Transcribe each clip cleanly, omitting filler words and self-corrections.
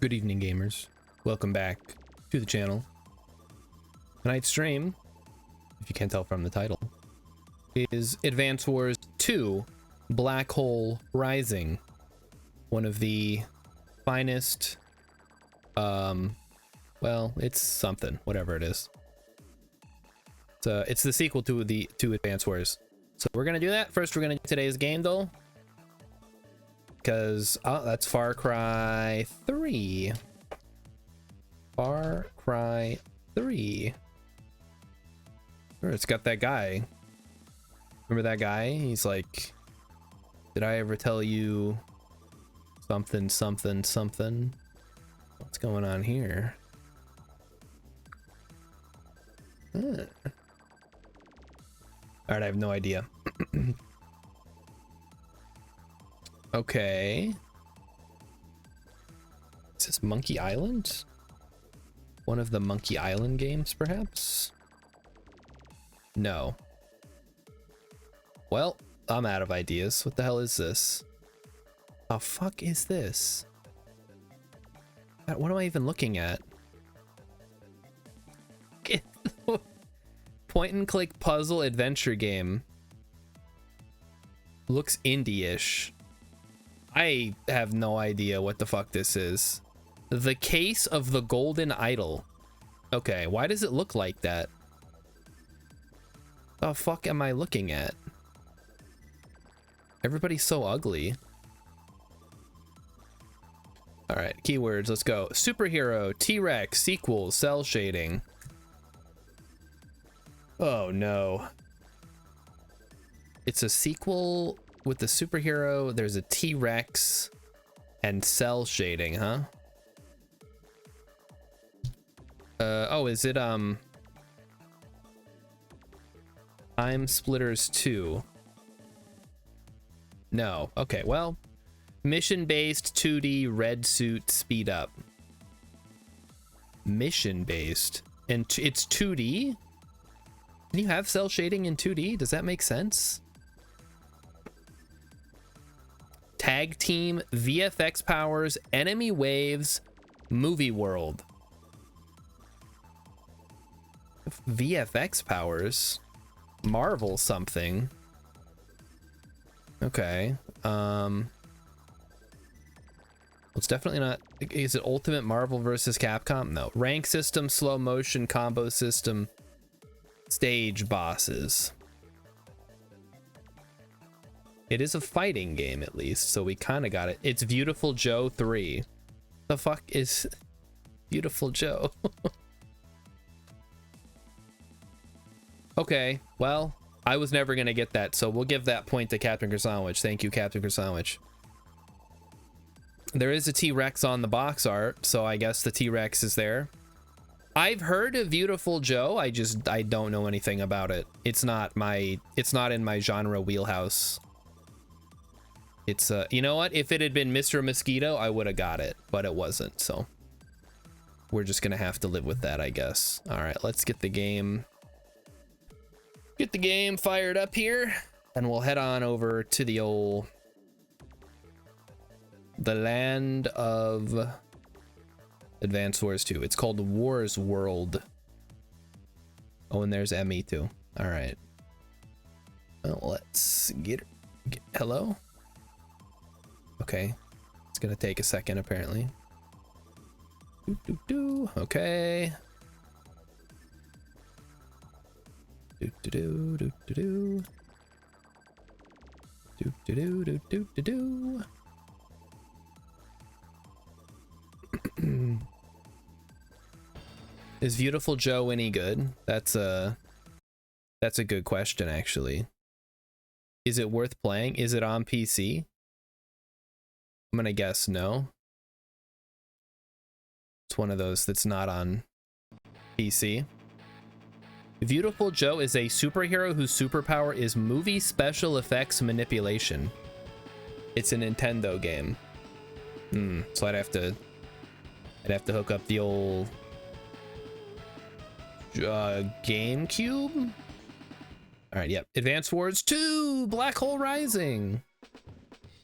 Good evening, gamers. Welcome back to the channel. Tonight's stream, if you can't tell from the title, is Advance Wars 2 Black Hole Rising. One of the finest, well, it's something, whatever it is. It's the sequel to Advance Wars. So we're gonna do that. First, we're gonna do today's game though. Because, that's Far Cry 3. Far Cry 3. Sure, it's got that guy. Remember that guy? He's like, did I ever tell you something, something, something? What's going on here? Huh. Alright, I have no idea. Okay. Is this Monkey Island? One of the Monkey Island games, perhaps? No. Well, I'm out of ideas. What the hell is this? The fuck is this? What am I even looking at? Point and click puzzle adventure game. Looks indie-ish. I have no idea what the fuck this is. The Case of the Golden Idol. Okay, why does it look like that? The fuck am I looking at? Everybody's so ugly. Alright, keywords, let's go. Superhero, T-Rex, sequel, cell shading. Oh no. It's a sequel with the superhero. There's a T-Rex and cell shading, huh? Oh, is it Time Splitters 2? No. Okay, well, mission-based 2D red suit speed up. Mission-based and it's 2D? Can you have cell shading in 2D? Does that make sense? Tag team, VFX powers, enemy waves, movie world. VFX powers, Marvel something. Okay. It's definitely not. Is it Ultimate Marvel versus Capcom? No. Rank system, slow motion, combo system, stage bosses. It is a fighting game, at least, so we kind of got it. It's Beautiful Joe 3. The fuck is Beautiful Joe? Okay, well, I was never gonna get that, so we'll give that point to Captain Croissantwich. Thank you, Captain Croissantwich. There is a T-Rex on the box art, so I guess the T-Rex is there. I've heard of Beautiful Joe, I don't know anything about it. It's not in my genre wheelhouse. It's you know what, if it had been Mr. Mosquito, I would have got it, but it wasn't, so we're just gonna have to live with that, I guess. All right, let's get the game fired up here, and we'll head on over to the land of Advance Wars 2. It's called Wars World. Oh, and there's Emmy too. All right, well, let's get hello. Okay, it's gonna take a second apparently. Okay. Is Beautiful Joe any good? That's a good question, actually. Is it worth playing? Is it on PC? I'm gonna guess no. It's one of those that's not on PC. Beautiful Joe is a superhero whose superpower is movie special effects manipulation. It's a Nintendo game. So I'd have to hook up the old GameCube. All right, yep. Advance Wars 2 Black Hole Rising.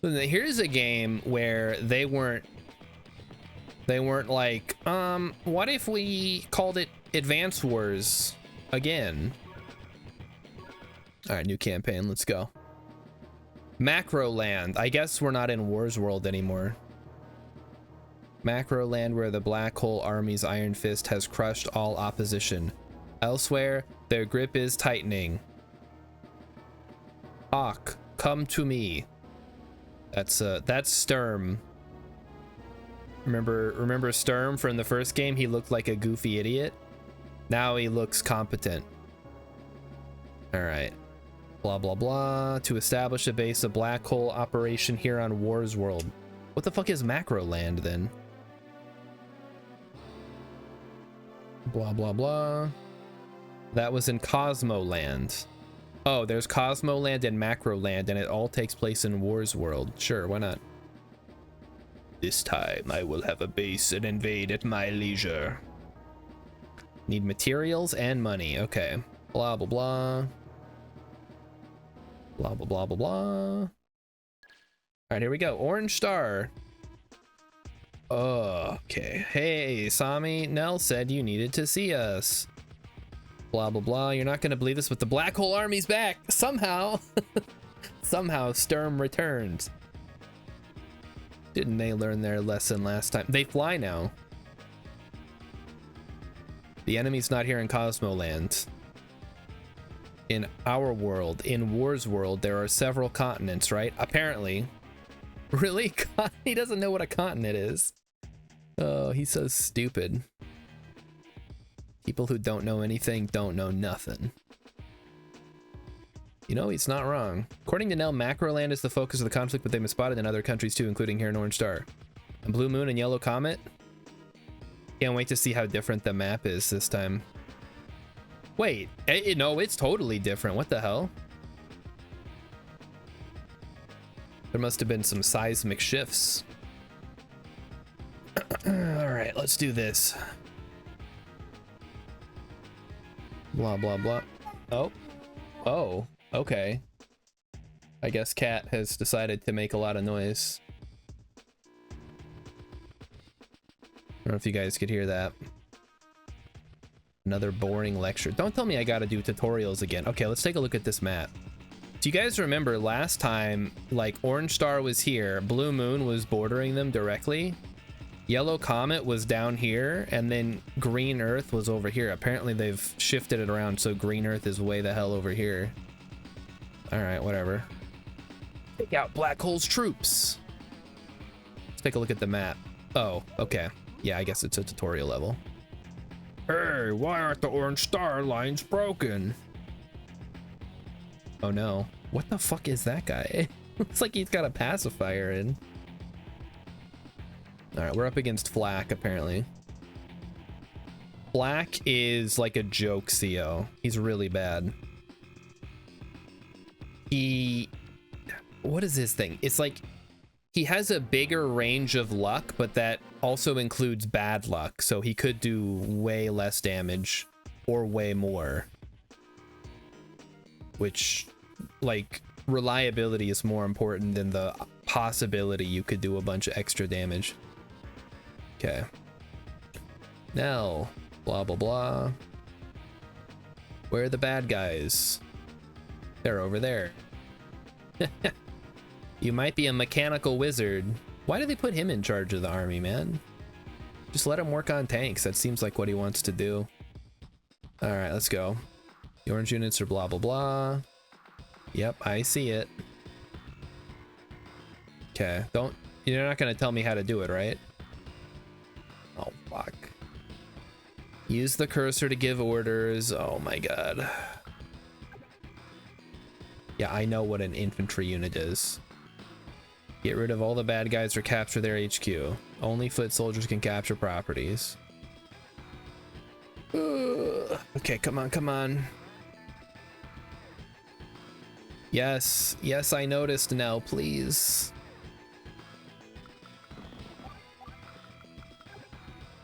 Here's a game where they weren't They weren't like, what if we called it Advance Wars again? All right, new campaign, let's go. Macro Land. I guess we're not in Wars World anymore. Macro Land, where the Black Hole Army's Iron Fist has crushed all opposition. Elsewhere, their grip is tightening. Hawk, come to me. That's Sturm. Remember Sturm from the first game? He looked like a goofy idiot. Now he looks competent. All right. Blah, blah, blah. To establish a base of Black Hole operation here on Wars World. What the fuck is Macro Land then? Blah, blah, blah. That was in Cosmo Land. Oh, there's Cosmo Land and Macro Land, and it all takes place in Wars World. Sure, why not? This time I will have a base and invade at my leisure. Need materials and money. Okay. Blah, blah, blah. Blah, blah, blah, blah, blah. All right, here we go. Orange Star. Okay. Hey, Sami. Nell said you needed to see us. Blah, blah, blah. You're not going to believe this, but the Black Hole Army's back. Somehow. Somehow Sturm returned. Didn't they learn their lesson last time? They fly now. The enemy's not here in Cosmo Land. In our world, in Wars World, there are several continents, right? Apparently. Really? He doesn't know what a continent is. Oh, he's so stupid. People who don't know anything don't know nothing. You know, he's not wrong. According to Nell, Macroland is the focus of the conflict, but they've been spotted in other countries too, including here in Orange Star. And Blue Moon and Yellow Comet? Can't wait to see how different the map is this time. Wait, no, it's totally different. What the hell? There must have been some seismic shifts. All right, let's do this. Blah, blah, blah. Oh, okay. I guess Cat has decided to make a lot of noise. I don't know if you guys could hear that. Another boring lecture. Don't tell me I gotta do tutorials again. Okay, let's take a look at this map. Do you guys remember last time, like, Orange Star was here, Blue Moon was bordering them directly, Yellow Comet was down here, and then Green Earth was over here. Apparently they've shifted it around, so Green Earth is way the hell over here. Alright, whatever. Take out Black Hole's troops. Let's take a look at the map. Oh, okay. Yeah, I guess it's a tutorial level. Hey, why aren't the Orange Star lines broken? Oh no. What the fuck is that guy? Looks like he's got a pacifier in. Alright, we're up against Flak, apparently. Flak is like a joke CO. He's really bad. What is this thing? It's like he has a bigger range of luck, but that also includes bad luck, so he could do way less damage or way more. Which, like, reliability is more important than the possibility you could do a bunch of extra damage. Okay. Now, blah, blah, blah. Where are the bad guys? They're over there. You might be a mechanical wizard. Why do they put him in charge of the army, man? Just let him work on tanks. That seems like what he wants to do. All right, let's go. The orange units are blah, blah, blah. Yep, I see it. Okay, you're not gonna tell me how to do it, right? Oh, fuck. Use the cursor to give orders. Oh my god. Yeah, I know what an infantry unit is. Get rid of all the bad guys or capture their HQ. Only foot soldiers can capture properties. Okay, come on, come on. Yes, yes, I noticed now, please.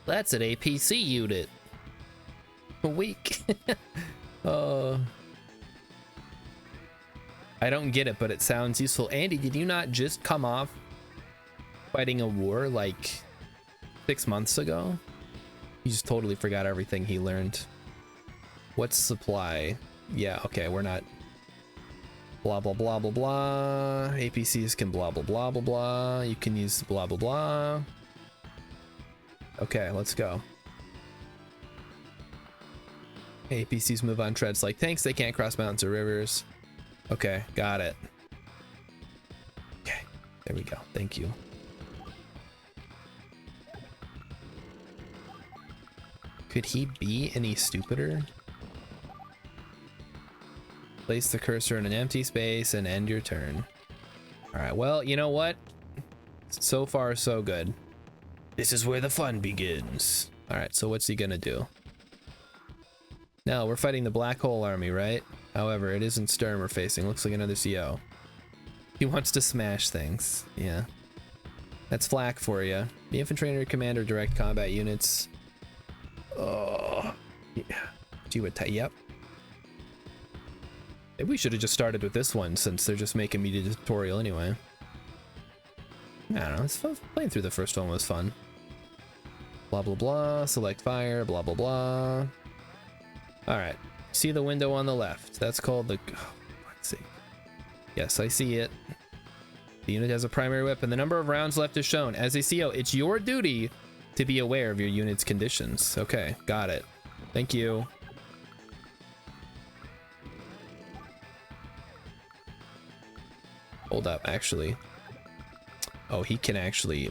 That's an APC unit. Weak. I don't get it, but it sounds useful. Andy, did you not just come off fighting a war like 6 months ago. He just totally forgot everything he learned. What's supply? Yeah, okay, we're not. Blah, blah, blah, blah, blah. APCs can blah, blah, blah, blah, blah. You can use blah, blah, blah. Okay, let's go. APCs move on treads like tanks. They can't cross mountains or rivers. Okay, got it. Okay, there we go. Thank you. Could he be any stupider? Place the cursor in an empty space and end your turn. All right, well, you know what? So far, so good. This is where the fun begins. All right, so what's he gonna do? Now, we're fighting the Black Hole Army, right? However, it isn't Sturm we're facing. Looks like another CO. He wants to smash things. Yeah. That's flak for you. The infantry under command or direct combat units. Oh. Yeah. Do you attack? Yep. Maybe we should have just started with this one since they're just making me do the tutorial anyway. I don't know. It's fun. Playing through the first one was fun. Blah, blah, blah. Select fire. Blah, blah, blah. Alright, see the window on the left. That's called the... Oh, let's see. Yes, I see it. The unit has a primary weapon. The number of rounds left is shown. As a CO, it's your duty to be aware of your unit's conditions. Okay, got it. Thank you. Hold up, actually. Oh, he can actually...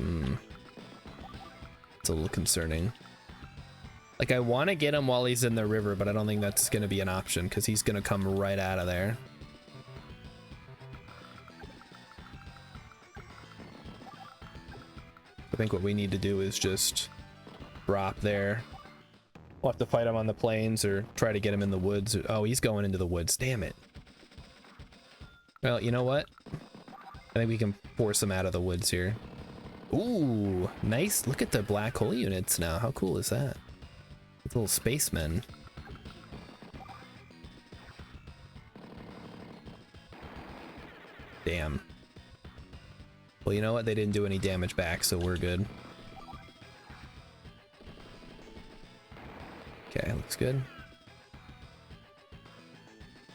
It's a little concerning. Like, I want to get him while he's in the river, but I don't think that's going to be an option because he's going to come right out of there. I think what we need to do is just drop there. We'll have to fight him on the plains or try to get him in the woods. Oh, he's going into the woods. Damn it. Well, you know what? I think we can force him out of the woods here. Ooh, nice. Look at the black hole units now. How cool is that? Little spacemen. Damn. Well, you know what? They didn't do any damage back, so we're good. Okay, looks good.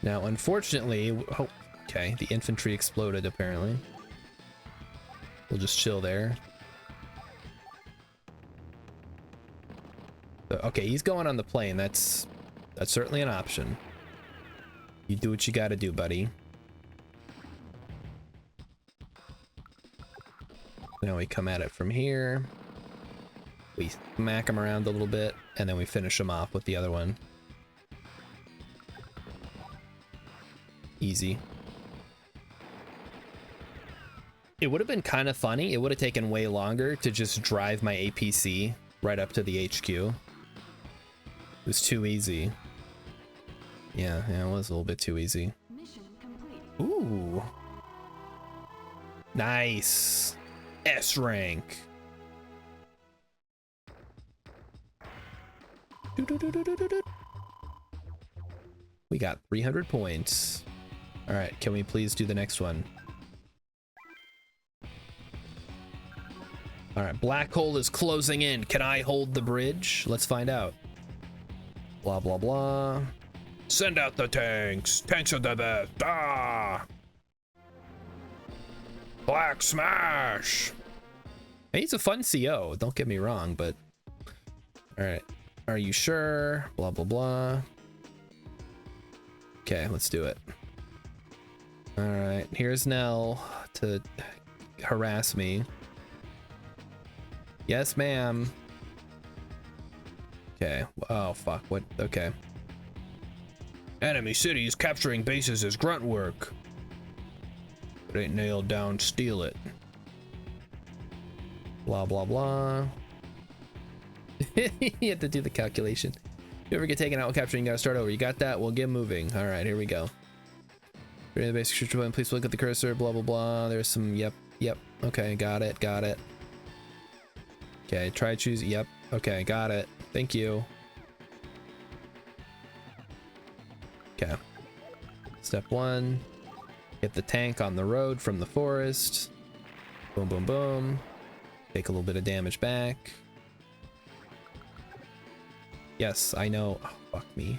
Now, unfortunately, oh, okay, the infantry exploded apparently. We'll just chill there. Okay, he's going on the plane. That's certainly an option. You do what you gotta do, buddy. Now we come at it from here. We smack him around a little bit, and then we finish him off with the other one. Easy. It would have been kind of funny. It would have taken way longer to just drive my APC right up to the HQ. It was too easy. Yeah, it was a little bit too easy. Mission complete. Ooh. Nice. S rank. We got 300 points. All right, can we please do the next one? All right, black hole is closing in. Can I hold the bridge? Let's find out. Blah, blah, blah. Send out the tanks. Tanks are the best. Ah! Black smash. Hey, he's a fun CO. Don't get me wrong, but... All right. Are you sure? Blah, blah, blah. Okay, let's do it. All right. Here's Nell to harass me. Yes, ma'am. Okay. Oh, fuck. What? Okay. Enemy cities capturing bases is grunt work. If it ain't nailed down, steal it. Blah, blah, blah. You have to do the calculation. If you ever get taken out while capturing, you gotta start over. You got that? We'll get moving. All right, here we go. During the basic structure point, please look at the cursor. Blah, blah, blah. There's some, yep. Okay, got it. Okay, try choose, yep. Okay, got it. Thank you. Okay. Step 1. Get the tank on the road from the forest. Boom, boom, boom. Take a little bit of damage back. Yes, I know. Oh, fuck me.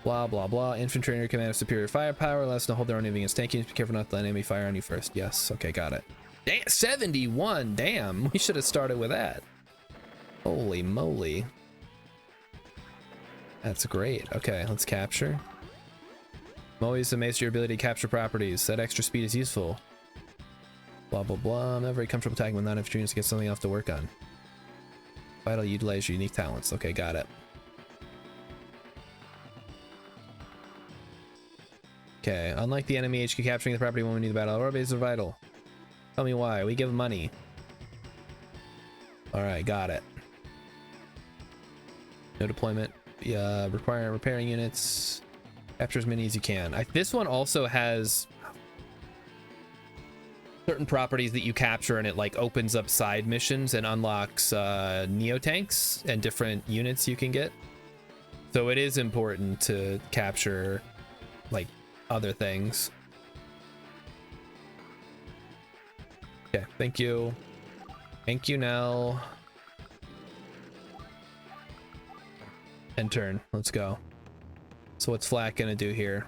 Blah, blah, blah. Infantry under command of superior firepower allows us to hold their own against tank units. Be careful not to let enemy fire on you first. Yes, okay, got it. Damn, 71, damn. We should have started with that. Holy moly. That's great. Okay, let's capture. Always amazed at your ability to capture properties. That extra speed is useful. Blah, blah, blah. I'm not very comfortable attacking with non-infantry units to get something else to work on. Vital, utilize your unique talents. Okay, got it. Okay, unlike the enemy HQ, capturing the property when we need the battle. Our bases are vital. Tell me why. We give money. Alright, got it. No deployment. Yeah, requiring repairing units. Capture as many as you can. This one also has certain properties that you capture and it like opens up side missions and unlocks neo tanks and different units you can get. So it is important to capture like other things. Okay, thank you. Thank you, Nell. End turn. Let's go. So what's Flat gonna do here?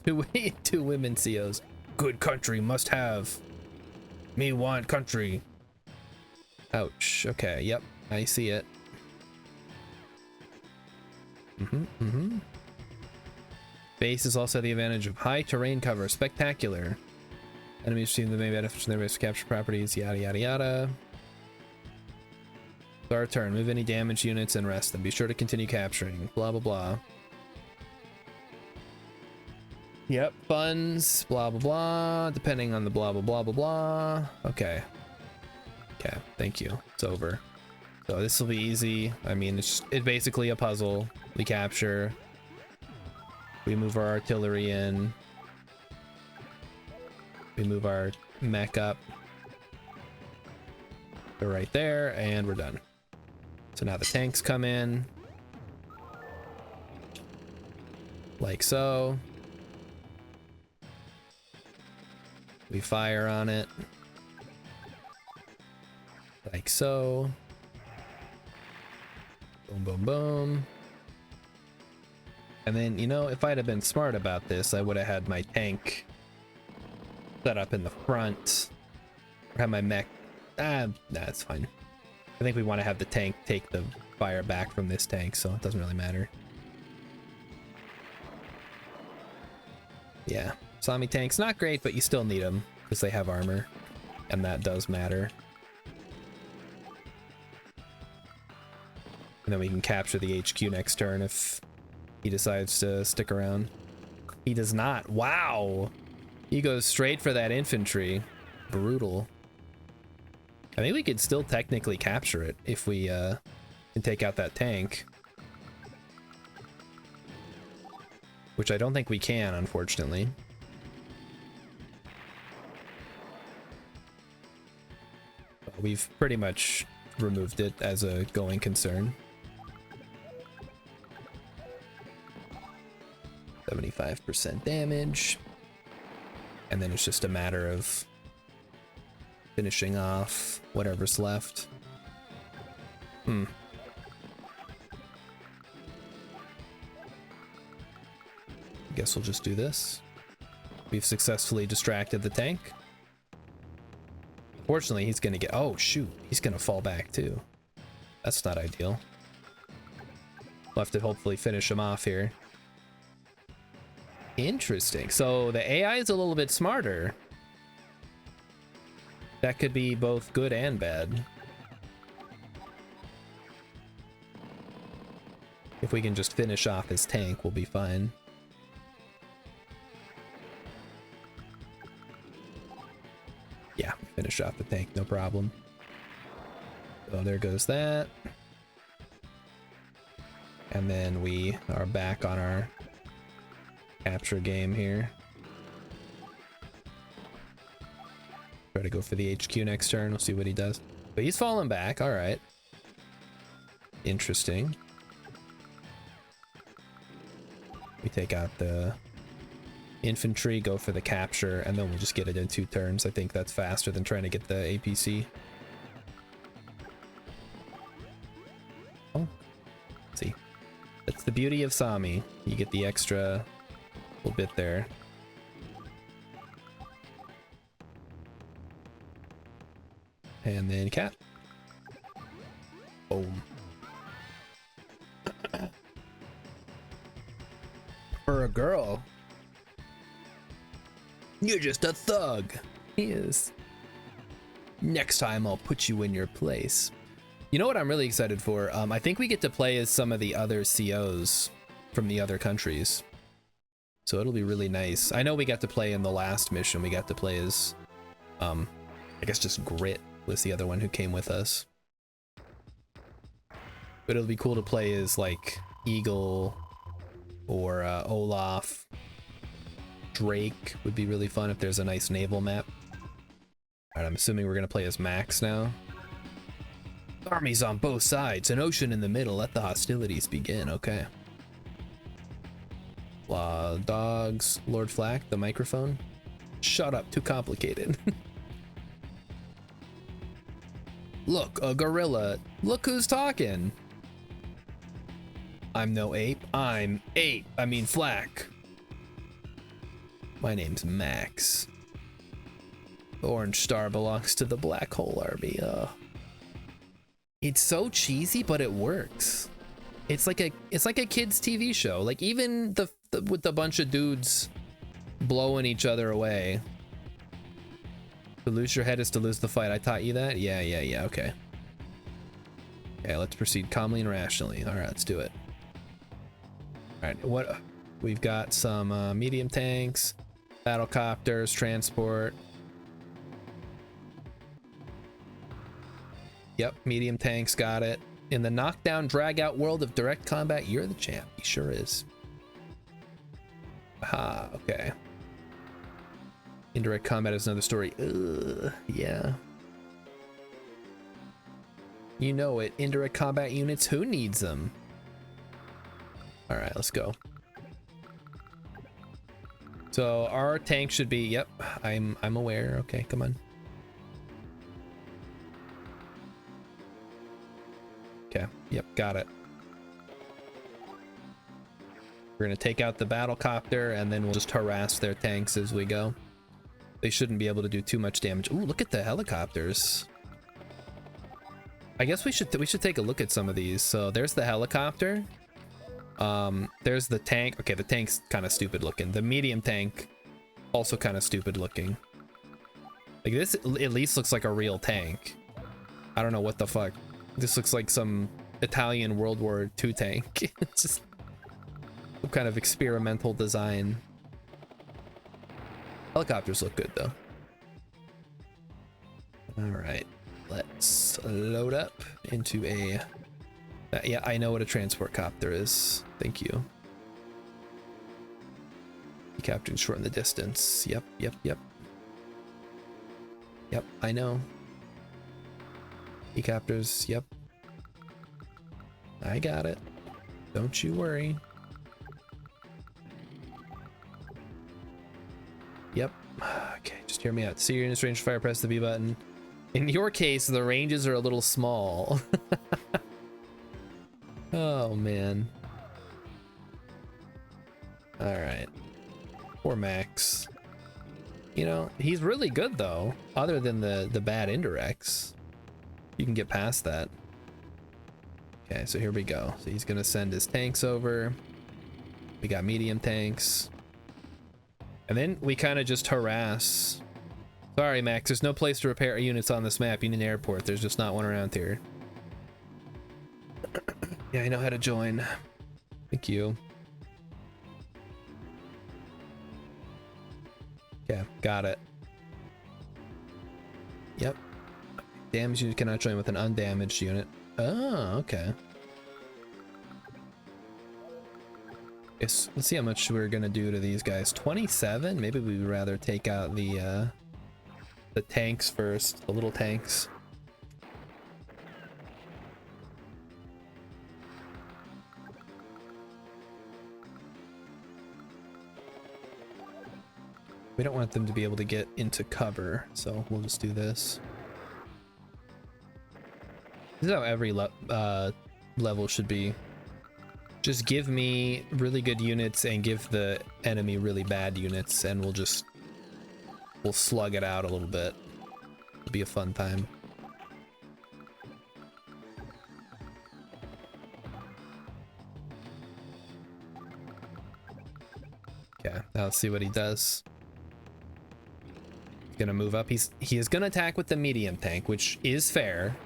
Two women COs. Good country must have. Me want country. Ouch. Okay, yep. I see it. Base is also the advantage of high terrain cover. Spectacular. Enemies receive the main benefits from their base to capture properties. Yada yada yada. So our turn. Move any damaged units and rest them. Be sure to continue capturing. Blah blah blah. Yep, funds, blah blah blah, depending on the blah blah blah blah blah. Okay. Okay, thank you. It's over. So this will be easy. I mean, it's basically a puzzle. We capture. We move our artillery in. We move our mech up. They're right there, and we're done. So now the tanks come in. Like so. We fire on it. Like so. Boom, boom, boom. And then, you know, if I'd have been smart about this, I would have had my tank set up in the front. Or have my mech. Nah, it's fine. I think we want to have the tank take the fire back from this tank, so it doesn't really matter. Yeah. Sami tanks, not great, but you still need them because they have armor, and that does matter. And then we can capture the HQ next turn if he decides to stick around. He does not. Wow! He goes straight for that infantry. Brutal. I think we could still technically capture it if we can take out that tank. Which I don't think we can, unfortunately. We've pretty much removed it as a going concern. 75% damage. And then it's just a matter of finishing off whatever's left. I guess we'll just do this. We've successfully distracted the tank. Fortunately, he's gonna get... Oh, shoot. He's gonna fall back, too. That's not ideal. We'll have to hopefully finish him off here. Interesting. So the AI is a little bit smarter. That could be both good and bad. If we can just finish off his tank, we'll be fine. Yeah, finish off the tank, no problem. So there goes that. And then we are back on our capture game here. Try to go for the HQ next turn. We'll see what he does. But he's falling back. All right. Interesting. We take out the infantry, go for the capture, and then we'll just get it in 2 turns. I think that's faster than trying to get the APC. Oh That's the beauty of Sami. You get the extra little bit there. And then cat. Boom. For a girl, you're just a thug. He is. Next time I'll put you in your place. You know what I'm really excited for? I think we get to play as some of the other COs from the other countries. So it'll be really nice. I know we got to play in the last mission. We got to play as, I guess just Grit was the other one who came with us. But it'll be cool to play as like Eagle or Olaf. Drake would be really fun if there's a nice naval map. Alright, I'm assuming we're gonna play as Max now. Armies on both sides, an ocean in the middle, let the hostilities begin, okay. Dogs, Lord Flack, the microphone. Shut up, too complicated. Look, a gorilla. Look who's talking. I'm no ape, I'm ape. I mean Flack. My name's Max. The Orange Star belongs to the Black Hole Army. It's so cheesy, but it works. It's like a kid's TV show. Like even with the bunch of dudes blowing each other away. To lose your head is to lose the fight. I taught you that? Yeah, okay. Okay, let's proceed calmly and rationally. All right, let's do it. All right, what we've got some medium tanks, battle copters, transport. Yep, medium tanks, got it. In the knockdown, drag out world of direct combat, you're the champ. He sure is. Aha, okay. Indirect combat is another story. Ugh, yeah. You know it. Indirect combat units, who needs them? All right, let's go. So our tank should be, yep, I'm aware. Okay, come on. Okay, yep, got it. We're gonna take out the battle copter and then we'll just harass their tanks as we go. They shouldn't be able to do too much damage. Ooh, look at the helicopters. I guess we should take a look at some of these. So there's the helicopter. There's the tank. Okay, the tank's kind of stupid looking. The medium tank, also kind of stupid looking. Like this at least looks like a real tank. I don't know what the fuck. This looks like some Italian World War II tank. It's just some kind of experimental design. Helicopters look good though. All right, let's load up into a... yeah, I know what a transport copter is. Thank you. Capturing shorten the distance. Yep. Yep, I know. Helicopters, yep. I got it. Don't you worry. Yep. Okay, just hear me out. See your unit's range of fire, press the B button. In your case, the ranges are a little small. Oh, man. Alright. Poor Max. You know, he's really good, though. Other than the bad indirects. You can get past that. Okay, so here we go. So he's gonna send his tanks over. We got medium tanks. And then we kind of just harass. Sorry, Max, there's no place to repair units on this map. You need an airport. There's just not one around here. Yeah, I know how to join. Thank you. Okay, got it. Yep. Damaged unit cannot join with an undamaged unit. Oh, okay. Yes, let's see how much we're gonna do to these guys. 27? Maybe we'd rather take out the tanks first, the little tanks. We don't want them to be able to get into cover, so we'll just do this. This is how every level should be. Just give me really good units and give the enemy really bad units, and we'll slug it out a little bit. It'll be a fun time. Okay, now let's see what he does. He's gonna move up. He is gonna attack with the medium tank, which is fair.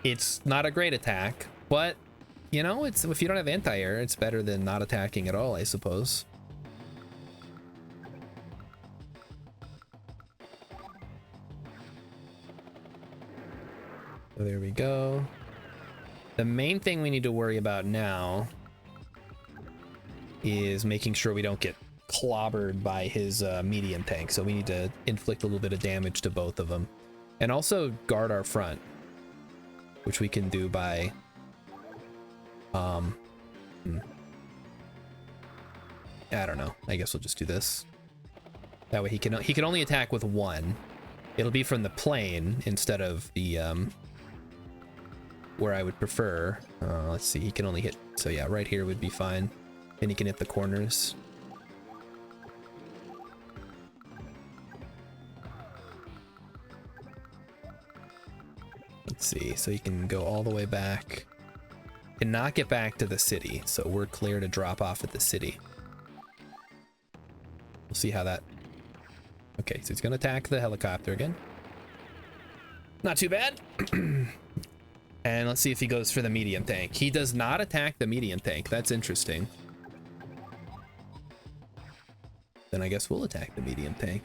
It's not a great attack, but you know, it's if you don't have anti-air, it's better than not attacking at all, I suppose. So there we go. The main thing we need to worry about now is making sure we don't get clobbered by his medium tank. So we need to inflict a little bit of damage to both of them. And also guard our front, which we can do by... I don't know. I guess we'll just do this. That way he can only attack with one. It'll be from the plane instead of the where I would prefer. Let's see, he can only hit, so yeah, right here would be fine. And he can hit the corners. Let's see, so he can go all the way back. Cannot get back to the city, so we're clear to drop off at the city. We'll see how that... Okay, so he's gonna attack the helicopter again. Not too bad. And let's see if he goes for the medium tank. He does not attack the medium tank. That's interesting. Then I guess we'll attack the medium tank.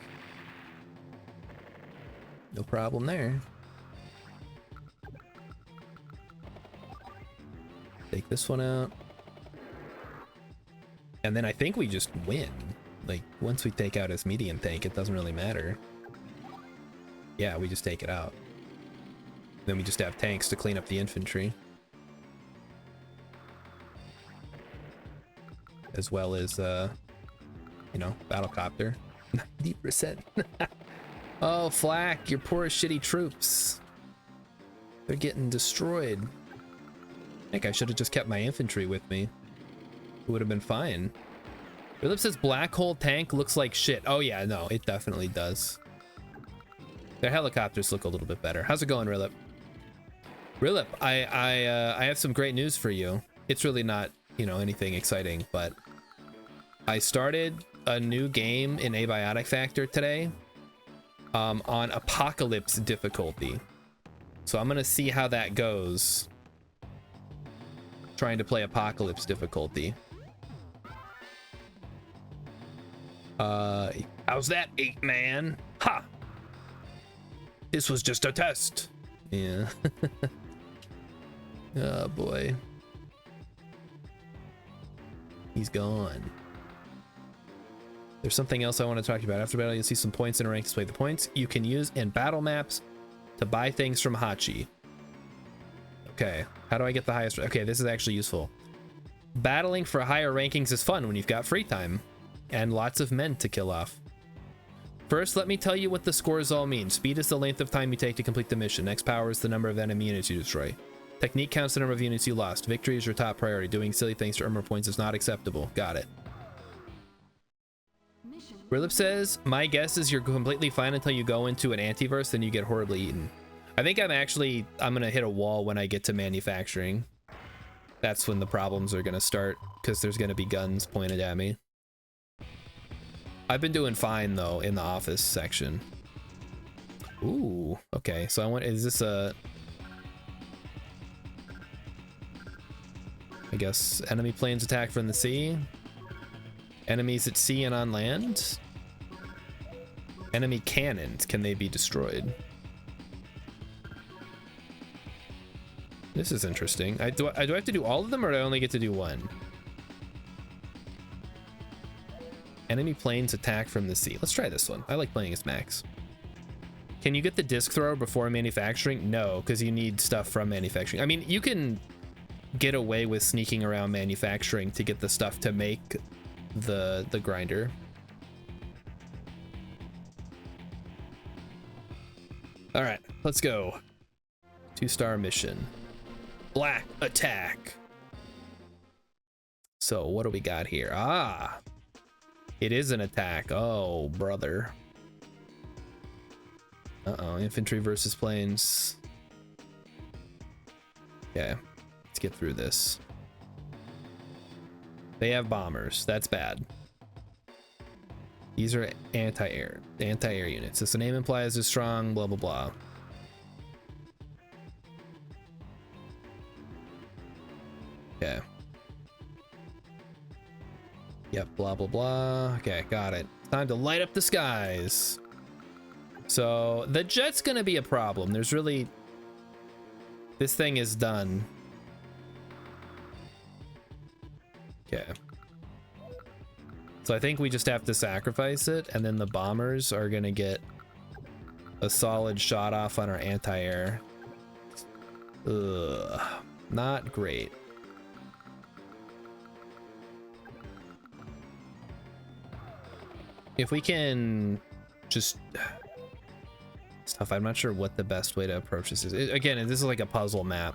No problem there. Take this one out. And then I think we just win. Like, once we take out his medium tank, it doesn't really matter. Yeah, we just take it out. Then we just have tanks to clean up the infantry. As well as, you know, battlecopter. 90%. Oh, Flak, your poor shitty troops. They're getting destroyed. I think I should have just kept my infantry with me. It would have been fine. Rilip says black hole tank looks like shit. Oh yeah, no, it definitely does. Their helicopters look a little bit better. How's it going, Rilip? Rilip, I have some great news for you. It's really not, you know, anything exciting, but I started a new game in Abiotic Factor today on Apocalypse difficulty. So I'm gonna see how that goes. Trying to play Apocalypse difficulty. How's that, 8-man? Ha! This was just a test. Yeah. Oh boy. He's gone. There's something else I want to talk about. After battle, you'll see some points in a rank display. The points you can use in battle maps to buy things from Hachi. Okay, how do I get the highest? Okay, this is actually useful. Battling for higher rankings is fun when you've got free time and lots of men to kill off. First, let me tell you what the scores all mean. Speed is the length of time you take to complete the mission. X power is the number of enemy units you destroy. Technique counts the number of units you lost. Victory is your top priority. Doing silly things to earn more points is not acceptable. Got it. Rilip says, my guess is you're completely fine until you go into an antiverse, then you get horribly eaten. I think I'm gonna hit a wall when I get to manufacturing. That's when the problems are gonna start, because there's gonna be guns pointed at me. I've been doing fine though in the office section. Ooh, okay, so I want, is this a... I guess enemy planes attack from the sea. Enemies at sea and on land. Enemy cannons, can they be destroyed? This is interesting. Do I have to do all of them, or do I only get to do one? Enemy planes attack from the sea. Let's try this one. I like playing as Max. Can you get the disc thrower before manufacturing? No, because you need stuff from manufacturing. I mean, you can get away with sneaking around manufacturing to get the stuff to make the grinder. All right, let's go. 2-star mission. Black attack. So what do we got here? Ah, it is an attack. Oh, brother. Uh-oh, infantry versus planes. Okay, let's get through this. They have bombers. That's bad. These are anti-air units. As the name implies, they're strong, blah, blah, blah. Okay. Yep, blah, blah, blah. Okay, got it. Time to light up the skies. So the jet's gonna be a problem. There's really... This thing is done. Okay. So I think we just have to sacrifice it, and then the bombers are gonna get a solid shot off on our anti-air. Ugh, not great. If we can just stuff, I'm not sure what the best way to approach this is. Again, this is like a puzzle map.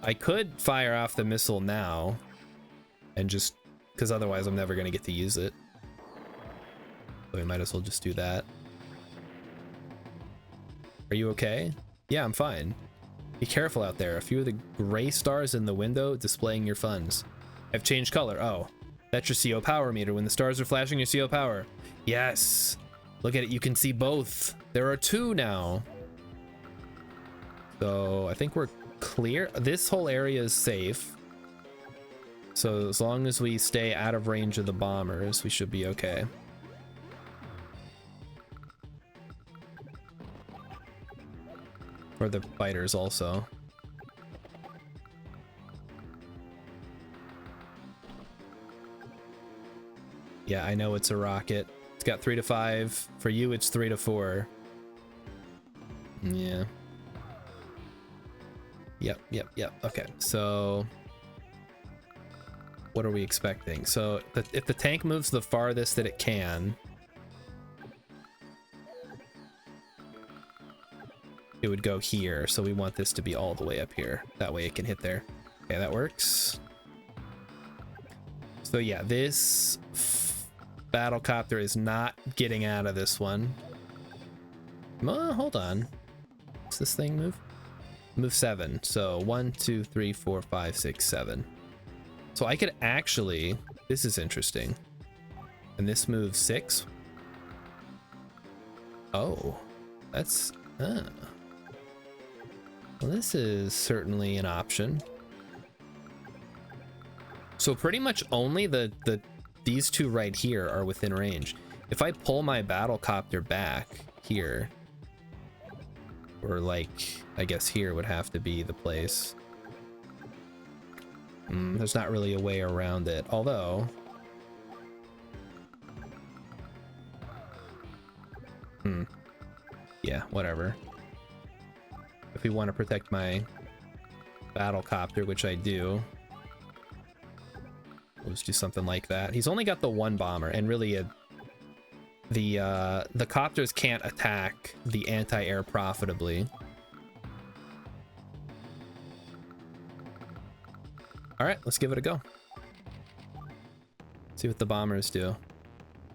I could fire off the missile now and just, because otherwise I'm never going to get to use it. So we might as well just do that. Are you okay? Yeah, I'm fine. Be careful out there. A few of the gray stars in the window displaying your funds have changed color. Oh, that's your CO power meter. When the stars are flashing, your CO power. Yes. Look at it. You can see both. There are two now. So I think we're clear. This whole area is safe. So as long as we stay out of range of the bombers, we should be okay. Or the fighters also. Yeah, I know it's a rocket. It's got 3 to 5. For you, it's 3 to 4. Yeah. Yep. Okay, so what are we expecting? So if the tank moves the farthest that it can, it would go here. So we want this to be all the way up here. That way it can hit there. Okay, that works. So yeah, this battlecopter is not getting out of this one. Hold on. Does this thing move? Move 7. So 1, 2, 3, 4, 5, 6, 7. So I could actually, this is interesting. And this moves 6. Oh, that's, well, this is certainly an option. So pretty much only these two right here are within range. If I pull my battlecopter back here, or like, I guess here would have to be the place. There's not really a way around it, although... Yeah, whatever. If we want to protect my battlecopter, which I do, let's do something like that. He's only got the one bomber, and really the copters can't attack the anti-air profitably. All right, let's give it a go. See what the bombers do.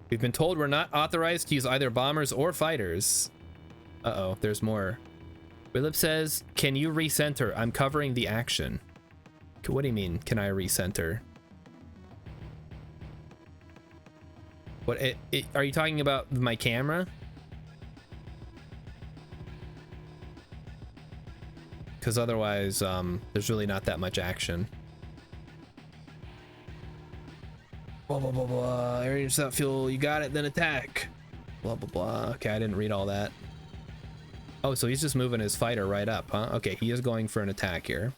We've been told we're not authorized to use either bombers or fighters. Uh-oh, there's more. Willip says, can you recenter? I'm covering the action. What do you mean, can I recenter? What, are you talking about my camera? Because otherwise, there's really not that much action. Blah, blah, blah, blah. Area does not fuel. You got it, then attack. Blah, blah, blah. Okay, I didn't read all that. Oh, so he's just moving his fighter right up, huh? Okay, he is going for an attack here.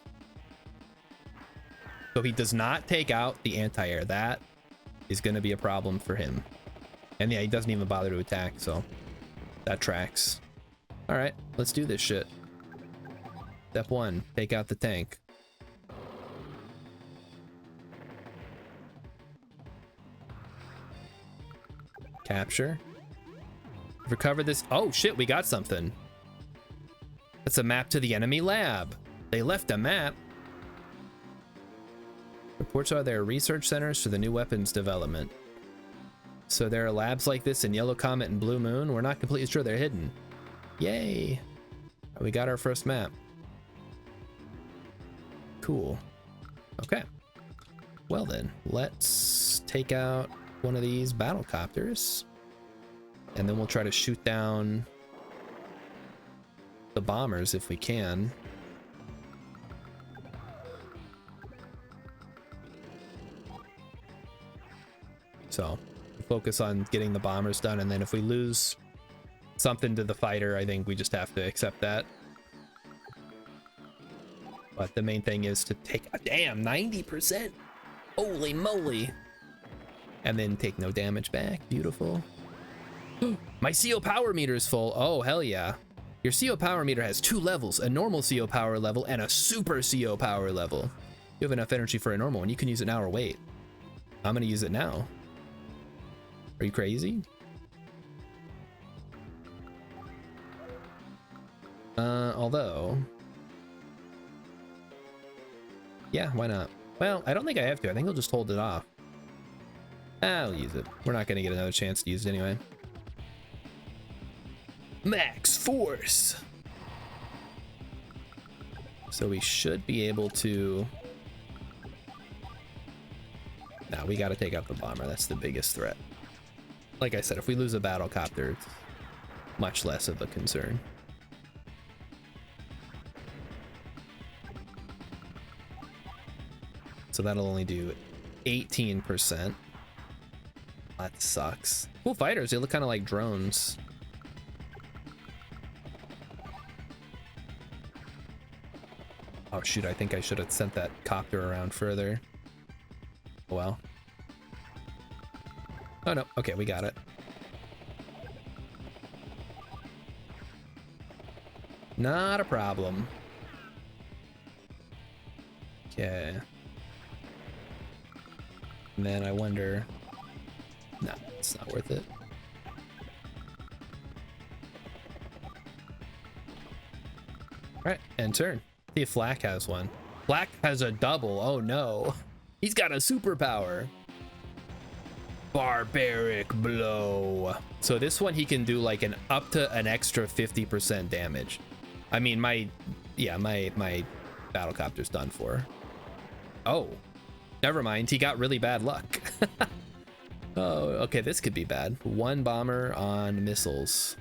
So he does not take out the anti-air. That is going to be a problem for him. And yeah, he doesn't even bother to attack, so that tracks. All right, let's do this shit. Step 1, take out the tank. Capture. Recover this. Oh shit, we got something. That's a map to the enemy lab. They left a map. Reports are there are research centers for the new weapons development. So there are labs like this in Yellow Comet and Blue Moon. We're not completely sure they're hidden. Yay. We got our first map. Cool. Okay. Well then, let's take out one of these battle copters. And then we'll try to shoot down the bombers if we can. So focus on getting the bombers done, and then if we lose something to the fighter, I think we just have to accept that. But the main thing is to take a damn 90%. Holy moly. And then take no damage back. Beautiful. My CO power meter is full. Oh, hell yeah. Your CO power meter has 2 levels, a normal CO power level and a super CO power level. You have enough energy for a normal one. You can use it now or wait. I'm gonna use it now. Are you crazy? Although... yeah, why not? Well, I don't think I have to. I think I'll just hold it off. I'll use it. We're not gonna get another chance to use it anyway. Max force! So we should be able to... nah, we gotta take out the bomber. That's the biggest threat. Like I said, if we lose a battle copter, it's much less of a concern. So that'll only do 18%. That sucks. Cool fighters, they look kind of like drones. Oh shoot, I think I should have sent that copter around further. Oh well. Oh no, okay, we got it. Not a problem. Okay. And then I wonder... no, it's not worth it. Alright, and turn. See if Flak has one. Flak has a double. Oh no. He's got a superpower. Barbaric blow. So this one he can do like an up to an extra 50% damage. I mean, my battlecopter's done for. Oh, never mind. He got really bad luck. Oh, okay. This could be bad. 1 bomber on missiles.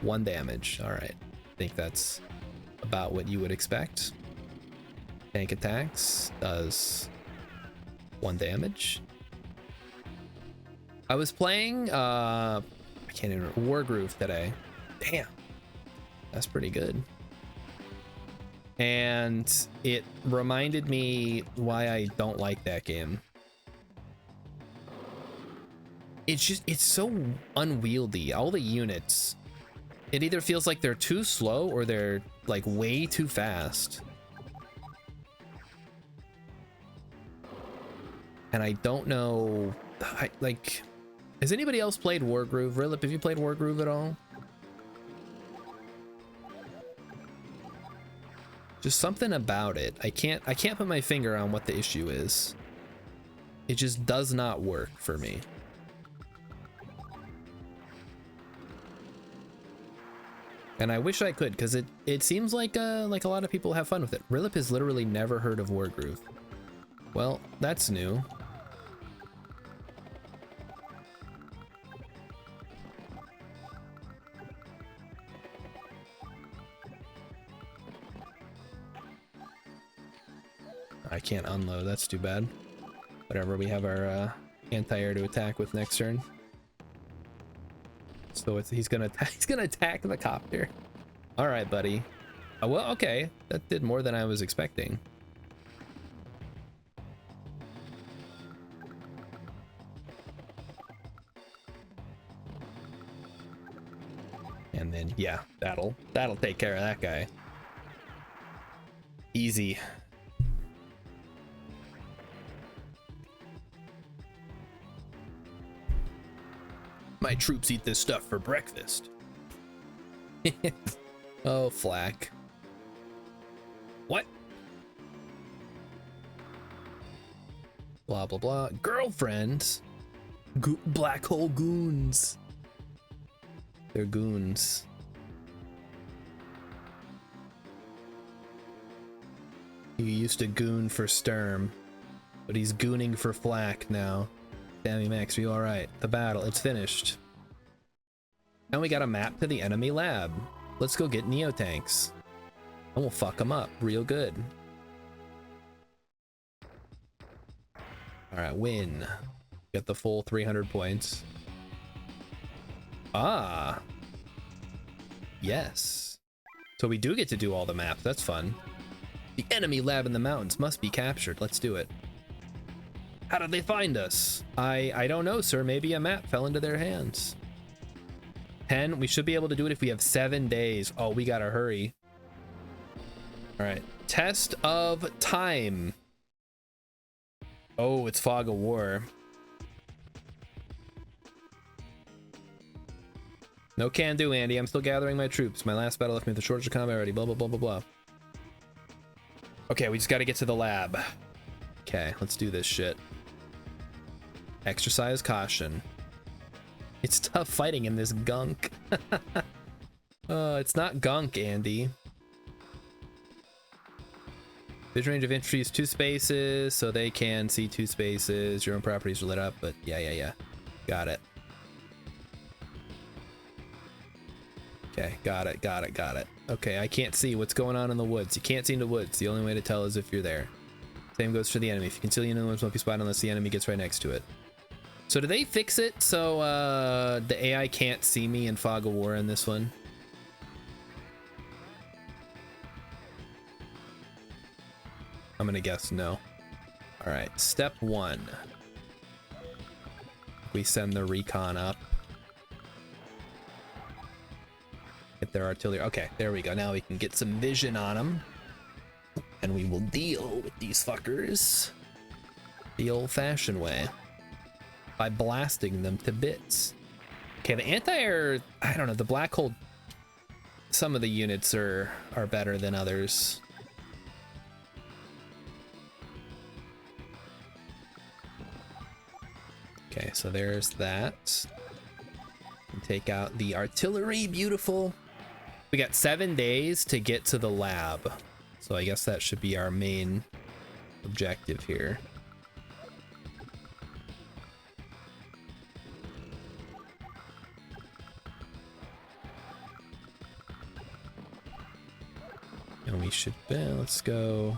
1 damage. All right. I think that's about what you would expect. Tank attacks does 1 damage. I was playing I can't even remember, Wargroove today. Damn, that's pretty good. And it reminded me why I don't like that game. It's so unwieldy. All the units, it either feels like they're too slow or they're like way too fast. And I don't know, like, has anybody else played Wargroove? Rilip, have you played Wargroove at all? Just something about it. I can't put my finger on what the issue is. It just does not work for me. And I wish I could, because it seems like a lot of people have fun with it. Rilip has literally never heard of Wargroove. Well, that's new. I can't unload, that's too bad. Whatever, we have our anti-air to attack with next turn. So he's gonna attack the copter. All right, buddy. Oh, well, okay, that did more than I was expecting. And then yeah, that'll take care of that guy. Easy. My troops eat this stuff for breakfast. Oh, Flak. What? Blah, blah, blah. Girlfriend? Black hole goons. They're goons. He used to goon for Sturm, but he's gooning for Flak now. Sammy Max, are you alright? The battle, it's finished. Now we got a map to the enemy lab. Let's go get Neotanks. And we'll fuck them up real good. Alright, win. Get the full 300 points. Ah. Yes. So we do get to do all the maps, that's fun. The enemy lab in the mountains must be captured. Let's do it. How did they find us? I don't know, sir. Maybe a map fell into their hands. 10. We should be able to do it if we have 7 days. Oh, we gotta hurry. All right. Test of time. Oh, it's Fog of War. No can do, Andy. I'm still gathering my troops. My last battle left me with a shortage of combat already. Blah, blah, blah, blah, blah. Okay, we just got to get to the lab. Okay, let's do this shit. Exercise caution. It's tough fighting in this gunk. It's not gunk, Andy. Vision range of infantry is 2 spaces, so they can see 2 spaces. Your own properties are lit up, but yeah. Got it. Okay, got it. Okay, I can't see what's going on in the woods. You can't see in the woods. The only way to tell is if you're there. Same goes for the enemy. If you can see the woods, won't be spotted unless the enemy gets right next to it. So do they fix it so the AI can't see me in Fog of War in this one? I'm gonna guess no. All right, step 1. We send the recon up. Hit their artillery. Okay, there we go. Now we can get some vision on them. And we will deal with these fuckers the old-fashioned way. By blasting them to bits. Okay, the anti-air... I don't know, the black hole... Some of the units are better than others. Okay, so there's that. Take out the artillery. Beautiful. We got 7 days to get to the lab, so I guess that should be our main objective here. And we should let's go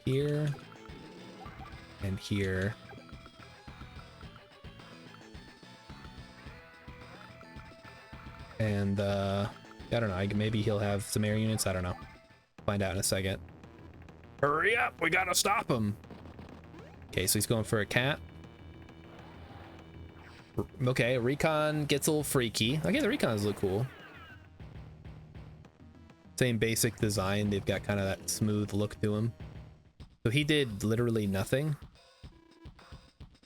here and here. And I don't know, maybe he'll have some air units, I don't know. Find out in a second. Hurry up, we gotta stop him. Okay, so he's going for a cat. Okay, recon gets a little freaky. Okay, the recons look cool. Same basic design, they've got kind of that smooth look to them. So he did literally nothing.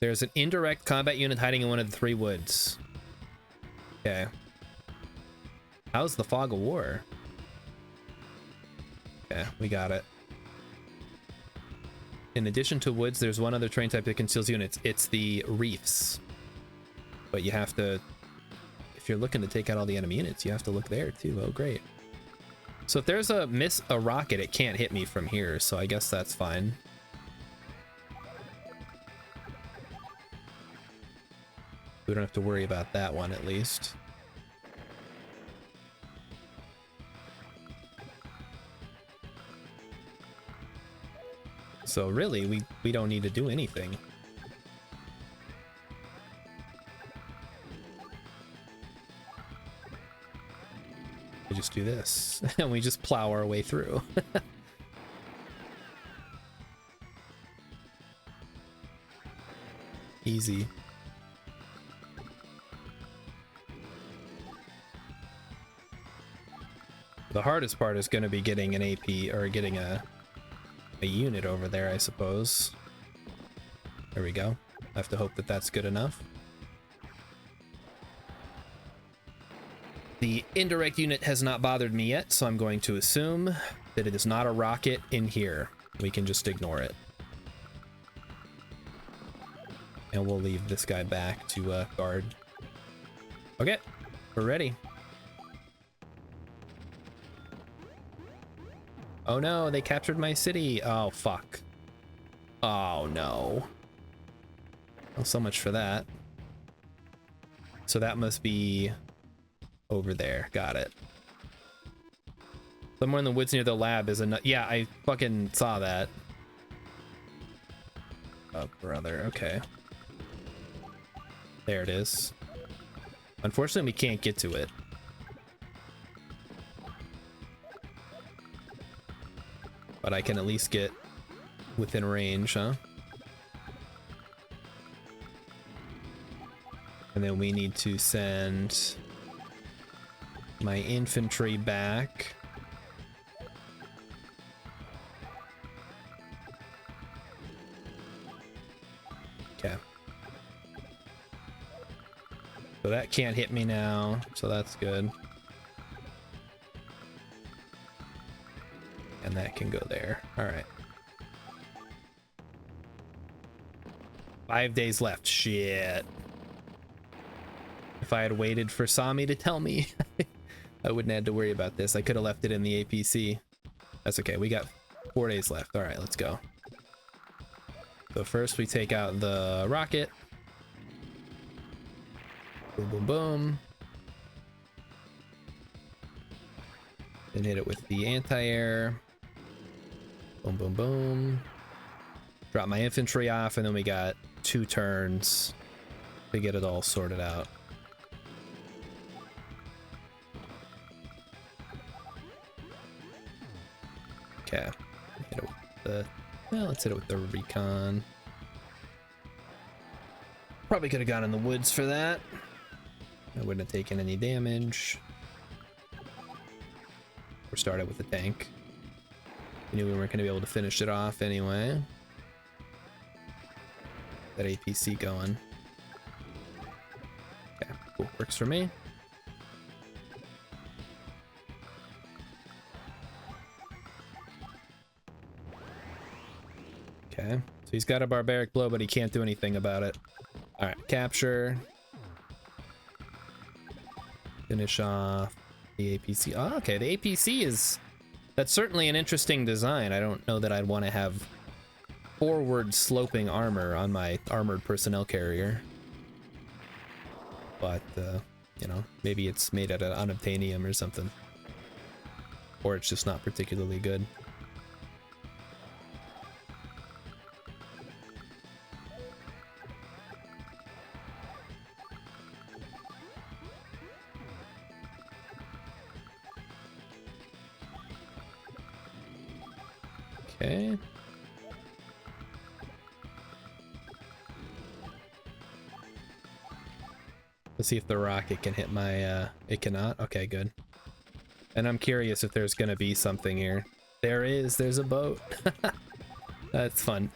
There's an indirect combat unit hiding in one of the 3 woods. Okay. How's the Fog of War? Okay, we got it. In addition to woods, there's one other terrain type that conceals units. It's the reefs. But you have to... If you're looking to take out all the enemy units, you have to look there too. Oh, great. So if there's a rocket, it can't hit me from here, so I guess that's fine. We don't have to worry about that one, at least. So really, we don't need to do anything. We just do this, and we just plow our way through. Easy. The hardest part is going to be getting an AP, or getting a unit over there, I suppose. There we go. I have to hope that that's good enough. The indirect unit has not bothered me yet, so I'm going to assume that it is not a rocket in here. We can just ignore it. And we'll leave this guy back to guard. Okay, we're ready. Oh no, they captured my city. Oh, fuck. Oh no. Well, so much for that. So that must be over there. Got it. Somewhere in the woods near the lab is a... Yeah, I fucking saw that. Oh, brother. Okay. There it is. Unfortunately, we can't get to it. But I can at least get within range, huh? And then we need to send my infantry back. Okay. So that can't hit me now, so that's good. And that can go there. All right. 5 days left. Shit. If I had waited for Sami to tell me, I wouldn't have had to worry about this. I could have left it in the APC. That's okay. We got 4 days left. All right, let's go. So first we take out the rocket. Boom, boom, boom. Then hit it with the anti-air. Boom, boom, boom. Drop my infantry off, and then we got 2 turns to get it all sorted out. Okay. Hit it with the... Well, let's hit it with the recon. Probably could have gone in the woods for that. I wouldn't have taken any damage. Or started with the tank. We knew we weren't going to be able to finish it off anyway. That APC going. Okay, cool. Works for me. Okay, so he's got a barbaric blow, but he can't do anything about it. All right, capture. Finish off the APC. Oh, okay, the APC is... That's certainly an interesting design. I don't know that I'd want to have forward sloping armor on my armored personnel carrier. But, you know, maybe it's made out of unobtainium or something. Or it's just not particularly good. Okay. Let's see if the rocket can hit my, it cannot? Okay, good. And I'm curious if there's gonna be something here. There is, there's a boat. That's fun.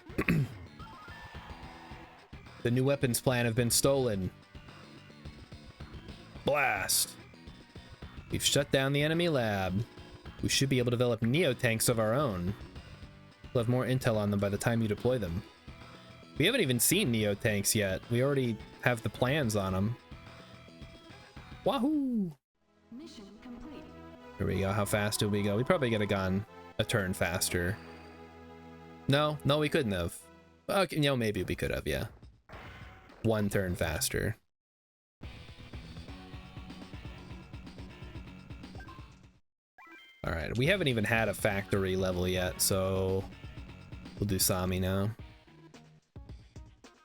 The new weapons plan have been stolen. Blast. We've shut down the enemy lab. We should be able to develop neo-tanks of our own. We'll have more intel on them by the time you deploy them. We haven't even seen neo-tanks yet. We already have the plans on them. Wahoo! Mission complete. Here we go. How fast did we go? We probably could have gone a turn faster. No, we couldn't have. Okay, you know, maybe we could have, yeah. 1 turn faster. All right, we haven't even had a factory level yet, so we'll do Sami now.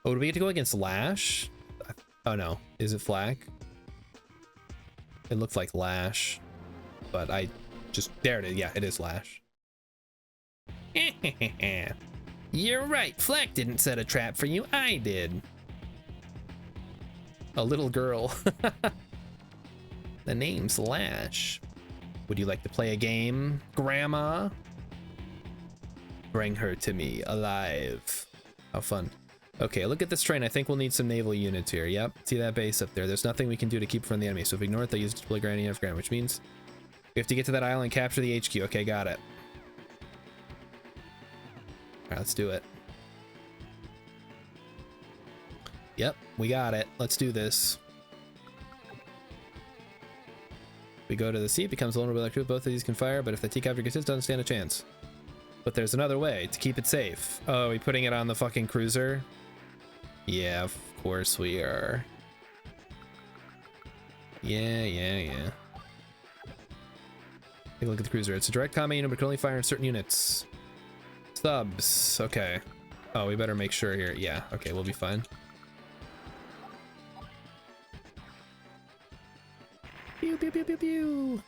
Oh, do we get to go against Lash? Oh no, is it Flak? It looks like Lash, but I just, there it is. Yeah, it is Lash. You're right, Flak didn't set a trap for you, I did. A little girl. The name's Lash. Would you like to play a game, Grandma? Bring her to me, alive. How fun. Okay, look at this train. I think we'll need some naval units here. Yep, see that base up there. There's nothing we can do to keep from the enemy, so if we ignore it, they'll use it to deploy Granny of Grand, which means we have to get to that island and capture the HQ. Okay, got it. right, let's do it. Yep, we got it. Let's do this. We go to the sea, it becomes vulnerable electric. Both of these can fire, but if the T-Copter gets hit, doesn't stand a chance. But there's another way to keep it safe. Oh, are we putting it on the fucking cruiser? Yeah, of course we are. Yeah. Take a look at the cruiser. It's a direct combat unit, but can only fire in certain units. Subs. Okay. Oh, we better make sure here. Yeah, okay, we'll be fine. Pew, pew, pew, pew, pew.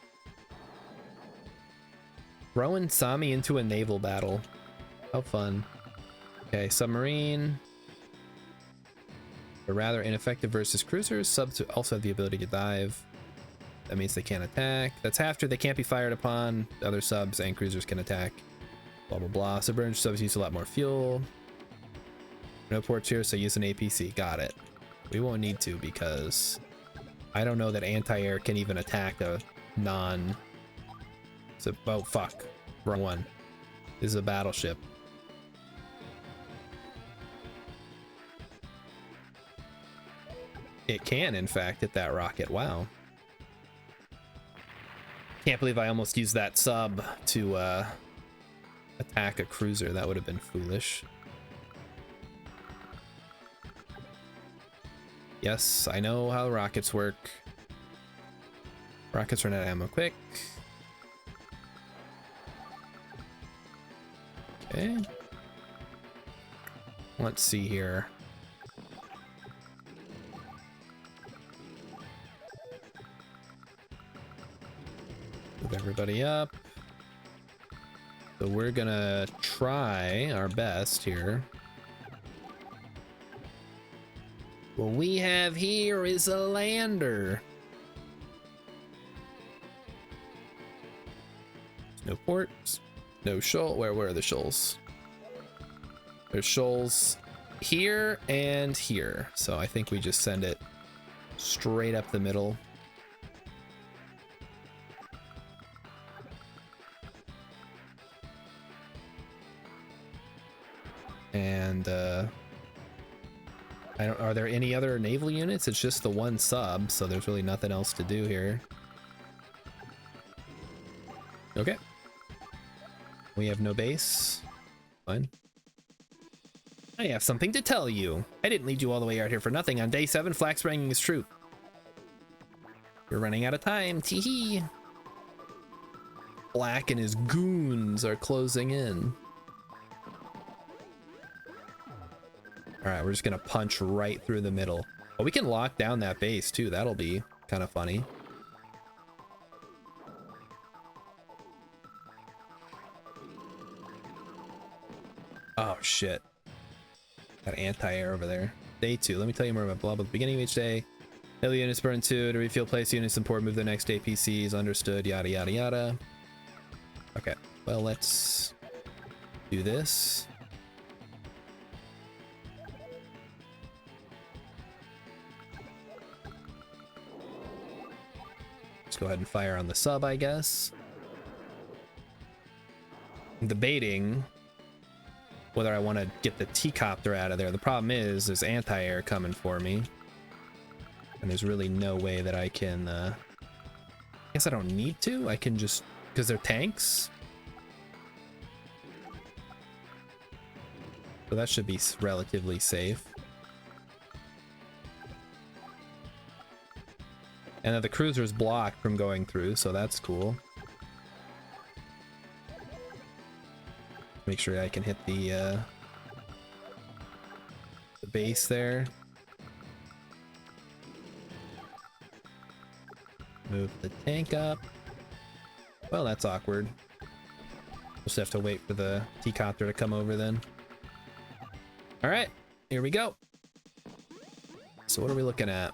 Throwing Sami into a naval battle. How fun. Okay, submarine. They're rather ineffective versus cruisers. Subs also have the ability to dive. That means they can't attack. That's after they can't be fired upon. Other subs and cruisers can attack. Blah, blah, blah. Submerged subs use a lot more fuel. No ports here, so use an APC. Got it. We won't need to because I don't know that anti-air can even attack a non... So, oh, fuck. Wrong one. This is a battleship. It can, in fact, hit that rocket. Wow. Can't believe I almost used that sub to attack a cruiser. That would have been foolish. Yes, I know how rockets work. Rockets run out of ammo quick. Okay. Let's see here. Move everybody up. So we're gonna try our best here. What we have here is a lander. No ports, no shoal. Where are the shoals? There's shoals here and here. So I think we just send it straight up the middle. And I don't, are there any other naval units? It's just the one sub, so there's really nothing else to do here. Okay. We have no base. Fine. I have something to tell you. I didn't lead you all the way out here for nothing. On day 7, flag spraying is true. You're running out of time. Teehee. Black and his goons are closing in. All right, we're just gonna punch right through the middle. Oh, we can lock down that base too. That'll be kind of funny. Oh shit. Got anti-air over there. Day 2. Let me tell you more about blah blah. At the beginning of each day, daily units burn 2 to refuel place units and port. Move the next APCs. Understood. Yada yada yada. Okay. Well, let's do this. Let's go ahead and fire on the sub, I guess. I'm debating whether I want to get the T-Copter out of there. The problem is there's anti-air coming for me. And there's really no way that I can... I guess I don't need to. I can just... Because they're tanks. So that should be relatively safe. And then the cruiser's blocked from going through, so that's cool. Make sure I can hit the base there. Move the tank up. Well, that's awkward. Just have to wait for the T-Copter to come over then. All right, here we go. So what are we looking at?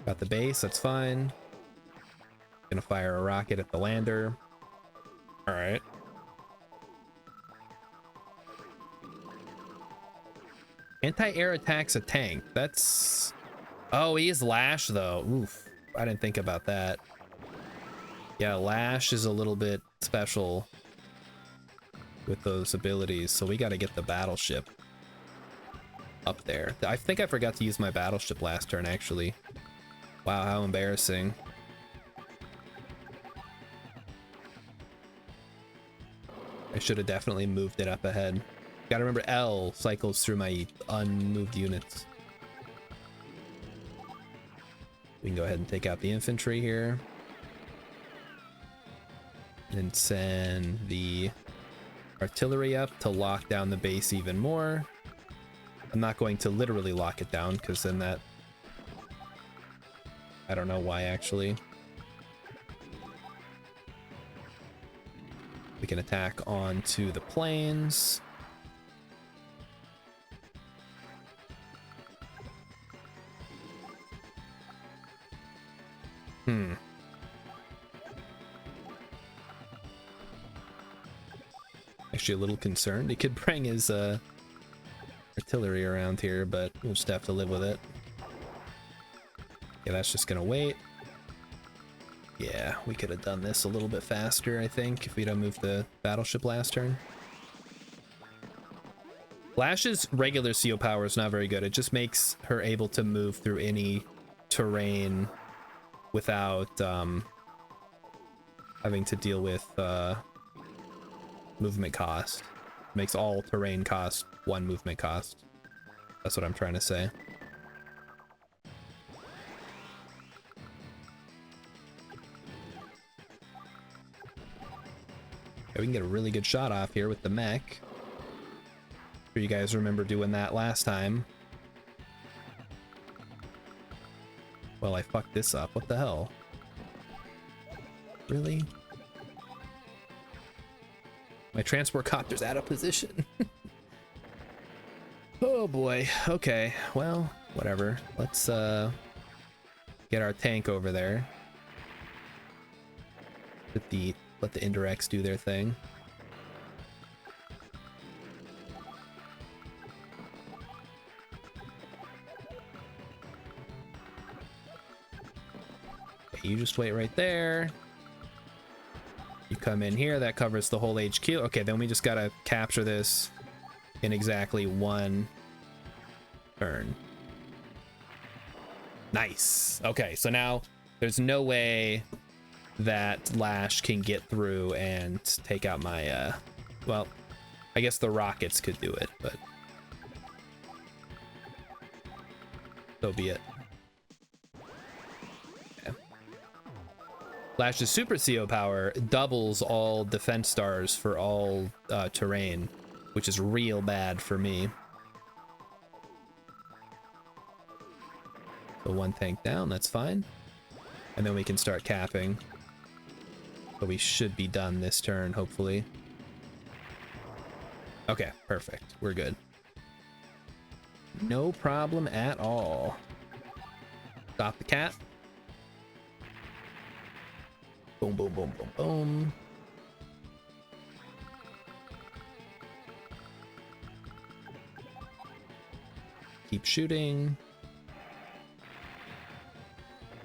Got the base, that's fine. Gonna fire a rocket at the lander. All right. Anti-air attacks a tank. That's... Oh, he is Lash though. Oof. I didn't think about that. Yeah, Lash is a little bit special. with those abilities, so we got to get the battleship up there. I think I forgot to use my battleship last turn, actually. Wow, how embarrassing. I should have definitely moved it up ahead. Gotta remember L cycles through my unmoved units. We can go ahead and take out the infantry here. And send the artillery up to lock down the base even more. I'm not going to literally lock it down, because then that... I don't know why, actually. We can attack onto the plains. Actually a little concerned. He could bring his artillery around here, but we'll just have to live with it. Yeah, that's just gonna wait. Yeah, we could have done this a little bit faster, I think, if we'd have moved the battleship last turn. Lash's regular CO power is not very good. It just makes her able to move through any terrain without having to deal with movement cost. Makes all terrain cost 1 movement cost. That's what I'm trying to say. Okay, we can get a really good shot off here with the mech. Sure you guys remember doing that last time. Well, I fucked this up. What the hell? Really? My transport copter's out of position. Oh boy. Okay. Well, whatever. Let's get our tank over there. Let the indirects do their thing. Okay, you just wait right there. You come in here, that covers the whole HQ. Okay, then we just gotta capture this in exactly 1 turn. Nice. Okay, so now there's no way that Lash can get through and take out my well, I guess the rockets could do it, but so be it. Okay. Lash's super CO power doubles all defense stars for all terrain, which is real bad for me. So 1 tank down, that's fine. And then we can start capping. So we should be done this turn, hopefully. Okay, perfect. We're good. No problem at all. Stop the cat. Boom, boom, boom, boom, boom. Keep shooting.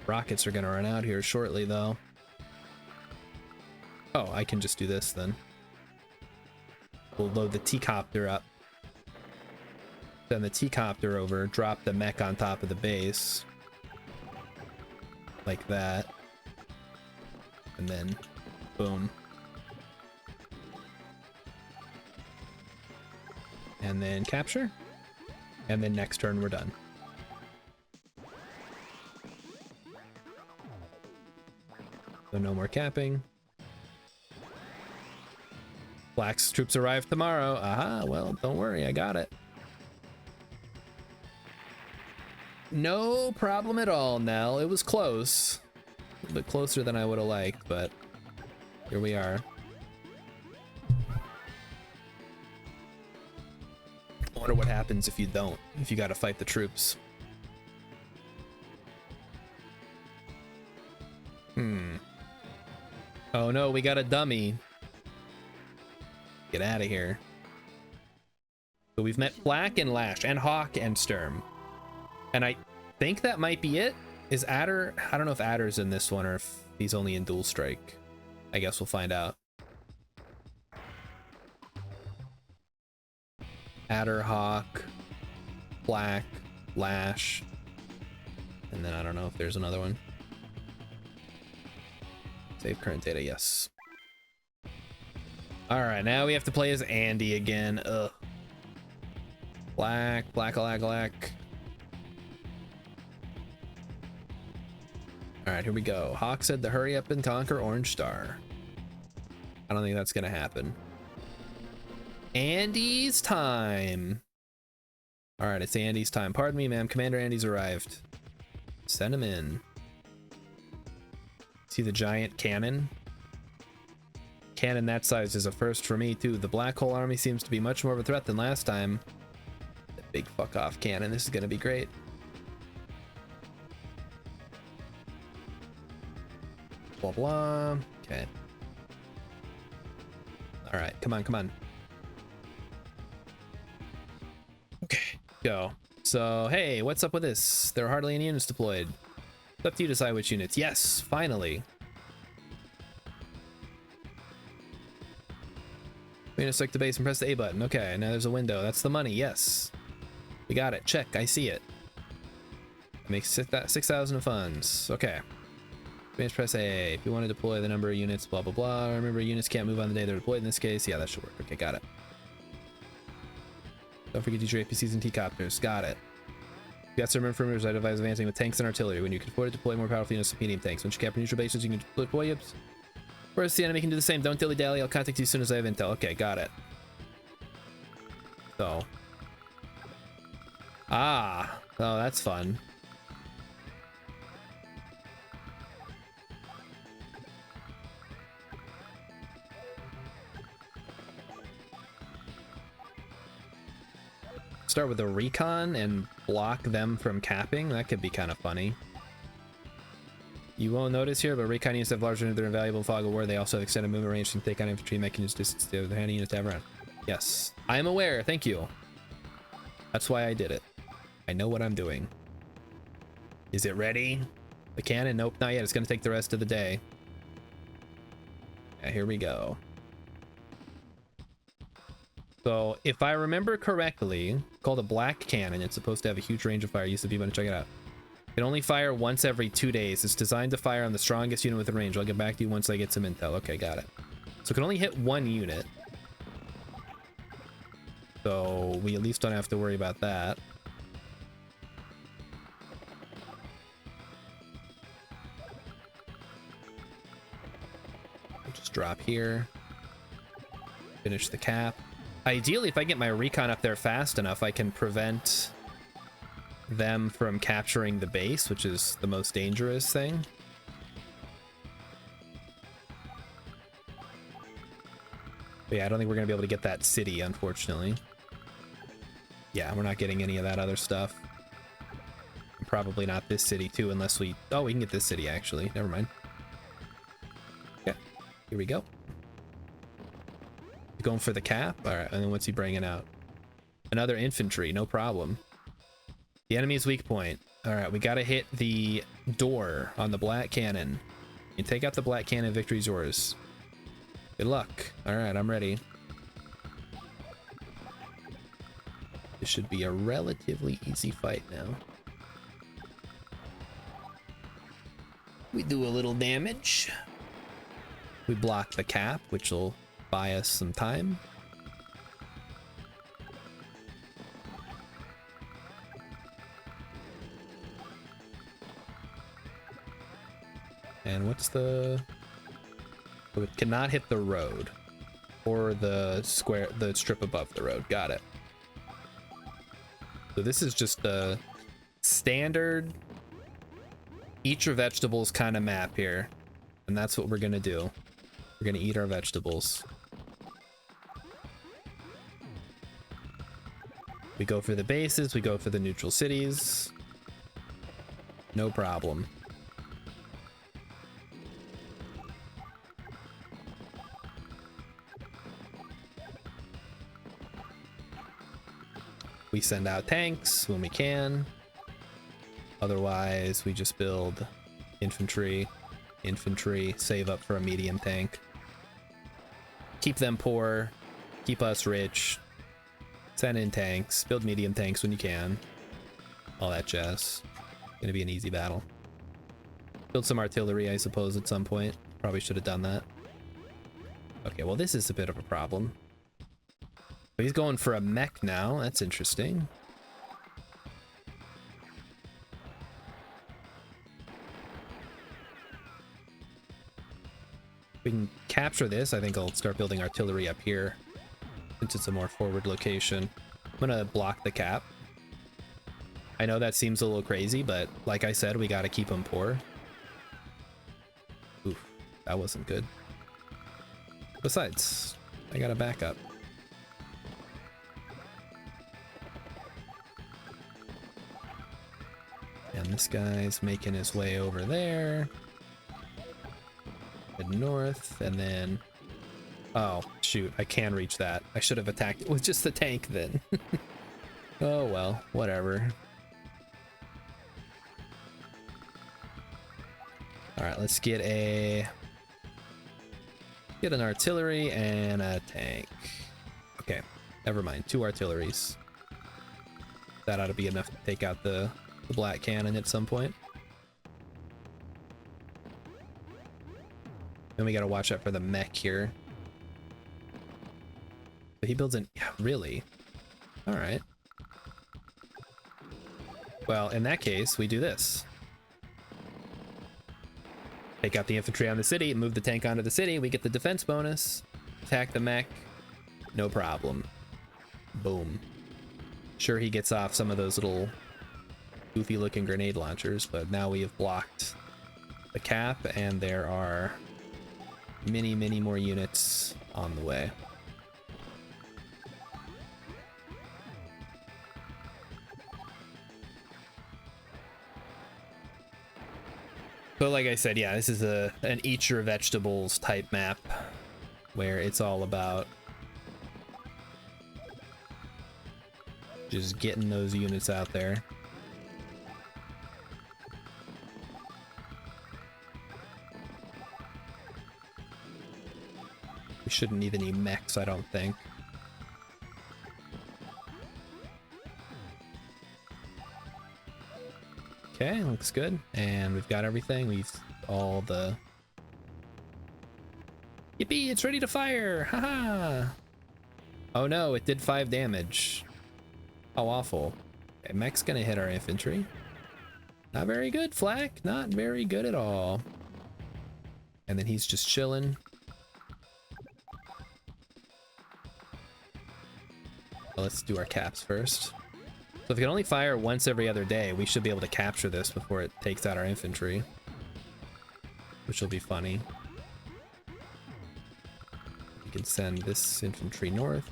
Rockets are gonna run out here shortly, though. Oh, I can just do this then. We'll load the T-copter up. Send the T-copter over, drop the mech on top of the base. Like that. And then, boom. And then capture. And then next turn we're done. So no more capping. Black's troops arrive tomorrow. Aha, well, don't worry, I got it. No problem at all, Nell. It was close. A little bit closer than I would have liked, but here we are. I wonder what happens if you don't, if you gotta fight the troops. Oh no, we got a dummy. Get out of here. So we've met Black and Lash and Hawk and Sturm. And I think that might be it. Is Adder... I don't know if Adder's in this one or if he's only in Dual Strike. I guess we'll find out. Adderhawk, Black, Lash, and then I don't know if there's another one. Save current data, yes. All right, now we have to play as Andy again. Ugh. Black, black, black, black. All right, here we go. Hawk said to hurry up and conquer Orange Star. I don't think that's gonna happen. Andy's time. All right, it's Andy's time. Pardon me, ma'am. Commander Andy's arrived. Send him in. See the giant cannon? Cannon that size is a first for me, too. The Black Hole Army seems to be much more of a threat than last time. The big fuck off cannon. This is gonna be great. Blah, blah. Okay. All right, come on, come on. Okay, go. So, hey, what's up with this? There are hardly any units deployed. It's up to you to decide which units. Yes, finally. We're gonna select the base and press the A button. Okay, now there's a window. That's the money, yes. We got it, check, I see it. Makes 6,000 of funds, okay. Press A. If you want to deploy the number of units, blah, blah, blah. Remember, units can't move on the day they're deployed in this case. Yeah, that should work. Okay, got it. Don't forget to use your APCs and T-copters. Got it. You got some informers. I advise advancing with tanks and artillery. When you can afford to deploy more powerful units of medium tanks. Once you capture neutral bases, you can deploy yips. Whereas the enemy can do the same. Don't dilly-dally. I'll contact you as soon as I have intel. Okay, got it. So. Ah. Oh, that's fun. Start with a recon and block them from capping. That could be kind of funny. You won't notice here, but recon units have larger, they're invaluable fog of war. They also have extended movement range and take on infantry and use distance to the handy units to have around. Yes, I am aware. Thank you. That's why I did it. I know what I'm doing. Is it ready? The cannon? Nope, not yet. It's going to take the rest of the day. Yeah, here we go. So, if I remember correctly, called a black cannon, it's supposed to have a huge range of fire. Used to be, but check it out. It can only fire once every 2 days. It's designed to fire on the strongest unit within range. I'll get back to you once I get some intel. Okay, got it. So it can only hit one unit. So we at least don't have to worry about that. I'll just drop here. Finish the cap. Ideally, if I get my recon up there fast enough, I can prevent them from capturing the base, which is the most dangerous thing. But yeah, I don't think we're going to be able to get that city, unfortunately. Yeah, we're not getting any of that other stuff. Probably not this city, too, unless we... Oh, we can get this city, actually. Never mind. Okay, here we go. Going for the cap? Alright, and then what's he bringing out? Another infantry, no problem. The enemy's weak point. Alright, we gotta hit the door on the black cannon. You take out the black cannon, victory's yours. Good luck. Alright, I'm ready. This should be a relatively easy fight now. We do a little damage. We block the cap, which will buy us some time. And what's the... Oh, it cannot hit the road or the square, the strip above the road. Got it. So this is just a standard eat your vegetables kind of map here. And that's what we're gonna do. We're gonna eat our vegetables. We go for the bases, we go for the neutral cities. No problem. We send out tanks when we can. Otherwise, we just build infantry, save up for a medium tank. Keep them poor, keep us rich. Send in tanks. Build medium tanks when you can. All that jazz. Gonna be an easy battle. Build some artillery, I suppose, at some point. Probably should have done that. Okay, well, this is a bit of a problem. But he's going for a mech now. That's interesting. If we can capture this, I think I'll start building artillery up here, since it's a more forward location. I'm gonna block the cap. I know that seems a little crazy, but like I said, we gotta keep them poor. Oof, that wasn't good. Besides, I got a backup. And this guy's making his way over there. Head north, and then... Oh, shoot, I can reach that. I should have attacked it with just the tank then. Oh well, whatever. Alright, let's get an artillery and a tank. Okay, never mind. 2 artilleries. That ought to be enough to take out the black cannon at some point. Then we gotta watch out for the mech here. But he builds an... Yeah, really? Alright. Well, in that case, we do this. Take out the infantry on the city, move the tank onto the city, we get the defense bonus. Attack the mech. No problem. Boom. Sure, he gets off some of those little goofy looking grenade launchers, but now we have blocked the cap, and there are many, many more units on the way. But like I said, yeah, this is an eat your vegetables type map where it's all about just getting those units out there. We shouldn't need any mechs, I don't think. Okay, looks good. And we've got everything. We've all the... Yippee, it's ready to fire! Haha! Oh no, it did 5 damage. How awful. Okay, mech's gonna hit our infantry. Not very good, Flak. Not very good at all. And then he's just chilling. Well, let's do our caps first. So if we can only fire once every other day, we should be able to capture this before it takes out our infantry. Which will be funny. We can send this infantry north.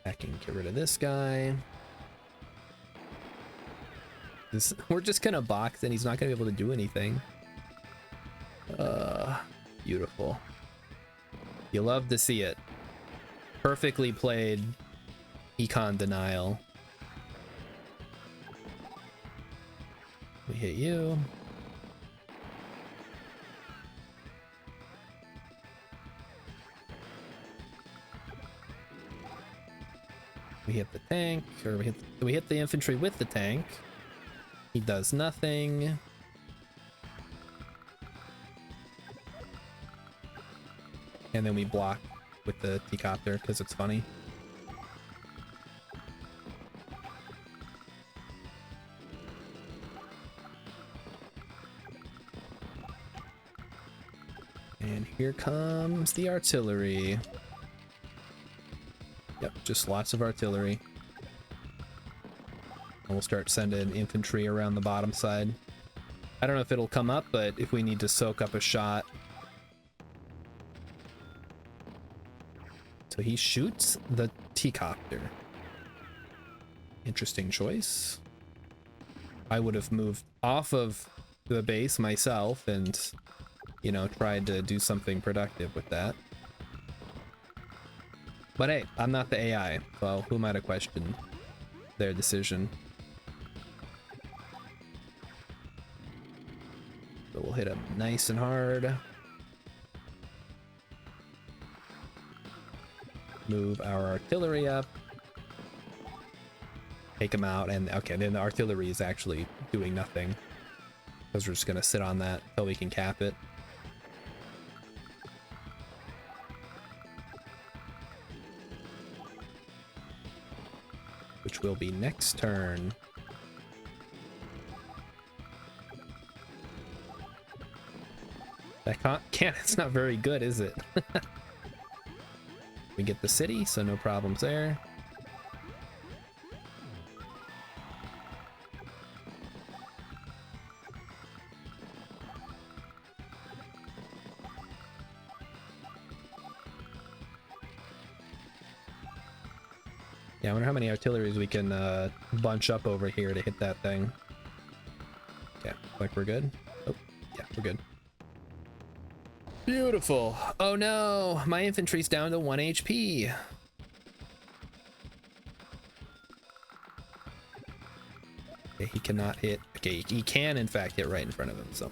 I can get rid of this guy. We're just gonna box and he's not gonna be able to do anything. Beautiful. You love to see it. Perfectly played econ denial. We hit you. We hit the tank, or we hit the infantry with the tank. He does nothing. And then we block with the T-copter because it's funny. And here comes the artillery. Yep, just lots of artillery. And we'll start sending infantry around the bottom side. I don't know if it'll come up, but if we need to soak up a shot. So he shoots the T-copter. Interesting choice. I would have moved off of the base myself and, you know, tried to do something productive with that. But hey, I'm not the AI, so who am I to question their decision? So we'll hit him nice and hard. move our artillery up. Take them out, and okay, then the artillery is actually doing nothing. Because we're just gonna sit on that until we can cap it. Which will be next turn. That cannon's not very good, is it? We get the city, so no problems there. Yeah, I wonder how many artilleries we can bunch up over here to hit that thing. Okay, like we're good. Oh, yeah, we're good. Beautiful. Oh no, my infantry's down to 1 HP. Okay, he cannot hit. Okay, he can in fact hit right in front of him, so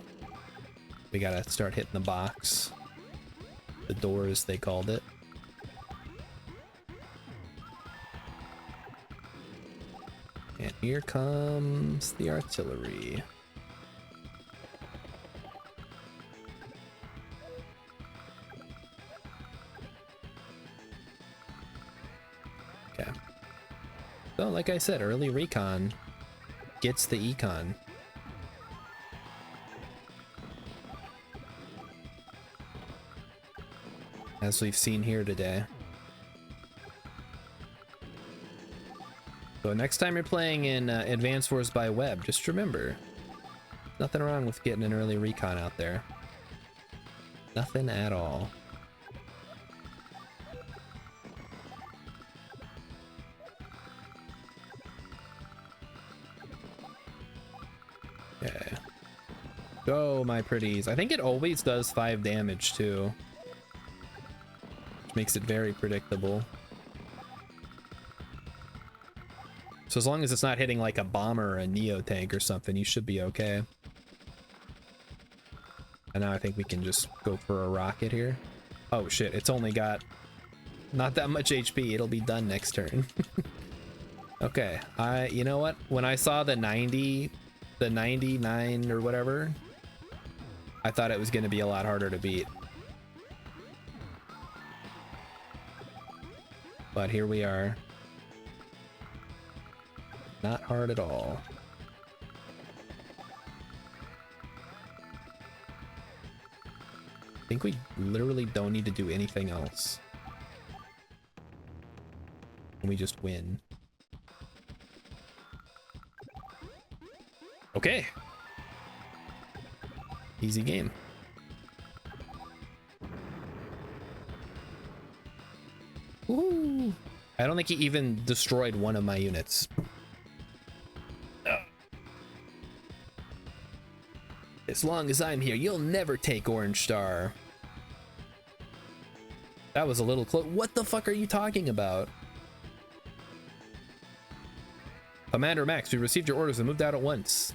we gotta start hitting the box. The doors, they called it. And here comes the artillery. Okay. So, like I said, early recon gets the econ. As we've seen here today. So next time you're playing in Advanced Wars by Web, just remember, nothing wrong with getting an early recon out there. Nothing at all. Okay. Go, my pretties. I think it always does 5 damage too. Which makes it very predictable. So as long as it's not hitting like a bomber or a Neo tank or something, you should be okay. And now I think we can just go for a rocket here. Oh shit, it's only got not that much HP. It'll be done next turn. Okay, you know what? When I saw the 90, the 99 or whatever, I thought it was going to be a lot harder to beat. But here we are. Not hard at all. I think we literally don't need to do anything else. And we just win. Okay. Easy game. Woo! I don't think he even destroyed one of my units. As long as I'm here, you'll never take Orange Star. That was a little close. What the fuck are you talking about? Commander Max, we received your orders and moved out at once.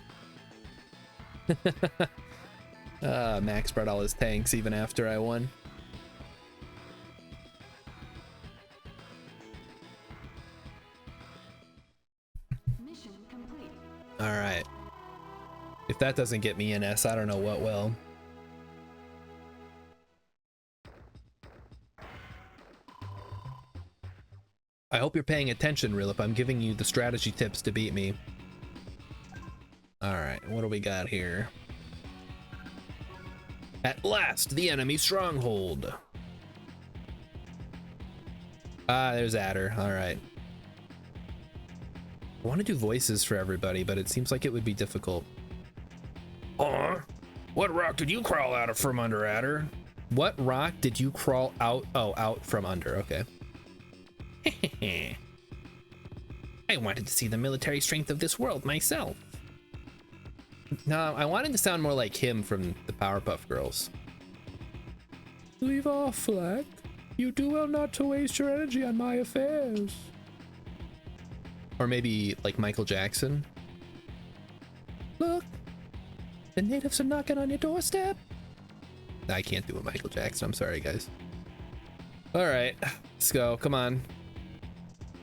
Max brought all his tanks even after I won. Mission complete. All right. If that doesn't get me an S, I don't know what will. I hope you're paying attention, Rilip. I'm giving you the strategy tips to beat me. Alright, what do we got here? At last, the enemy stronghold. Ah, there's Adder. Alright. I want to do voices for everybody, but it seems like it would be difficult. What rock did you crawl out of from under, Adder? What rock did you crawl out? Oh, out from under. Okay. I wanted to see the military strength of this world myself. No, I wanted to sound more like him from the Powerpuff Girls. Leave off, Flack. You do well not to waste your energy on my affairs. Or maybe like Michael Jackson. Look, the natives are knocking on your doorstep. I can't do a Michael Jackson. I'm sorry, guys. All right, let's go. Come on.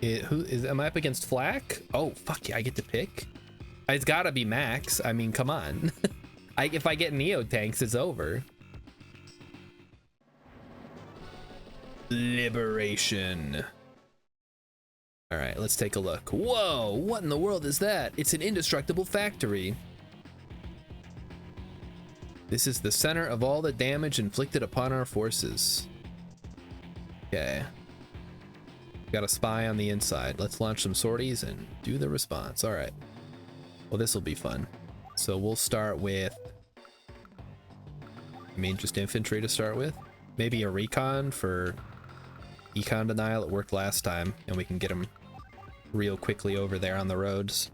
Am I up against Flak? Oh, fuck yeah, I get to pick. It's gotta be Max. I mean, come on. If I get Neo tanks, it's over. Liberation. All right, let's take a look. Whoa, what in the world is that? It's an indestructible factory. This is the center of all the damage inflicted upon our forces. Okay. Got a spy on the inside. Let's launch some sorties and do the response. All right. Well, this will be fun. So we'll start with, I mean, just infantry to start with. Maybe a recon for econ denial. It worked last time, and we can get them real quickly over there on the roads.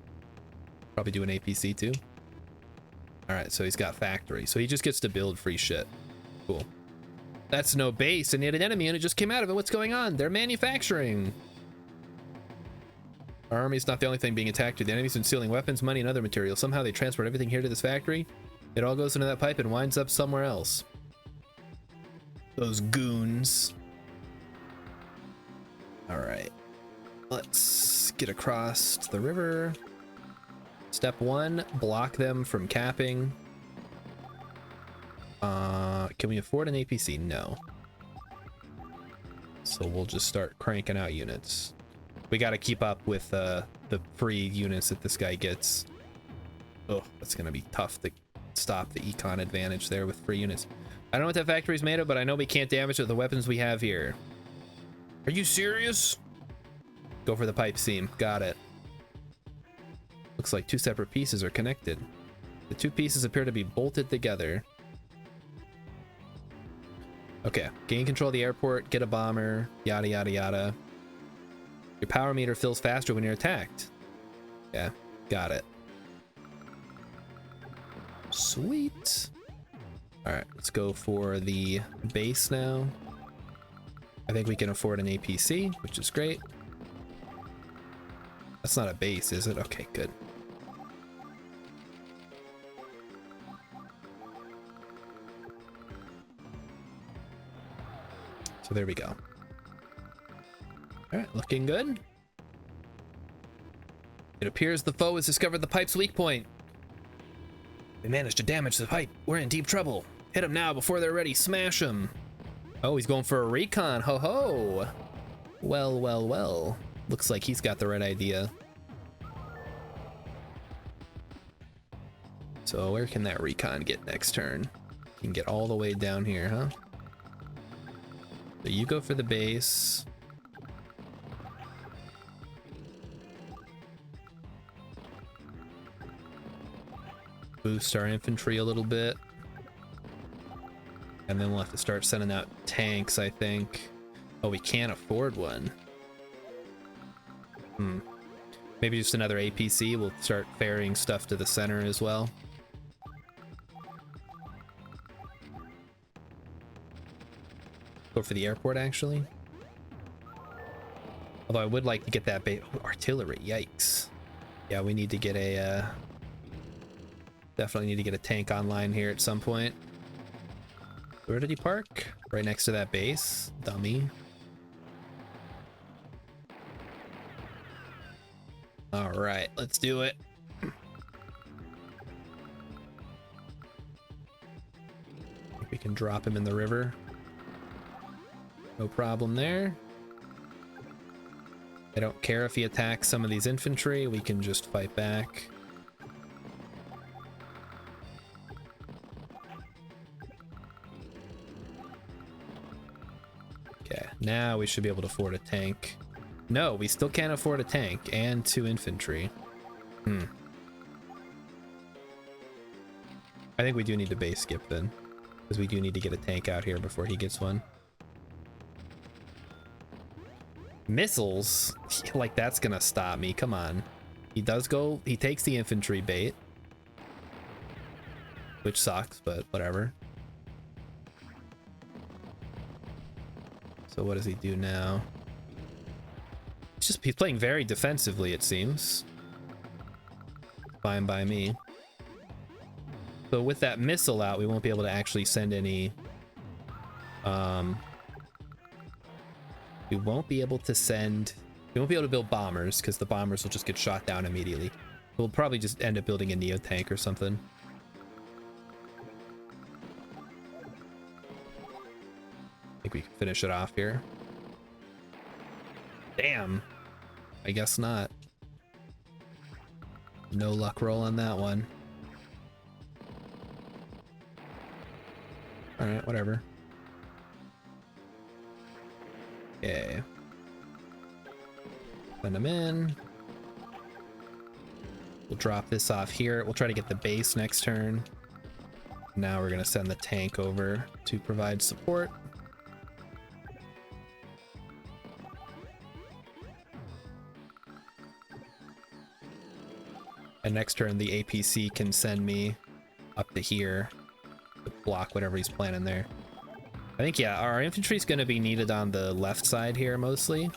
Probably do an APC too. All right, so he's got factory. So he just gets to build free shit. Cool. That's no base, and yet an enemy, and it just came out of it. What's going on? They're manufacturing. Our army's not the only thing being attacked. The enemy's been stealing weapons, money, and other materials. Somehow they transport everything here to this factory. It all goes into that pipe and winds up somewhere else. Those goons. All right. Let's get across the river. Step 1, block them from capping. Can we afford an APC? No. So we'll just start cranking out units. We got to keep up with the free units that this guy gets. Oh, that's gonna be tough to stop the econ advantage there with free units. I don't know what that factory's made of, but I know we can't damage it with the weapons we have here. Are you serious? Go for the pipe seam. Got it. Looks like 2 separate pieces are connected. The 2 pieces appear to be bolted together. Okay, gain control of the airport, get a bomber, yada yada yada. Your power meter fills faster when you're attacked. Yeah, got it. Sweet. All right, let's go for the base now. I think we can afford an APC, which is great. That's not a base, is it? Okay, good. So there we go. All right, looking good. It appears the foe has discovered the pipe's weak point. They managed to damage the pipe. We're in deep trouble. Hit them now before they're ready. Smash them. Oh, he's going for a recon. Ho ho. Well, well, well. Looks like he's got the right idea. So where can that recon get next turn? You can get all the way down here, huh? So you go for the base. Boost our infantry a little bit. And then we'll have to start sending out tanks, I think. Oh, we can't afford one. Maybe just another APC. We'll start ferrying stuff to the center as well. Go for the airport, actually. Although I would like to get that bait. Oh, artillery, yikes. Yeah, we need to get a... definitely need to get a tank online here at some point. Where did he park? Right next to that base. Dummy. All right, let's do it. I think we can drop him in the river. No problem there. I don't care if he attacks some of these infantry. We can just fight back. Okay, now we should be able to afford a tank. No, we still can't afford a tank and 2 infantry. I think we do need to base skip then, because we do need to get a tank out here before he gets one. Missiles? Like, that's gonna stop me. Come on. He does go, he takes the infantry bait, which sucks, but whatever. So what does he do now? He's playing very defensively, it seems. Fine by me. So with that missile out, we won't be able to actually send any We won't be able to send... We won't be able to build bombers because the bombers will just get shot down immediately. We'll probably just end up building a Neo tank or something. I think we can finish it off here. Damn. I guess not. No luck roll on that one. Alright, whatever. Okay. Send them in. We'll drop this off here. We'll try to get the base next turn. Now we're going to send the tank over to provide support. And next turn, the APC can send me up to here to block whatever he's planning there. I think, yeah, our infantry is going to be needed on the left side here mostly.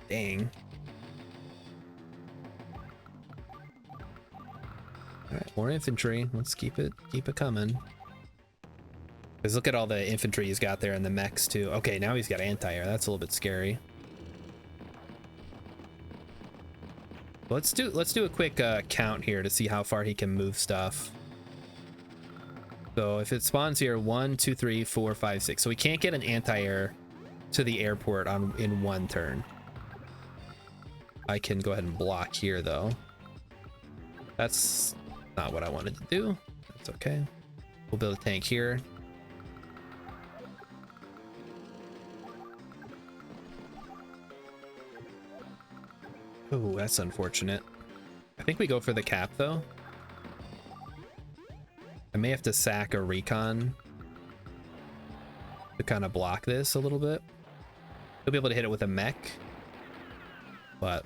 Dang. Alright, more infantry. Let's keep it coming. Because look at all the infantry he's got there and the mechs too. Okay, now he's got anti-air. That's a little bit scary. Let's do a quick count here to see how far he can move stuff. So if it spawns here, 1, 2, 3, 4, 5, 6. So we can't get an anti-air to the airport in one turn. I can go ahead and block here though. That's not what I wanted to do. That's okay. We'll build a tank here. Oh, that's unfortunate. I think we go for the cap though. I may have to sack a recon to kind of block this a little bit. You'll be able to hit it with a mech. But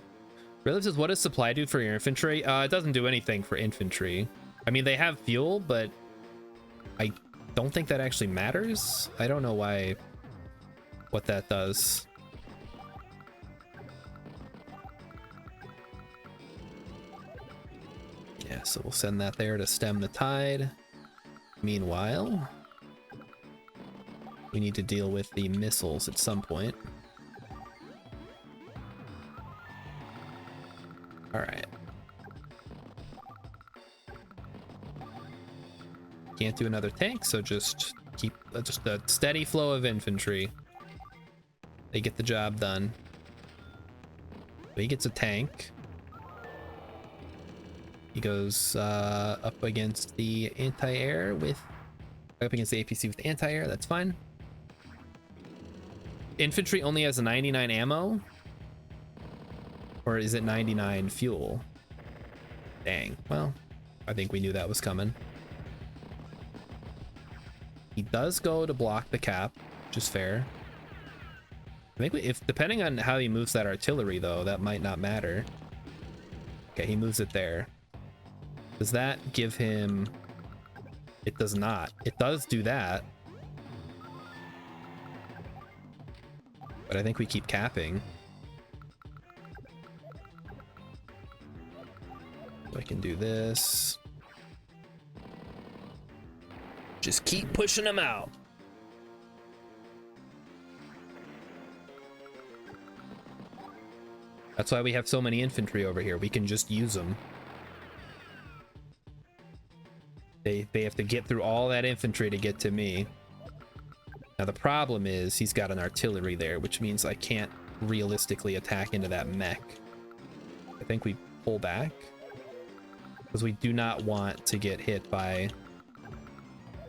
Realiv says, what does supply do for your infantry? It doesn't do anything for infantry. I mean, they have fuel, but I don't think that actually matters. I don't know what that does. Yeah, so we'll send that there to stem the tide. Meanwhile, we need to deal with the missiles at some point. All right. Can't do another tank, so just keep just a steady flow of infantry. They get the job done. He gets a tank. He goes up against the anti-air up against the APC with anti-air. That's fine. Infantry only has a 99 ammo, or is it 99 fuel? Dang. Well, I think we knew that was coming. He does go to block the cap, which is fair. I think if depending on how he moves that artillery though, that might not matter. Okay, he moves it there. Does that give him... It does not. It does do that. But I think we keep capping. So I can do this. Just keep pushing them out. That's why we have so many infantry over here. We can just use them. They have to get through all that infantry to get to me. Now the problem is he's got an artillery there, which means I can't realistically attack into that mech. I think we pull back because we do not want to get hit by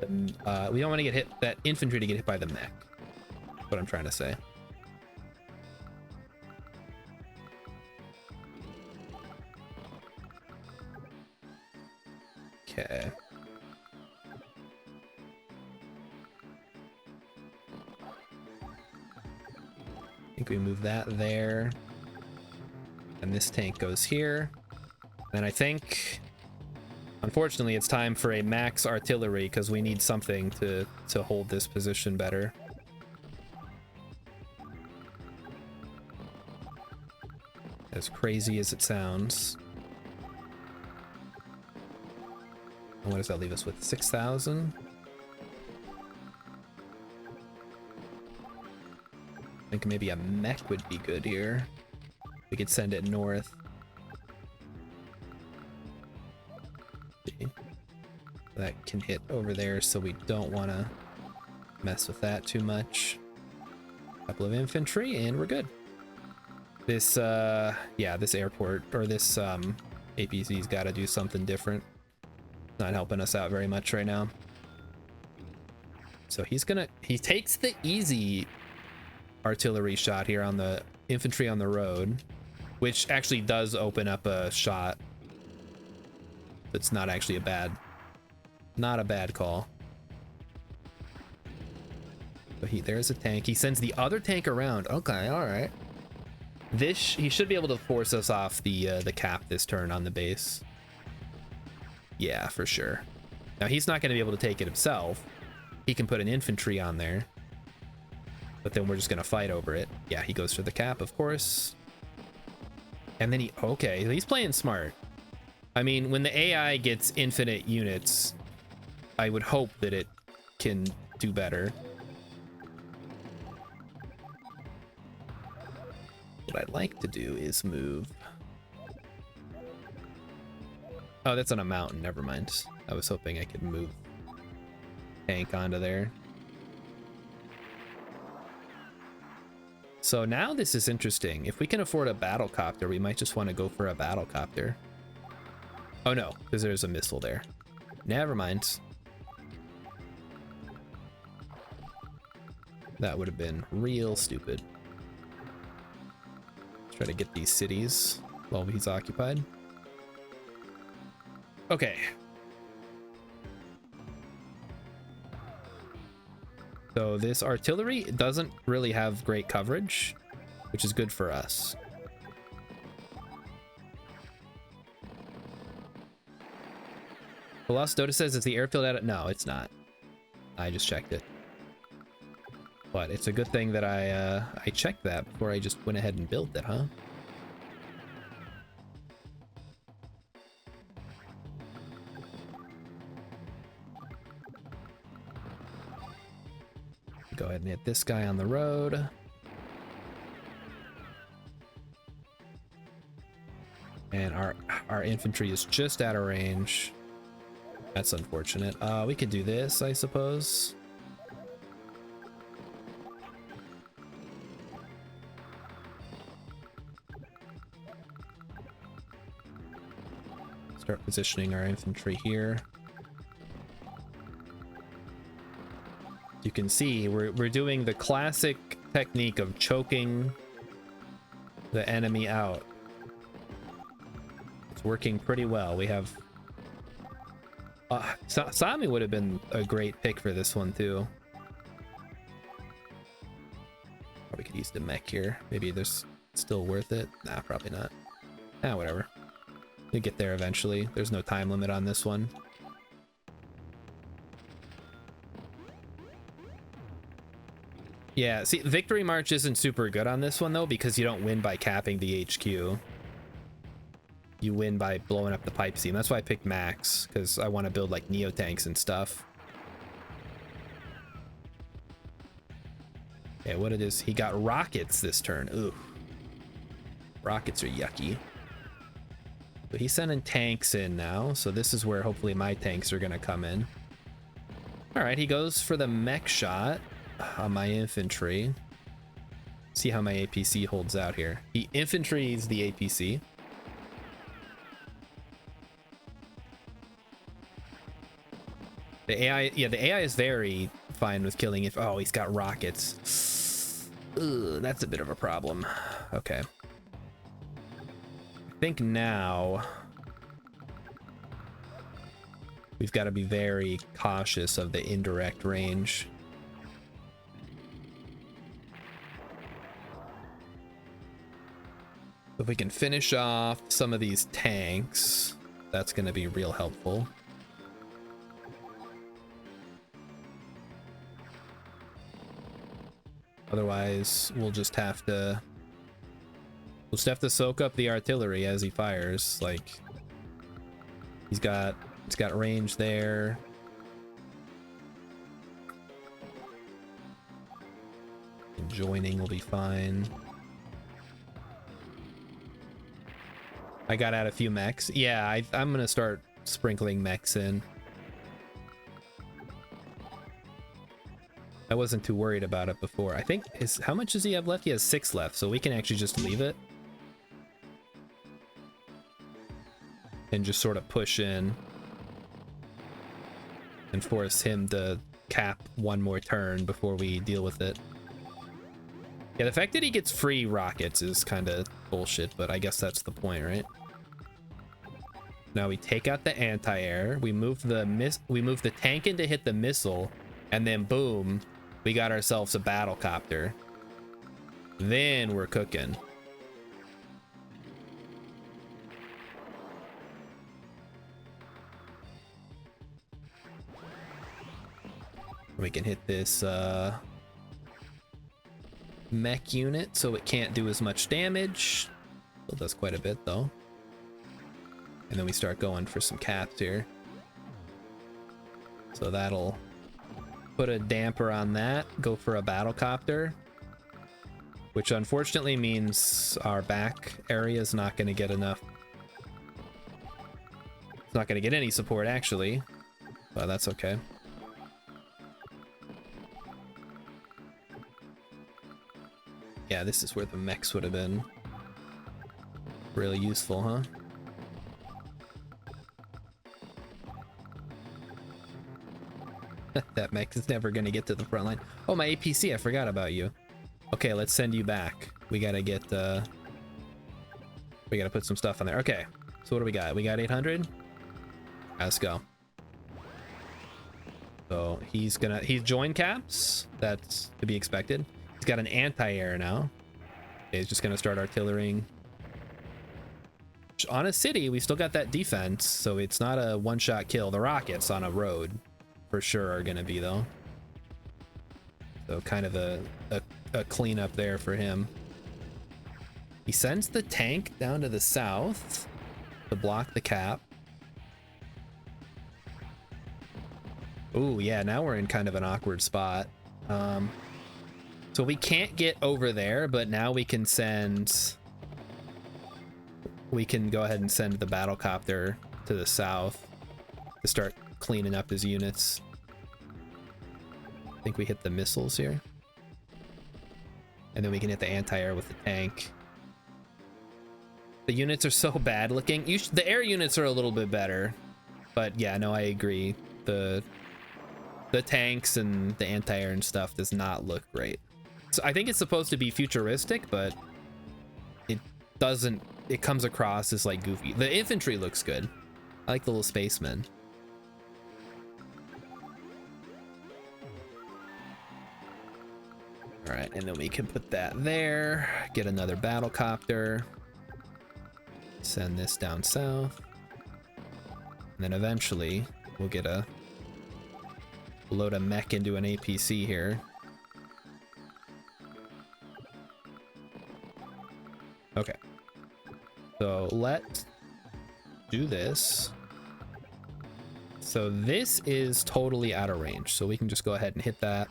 we don't want to get hit, that infantry to get hit by the mech. That's what I'm trying to say. Okay. I think we move that there. And this tank goes here. And I think, unfortunately, it's time for a max artillery because we need something to hold this position better. As crazy as it sounds. And what does that leave us with? 6,000? think maybe a mech would be good here. We could send it north. See? That can hit over there, so we don't want to mess with that too much. Couple of infantry, and we're good. This, yeah, this airport, or this, APC's got to do something different. Not helping us out very much right now. So he takes the easy artillery shot here on the infantry on the road, which actually does open up a shot. It's not actually not a bad call. But there's a tank. He sends the other tank around. Okay, all right. He should be able to force us off the cap this turn on the base. Yeah, for sure. Now he's not going to be able to take it himself. He can put an infantry on there, but then we're just going to fight over it. Yeah, he goes for the cap, of course. And then okay, he's playing smart. I mean, when the AI gets infinite units, I would hope that it can do better. What I'd like to do is move. Oh, that's on a mountain. Never mind. I was hoping I could move tank onto there. So now this is interesting. If we can afford a battle copter, we might just want to go for a battle copter. Oh no, because there's a missile there. Never mind. That would have been real stupid. Let's try to get these cities while he's occupied. Okay. So this artillery doesn't really have great coverage, which is good for us. Veloz Dota says, is the airfield at it? No, it's not. I just checked it. But it's a good thing that I checked that before I just went ahead and built it, huh? Go ahead and hit this guy on the road. And our infantry is just out of range. That's unfortunate. We could do this, I suppose. Start positioning our infantry here. You can see we're doing the classic technique of choking the enemy out. It's working pretty well. We have Sami would have been a great pick for this one too. Or we could use the mech here. Maybe there's still worth it. Nah, probably not. Ah, whatever. We'll get there eventually. There's no time limit on this one. Yeah, see, Victory March isn't super good on this one, though, because you don't win by capping the HQ. You win by blowing up the pipe seam. That's why I picked Max, because I want to build, like, Neo-tanks and stuff. Yeah, what it is, he got rockets this turn. Ooh. Rockets are yucky. But he's sending tanks in now, so this is where hopefully my tanks are going to come in. All right, he goes for the mech shot on my infantry. See how my APC holds out here. He infantries the APC. The AI, yeah, the AI is very fine with killing if, oh, he's got rockets. Ugh, that's a bit of a problem. Okay. I think now we've got to be very cautious of the indirect range. If we can finish off some of these tanks, that's going to be real helpful. Otherwise, we'll just have to soak up the artillery as he fires. Like, it's got range there. joining will be fine. I got out a few mechs. Yeah, I'm gonna start sprinkling mechs in. I wasn't too worried about it before. I think how much does he have left? He has 6 left, so we can actually just leave it and just sort of push in and force him to cap one more turn before we deal with it. Yeah, the fact that he gets free rockets is kind of bullshit, but I guess that's the point, right? Now we take out the anti-air, we move the tank in to hit the missile, and then boom, we got ourselves a battle copter. Then we're cooking. We can hit this mech unit so it can't do as much damage. Still does quite a bit though. And then we start going for some caps here. So that'll put a damper on that. Go for a battle copter, which unfortunately means our back area is not going to get enough. It's not going to get any support actually, but that's okay. Yeah, this is where the mechs would have been really useful, huh? That mech is never gonna get to the front line. Oh, my APC, I forgot about you. Okay, let's send you back. We gotta get, we gotta put some stuff on there. Okay, so what do we got? We got 800? Let's go. So he's joined caps. That's to be expected. He's got an anti-air now. He's just gonna start artillerying. On a city, we still got that defense, so it's not a one-shot kill. The rockets on a road for sure are gonna be though. So kind of a cleanup there for him. He sends the tank down to the south to block the cap. Oh yeah, now we're in kind of an awkward spot. So we can't get over there, but now we can go ahead and send the battle copter to the south to start cleaning up his units. I think we hit the missiles here. And then we can hit the anti-air with the tank. The units are so bad looking. The air units are a little bit better. But yeah, no, I agree. The tanks and the anti-air and stuff does not look great. So I think it's supposed to be futuristic, but it doesn't. It comes across as like goofy. The infantry looks good. I like the little spacemen. All right, and then we can put that there. Get another battle copter. Send this down south. And then eventually we'll get a load of mech into an APC here. Okay. So let's do this. So this is totally out of range, so we can just go ahead and hit that.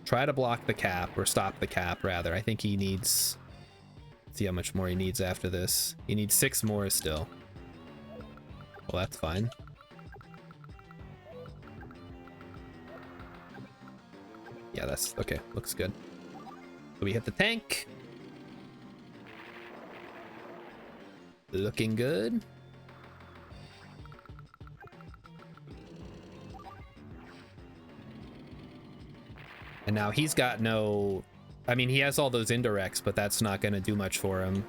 Try to block the cap, or stop the cap rather. I think he needs, let's see how much more he needs after this. He needs 6 more still. Well, that's fine. Yeah, that's okay. Looks good. So we hit the tank. Looking good. And now he's got no, I mean, he has all those indirects, but that's not going to do much for him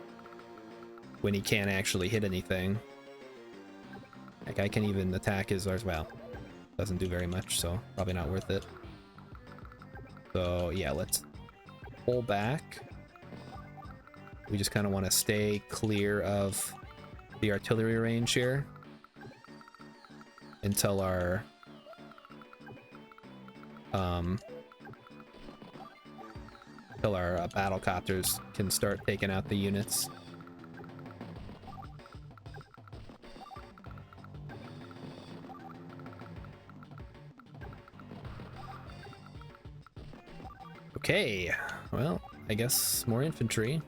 when he can't actually hit anything. Like, I can even attack his, as well. Doesn't do very much, so probably not worth it. So yeah, let's pull back. We just kind of want to stay clear of the artillery range here until our battle copters can start taking out the units. Okay, well, I guess more infantry.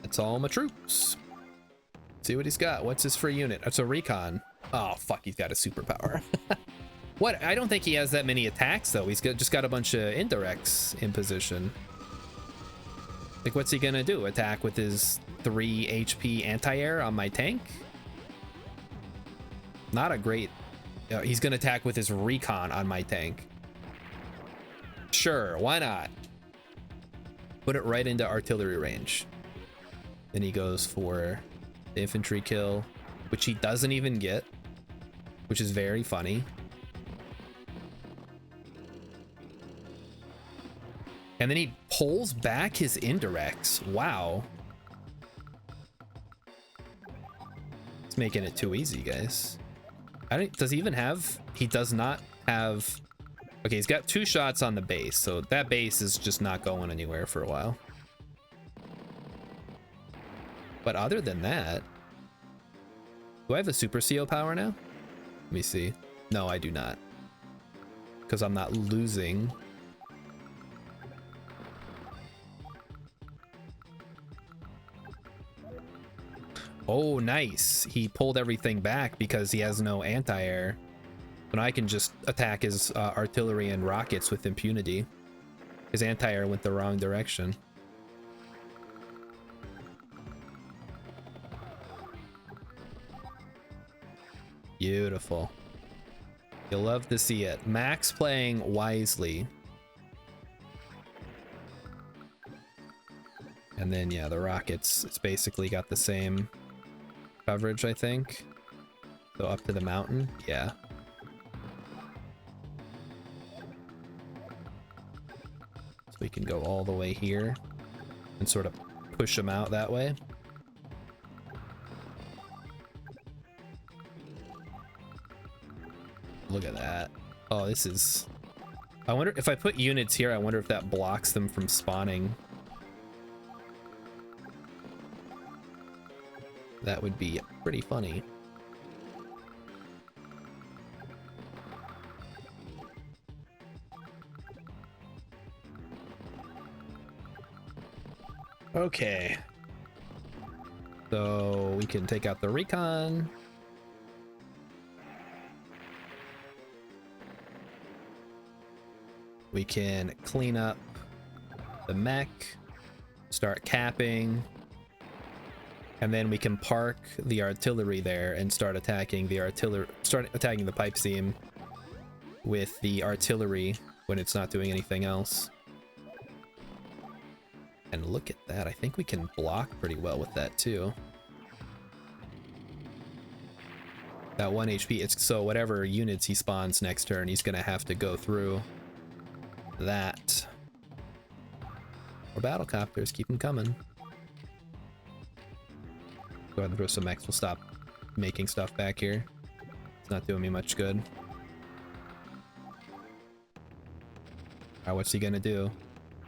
That's all my troops. See what he's got. What's his free unit? It's a recon. Oh, fuck, he's got a superpower. What? I don't think he has that many attacks, though. He's just got a bunch of indirects in position. Like, what's he gonna do? Attack with his 3 HP anti-air on my tank? Not a great... he's gonna attack with his recon on my tank. Sure, why not? Put it right into artillery range. Then he goes for the infantry kill, which he doesn't even get, which is very funny. And then he pulls back his indirects. Wow. It's making it too easy, guys. Does he even have... He does not have... Okay, he's got 2 shots on the base, so that base is just not going anywhere for a while. But other than that... Do I have a Super CO power now? Let me see. No, I do not. Because I'm not losing... Oh, nice. He pulled everything back because he has no anti-air. But I can just attack his artillery and rockets with impunity. His anti-air went the wrong direction. Beautiful. You'll love to see it. Max playing wisely. And then, yeah, the rockets, it's basically got the same coverage, I think. So up to the mountain, yeah. So we can go all the way here and sort of push them out that way. Look at that. Oh, this is... I wonder if I put units here, I wonder if that blocks them from spawning. That would be pretty funny. Okay. So we can take out the recon. We can clean up the mech, start capping, and then we can park the artillery there and start attacking the pipe seam with the artillery when it's not doing anything else. And look at that, I think we can block pretty well with that too. That 1 HP, it's so whatever units he spawns next turn, he's gonna have to go through that. Or battlecopters, keep them coming. Go ahead and throw some mechs, we'll stop making stuff back here. It's not doing me much good. Alright, what's he gonna do?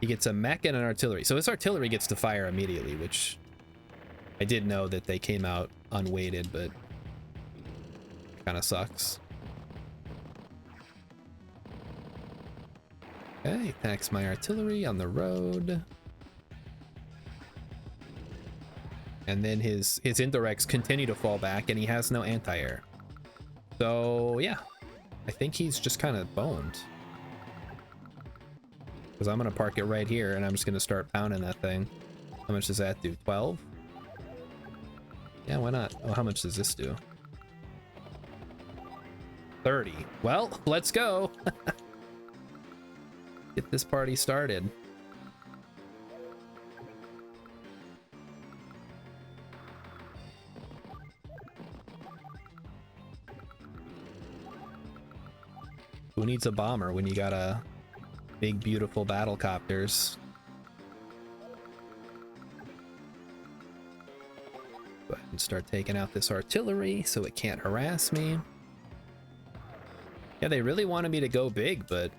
He gets a mech and an artillery. So his artillery gets to fire immediately, which I did know that they came out unweighted, but kind of sucks. Okay, attacks my artillery on the road. And then his indirects continue to fall back, and he has no anti-air. So, yeah. I think he's just kind of boned. Because I'm going to park it right here, and I'm just going to start pounding that thing. How much does that do? 12? Yeah, why not? Oh, how much does this do? 30. Well, let's go. Get this party started. Who needs a bomber when you got a big, beautiful battlecopters? Go ahead and start taking out this artillery so it can't harass me. Yeah, they really wanted me to go big, but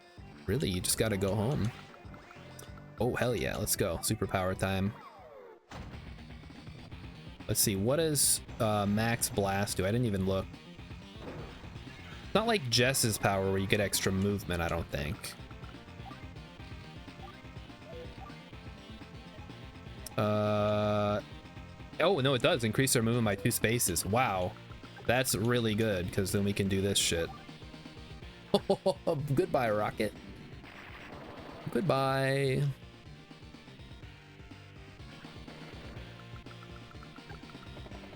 really, you just gotta go home. Oh, hell yeah, let's go. Superpower time. Let's see, what does max blast do? I didn't even look. Not like Jess's power where you get extra movement, I don't think. Oh, no, it does increase our movement by 2 spaces. Wow. That's really good, because then we can do this shit. Goodbye, Rocket. Goodbye.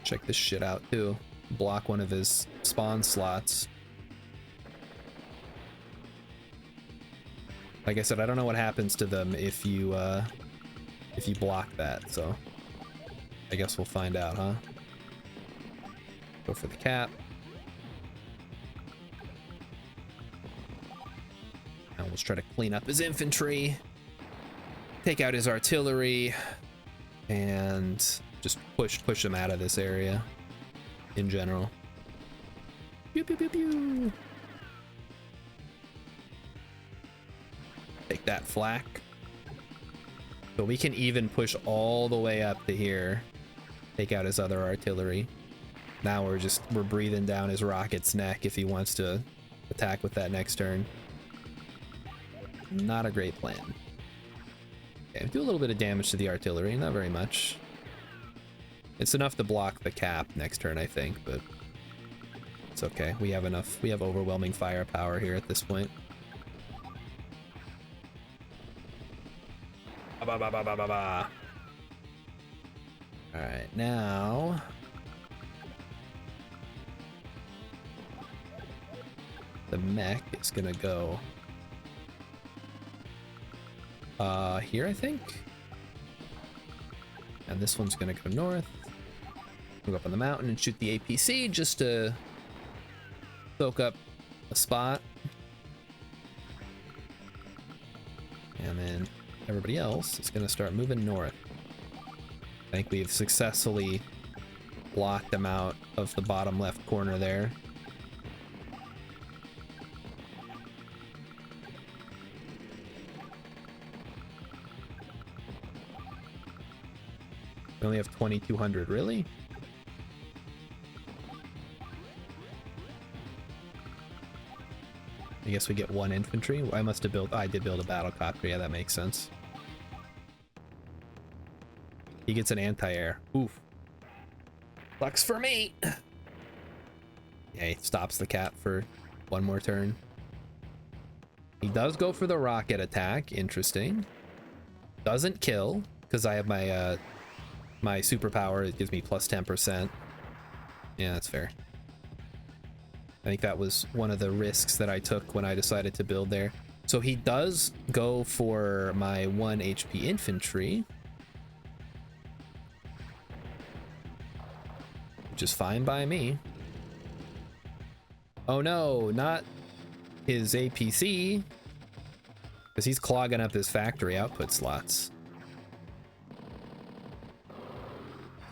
Check this shit out, too. Block one of his spawn slots. Like I said, I don't know what happens to them if you block that, so I guess we'll find out, huh? Go for the cap. Now let's try to clean up his infantry, take out his artillery, and just push him out of this area in general. Pew pew pew pew. Take that, flak. So we can even push all the way up to here. Take out his other artillery. Now we're breathing down his rocket's neck if he wants to attack with that next turn. Not a great plan. Okay, do a little bit of damage to the artillery, not very much. It's enough to block the cap next turn, I think, but it's okay. We have enough. We have overwhelming firepower here at this point. Ba, ba, ba, ba, ba, ba. All right, now the mech is gonna go here, I think, and this one's gonna go north. Go up on the mountain and shoot the APC just to soak up a spot, and then everybody else is going to start moving north. I think we've successfully blocked them out of the bottom left corner there. We only have 2,200, really? I guess we get 1 infantry. I must have built, I did build a battle copter. Yeah, that makes sense. He gets an anti-air. Oof. Sucks for me. Yeah, he stops the cap for 1 more turn. He does go for the rocket attack. Interesting. Doesn't kill, because I have my my superpower. It gives me plus 10%. Yeah, that's fair. I think that was one of the risks that I took when I decided to build there. So he does go for my 1 HP infantry, which is fine by me. Oh no, not his APC, because he's clogging up his factory output slots.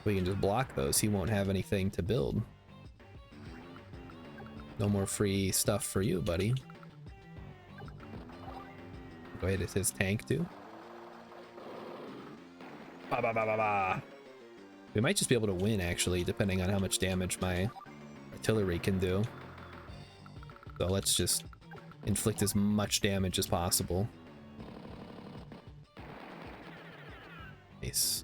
We can just block those. He won't have anything to build. No more free stuff for you, buddy. Go ahead, it's his tank too. Ba, ba, ba, ba, ba. We might just be able to win, actually, depending on how much damage my artillery can do. So let's just inflict as much damage as possible. Nice.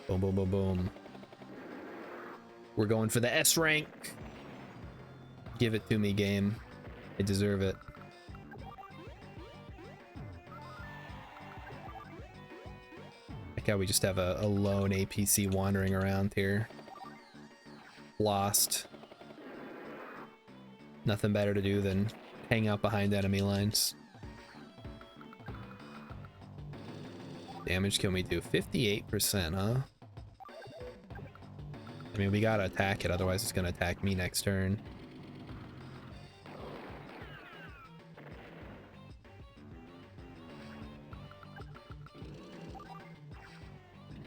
Boom, boom, boom, boom. We're going for the S rank. Give it to me, game. I deserve it. Like how we just have a lone APC wandering around here. Lost. Nothing better to do than hang out behind enemy lines. Damage can we do? 58%, huh? I mean, we gotta attack it, otherwise it's gonna attack me next turn.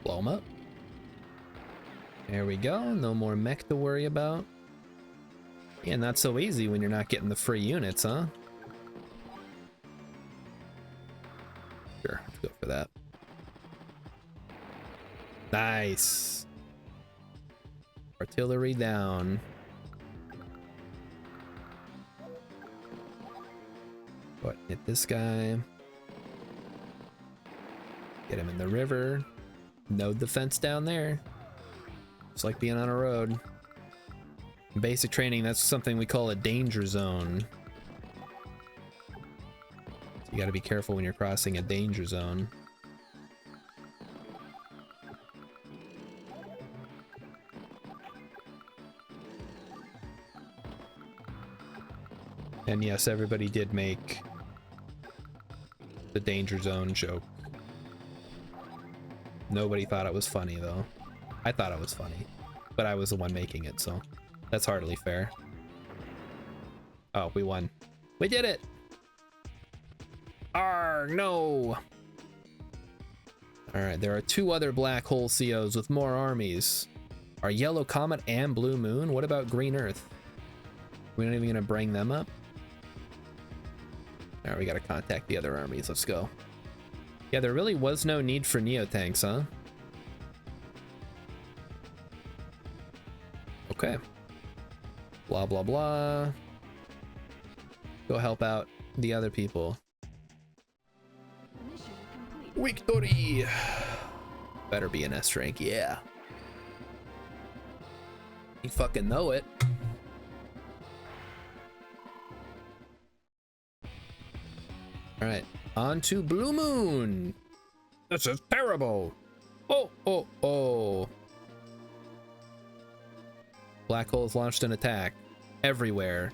Blow him up. There we go, no more mech to worry about. Yeah, not so easy when you're not getting the free units, huh? Sure, let's go for that. Nice. Artillery down. What? Hit this guy. Get him in the river. Node the fence down there. It's like being on a road. In basic training, that's something we call a danger zone. So you gotta be careful when you're crossing a danger zone. And yes, everybody did make the danger zone joke. Nobody thought it was funny though. I thought it was funny, but I was the one making it, so that's hardly fair. Oh, we won. We did it! Arr, no! Alright, there are 2 other black hole COs with more armies. Are Yellow Comet and Blue Moon? What about Green Earth? We're not even gonna bring them up? Alright, we gotta contact the other armies. Let's go. Yeah, there really was no need for Neotanks, huh? Okay. Blah, blah, blah. Go help out the other people. Mission complete. Victory! Better be an S rank, yeah. You fucking know it. Alright, on to Blue Moon! This is terrible! Oh, oh, oh. Black holes launched an attack everywhere.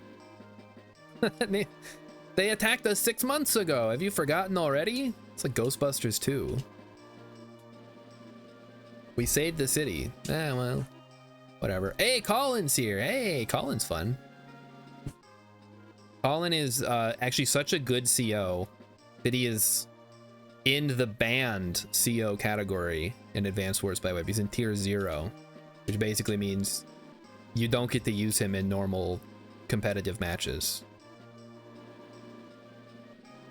They attacked us 6 months ago. Have you forgotten already? It's like Ghostbusters 2. We saved the city. Well, whatever. Hey, Colin's here. Hey, Colin's fun. Colin is actually such a good CO that he is in the banned CO category in Advanced Wars by Web. He's in tier 0, which basically means you don't get to use him in normal competitive matches.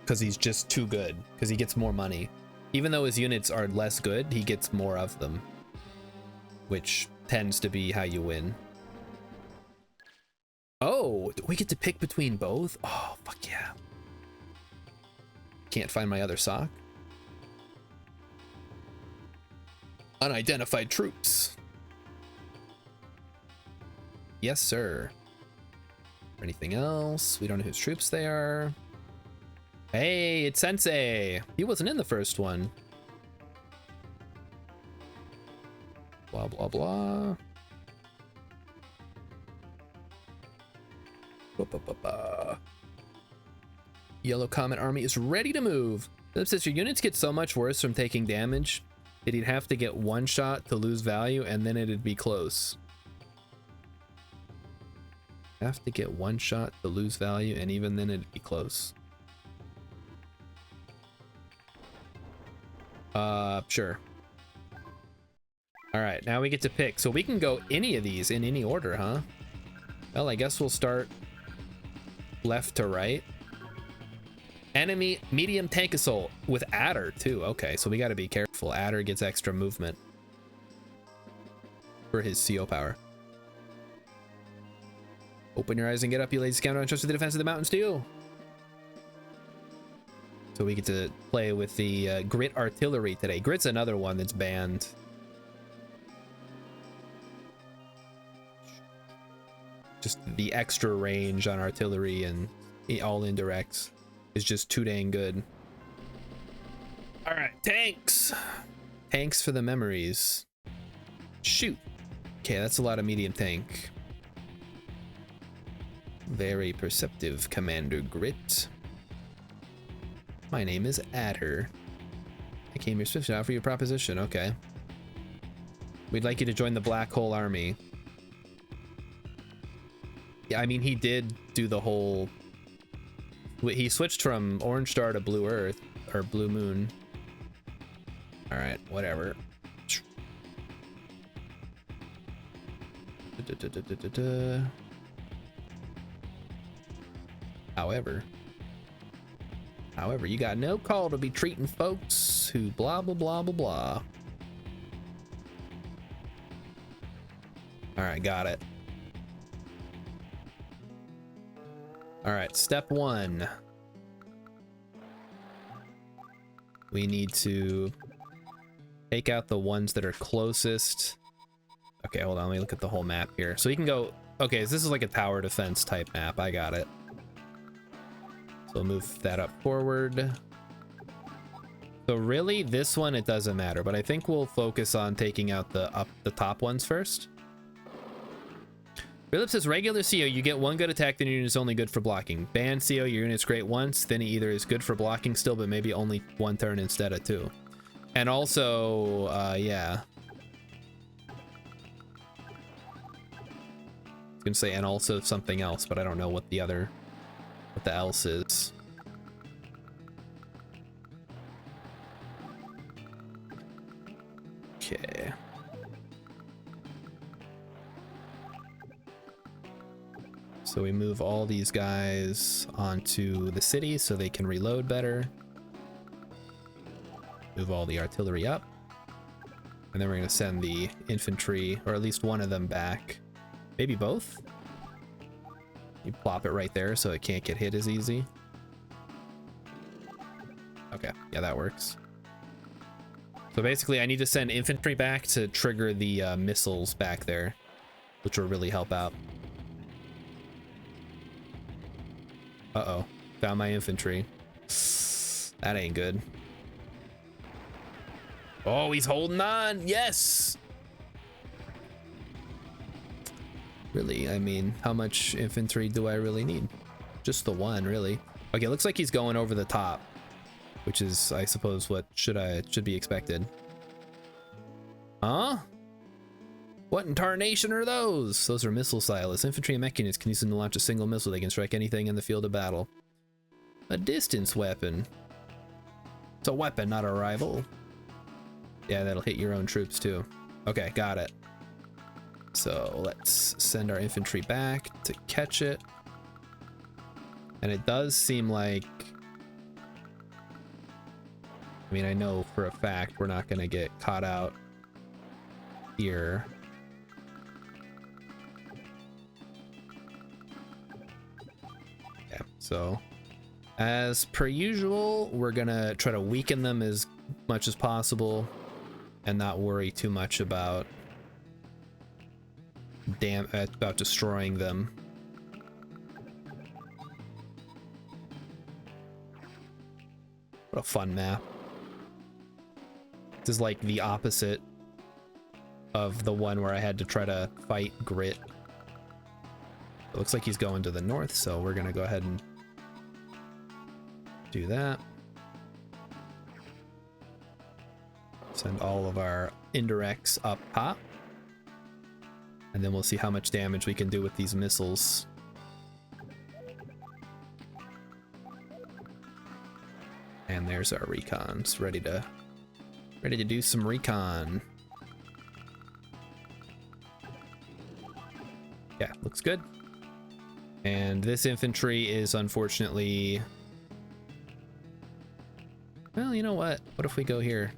Because he's just too good, because he gets more money. Even though his units are less good, he gets more of them, which tends to be how you win. Oh, do we get to pick between both? Oh, fuck yeah. Can't find my other sock. Unidentified troops. Yes, sir. Anything else? We don't know whose troops they are. Hey, it's Sensei. He wasn't in the first one. Blah, blah, blah. Ba, ba, ba, ba. Yellow Comet Army is ready to move. Since your units get so much worse from taking damage that he'd have to get one shot to lose value and then it'd be close. Have to get one shot to lose value and even then it'd be close. Sure. All right, now we get to pick. So we can go any of these in any order, huh? Well, I guess we'll start left to right. Enemy medium tank assault with Adder too. Okay, so we got to be careful. Adder gets extra movement for his CO power. Open your eyes and get up, you lazy scoundrel, and trust to the defense of the mountain steel. So we get to play with the Grit artillery today. Grit's another one that's banned. Just the extra range on artillery and all indirects is just too dang good. All right, tanks. Tanks for the memories. Shoot. Okay, that's a lot of medium tank. Very perceptive, Commander Grit. My name is Adder. I came here swiftly to offer you a proposition. Okay. We'd like you to join the Black Hole Army. Yeah, I mean, he did do the whole... He switched from Orange Star to Blue Earth, or Blue Moon. Alright, whatever. However, you got no call to be treating folks who blah, blah, blah, blah, blah. All right, got it. All right, step 1. We need to take out the ones that are closest. Okay, hold on, let me look at the whole map here. So you can go, okay, so this is like a tower defense type map. I got it. So we'll move that up forward. So really, this one, it doesn't matter, but I think we'll focus on taking out the top ones first. Philip says, regular CO, you get 1 good attack, then your unit is only good for blocking. Ban CO, your unit's great once, then it either is good for blocking still, but maybe only 1 turn instead of 2. And also, yeah. I was gonna say, and also something else, but I don't know what the else is. Okay. So we move all these guys onto the city so they can reload better. Move all the artillery up. And then we're going to send the infantry, or at least one of them, back. Maybe both? You plop it right there so it can't get hit as easy. Okay, yeah, that works. So basically I need to send infantry back to trigger the missiles back there, which will really help out. Uh-oh, found my infantry. That ain't good. Oh, he's holding on. Yes. Really, I mean, how much infantry do I really need? Just the 1, really. Okay, looks like he's going over the top, which is, I suppose, what should be expected. Huh? What in tarnation are those? Those are missile silos. Infantry and mech units can use them to launch a single missile. They can strike anything in the field of battle. A distance weapon. It's a weapon, not a rival. Yeah, that'll hit your own troops too. Okay, got it. So let's send our infantry back to catch it. And it does seem like, I mean, I know for a fact we're not going to get caught out here. Yeah, so as per usual, we're going to try to weaken them as much as possible and not worry too much about destroying them. What a fun map. This is like the opposite of the one where I had to try to fight Grit. It looks like he's going to the north, so we're gonna go ahead and do that. Send all of our indirects up top. And then we'll see how much damage we can do with these missiles. And there's our recons, ready to do some recon. Yeah, looks good. And this infantry is unfortunately, well, you know what? What if we go here?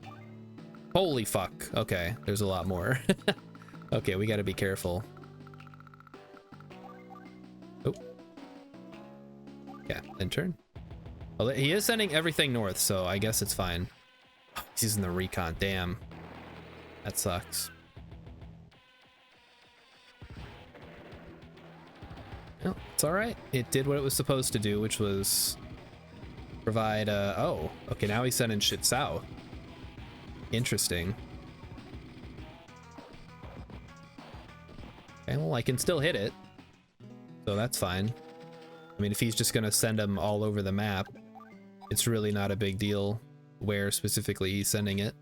Holy fuck. Okay, there's a lot more. Okay, we got to be careful. Oh. Yeah, then turn. Well, he is sending everything north, so I guess it's fine. Oh, he's using the recon. Damn. That sucks. Well, it's all right. It did what it was supposed to do, which was provide oh, okay, now he's sending shit south. Interesting. Okay, well, I can still hit it, so that's fine. I mean, if he's just gonna send them all over the map, it's really not a big deal where specifically he's sending it.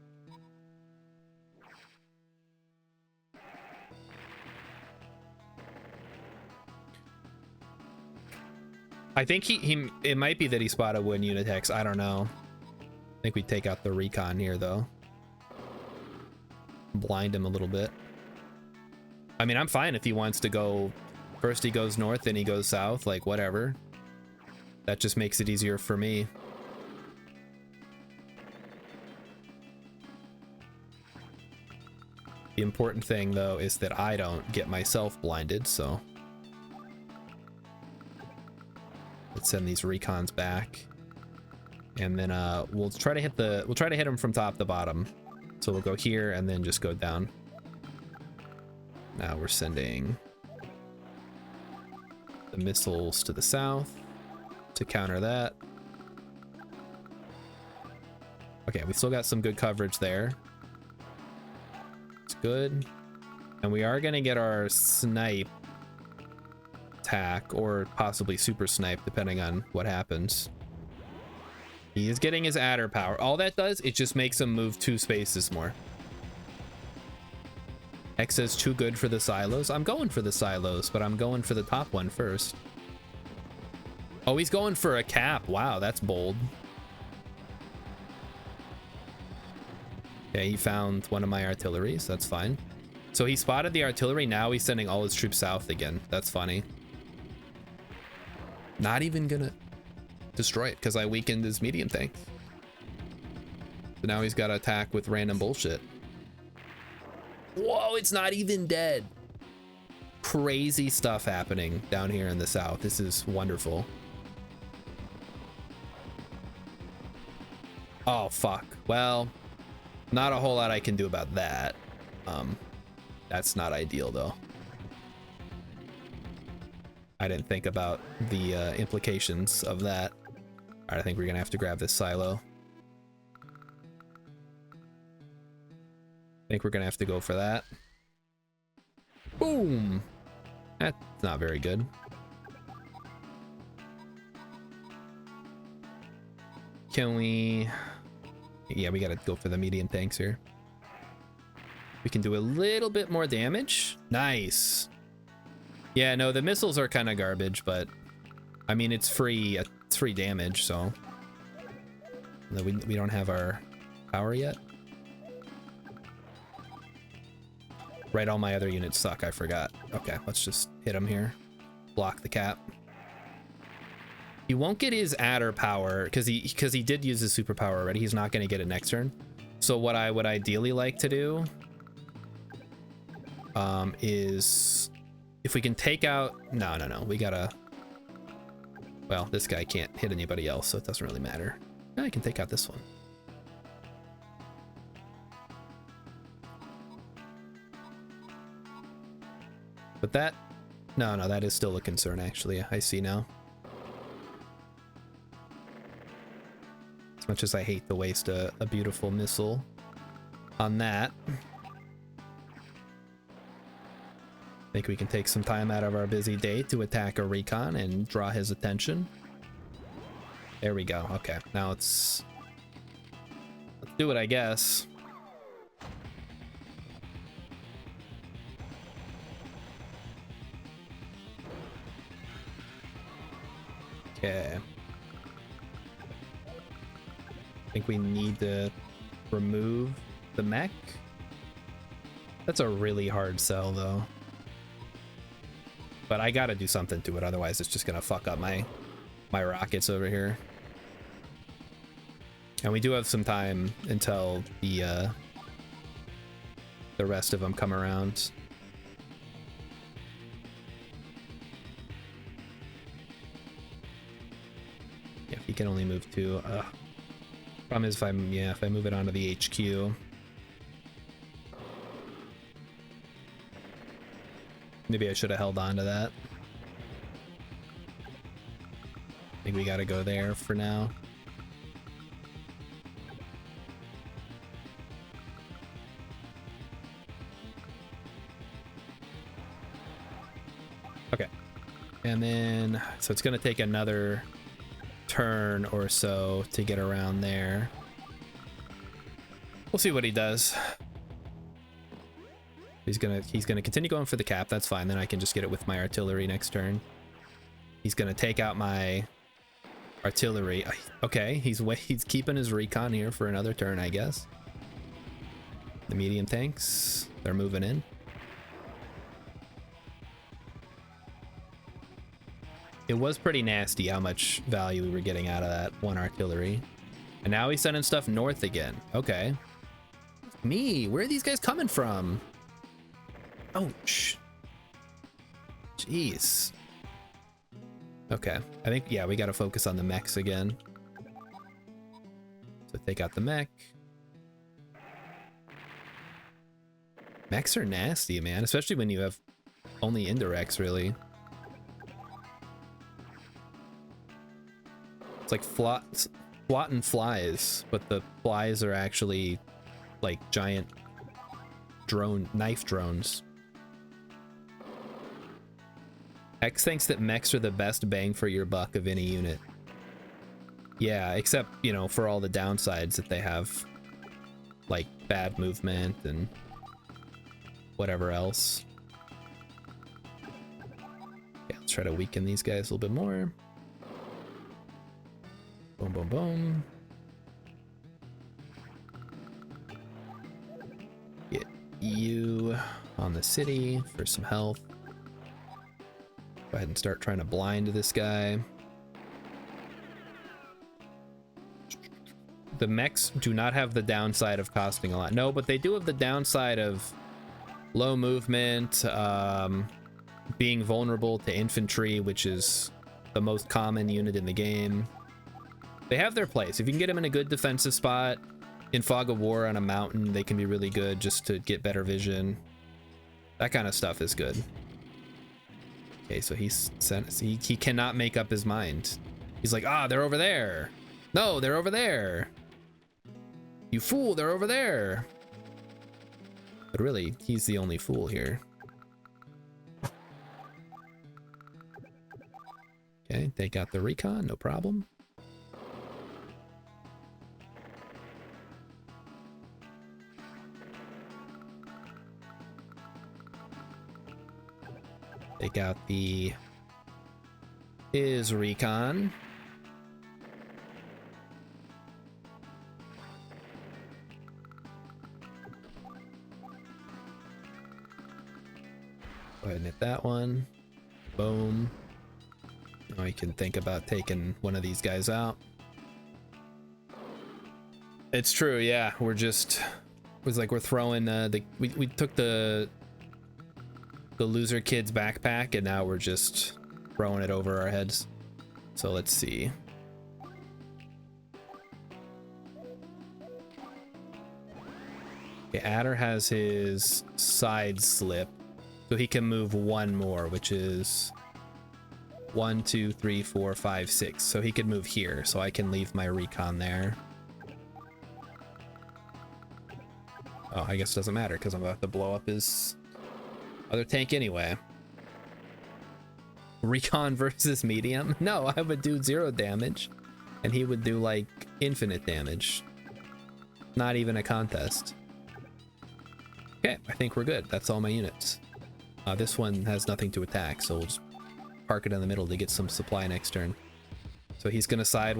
I think it might be that he spotted Wooden Unitex. I don't know. I think we take out the recon here, though. Blind him a little bit. I mean, I'm fine if he wants to go. First he goes north, then he goes south, like whatever. That just makes it easier for me. The important thing, though, is that I don't get myself blinded, so... Let's send these recons back. And then we'll try to hit them from top to bottom. So we'll go here and then just go down. Now we're sending the missiles to the south to counter that. Okay, we still got some good coverage there. It's good. And we are gonna get our snipe attack, or possibly super snipe, depending on what happens. He is getting his adder power. All that does, it just makes him move 2 spaces more. X says too good for the silos. I'm going for the silos, but I'm going for the top one first. Oh, he's going for a cap. Wow, that's bold. Okay, he found one of my artilleries. That's fine. So he spotted the artillery. Now he's sending all his troops south again. That's funny. Not even gonna destroy it because I weakened his medium tank. So now he's got to attack with random bullshit. Whoa, it's not even dead. Crazy stuff happening down here in the south. This is wonderful. Oh, fuck. Well, not a whole lot I can do about that. That's not ideal, though. I didn't think about the implications of that. All right, I think we're gonna have to grab this silo. I think we're gonna have to go for that. Boom! That's not very good. Can we... Yeah, we gotta go for the medium tanks here. We can do a little bit more damage. Nice. Yeah, no, the missiles are kind of garbage, but I mean, it's free damage, so we don't have our power yet. Right, all my other units suck. I forgot. Okay, let's just hit them here. Block the cap. He won't get his adder power because he did use his superpower already. He's not going to get it next turn. So what I would ideally like to do is if we can take out... No. We gotta... Well, this guy can't hit anybody else, so it doesn't really matter. I can take out this one. But that... No, that is still a concern, actually. I see now. As much as I hate to waste a beautiful missile on that. I think we can take some time out of our busy day to attack a recon and draw his attention. There we go. Okay, now let's do it, I guess. Okay. I think we need to remove the mech. That's a really hard sell, though. But I gotta do something to it, otherwise it's just gonna fuck up my rockets over here. And we do have some time until the rest of them come around. Yeah, if you can only move 2. Problem is if I move it onto the HQ. Maybe I should have held on to that. I think we gotta go there for now. Okay. And then, so it's gonna take another turn or so to get around there. We'll see what he does. He's gonna continue going for the cap. That's fine. Then I can just get it with my artillery next turn. He's gonna take out my artillery. Okay, he's keeping his recon here for another turn, I guess. The medium tanks, they're moving in. It was pretty nasty how much value we were getting out of that one artillery. And now he's sending stuff north again. Okay. Me, where are these guys coming from? Oh, jeez. Okay, I think, yeah, we gotta focus on the mechs again. So take out the mech. Mechs are nasty, man, especially when you have only indirects, really. It's like Flotten flies, but the flies are actually like giant knife drones. X thinks that mechs are the best bang for your buck of any unit. Yeah, except, you know, for all the downsides that they have, like bad movement and whatever else. Yeah, let's try to weaken these guys a little bit more. Boom, boom, boom. Get you on the city for some health. Go ahead and start trying to blind this guy. The mechs do not have the downside of costing a lot. No, but they do have the downside of low movement, being vulnerable to infantry, which is the most common unit in the game. They have their place. If you can get them in a good defensive spot, in Fog of War on a mountain, they can be really good just to get better vision. That kind of stuff is good. Okay, so he cannot make up his mind. He's like, ah, they're over there. No, they're over there. You fool, they're over there. But really, he's the only fool here. Okay, take out the recon, no problem. Take out his recon. Go ahead and hit that one. Boom. Now you can think about taking one of these guys out. It's true, yeah. We're just, it was like we're throwing we took the loser kid's backpack and now we're just throwing it over our heads. So let's see. Okay, Adder has his side slip, so he can move one more, which is 1, 2, 3, 4, 5, 6. So he could move here, so I can leave my recon there. Oh, I guess it doesn't matter because I'm about to blow up his other tank anyway. Recon versus medium? No, I would do 0 damage and he would do like infinite damage. Not even a contest. Okay, I think we're good. That's all my units. This one has nothing to attack, so we'll just park it in the middle to get some supply next turn. So he's gonna side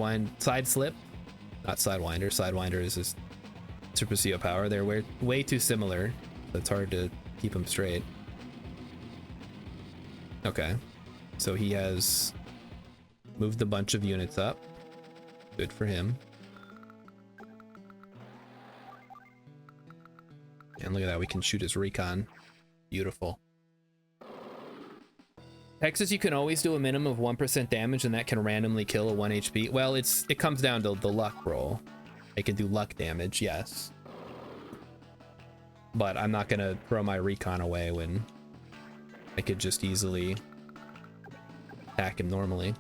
slip. Not sidewinder. Sidewinder is his Super CO power. They're way too similar. So it's hard to keep them straight. Okay, so he has moved a bunch of units up. Good for him. And look at that, we can shoot his recon. Beautiful. Texas, you can always do a minimum of 1% damage and that can randomly kill a 1 HP. Well, it comes down to the luck roll. It can do luck damage, yes. But I'm not gonna throw my recon away when I could just easily attack him normally.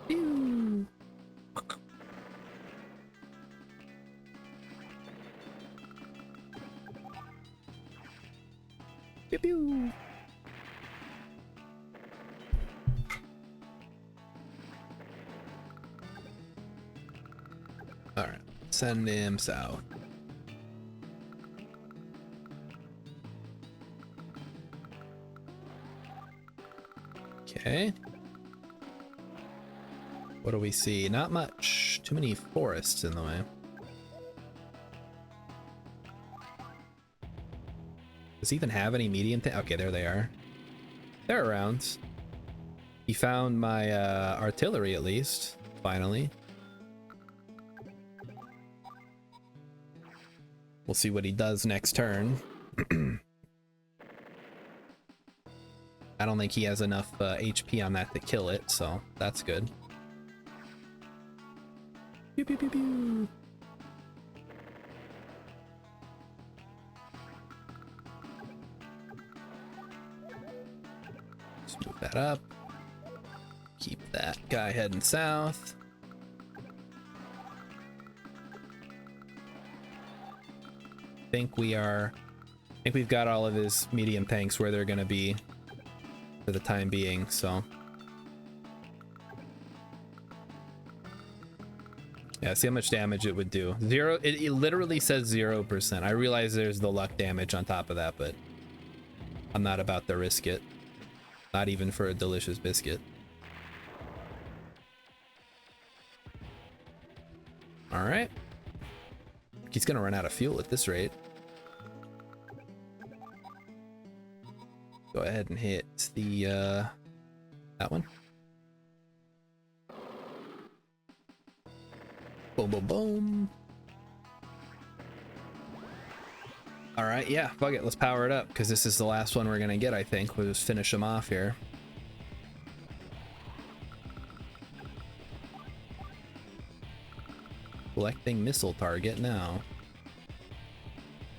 Pew. Pew pew. All right, send him south. Okay. What do we see? Not much. Too many forests in the way. Does he even have any medium thing? Okay, there they are. They're around. He found my artillery at least, finally. We'll see what he does next turn. I don't think he has enough HP on that to kill it, so that's good. Pew, pew, pew, pew. Let's move that up. Keep that guy heading south. I think we've got all of his medium tanks where they're gonna be for the time being, so. Yeah, see how much damage it would do. It literally says 0%. I realize there's the luck damage on top of that, but I'm not about to risk it. Not even for a delicious biscuit. All right. He's gonna run out of fuel at this rate. Go ahead and hit the that one. Boom, boom, boom. All right, yeah, fuck it, let's power it up because this is the last one we're gonna get. I think we'll just finish him off here. Collecting missile target now.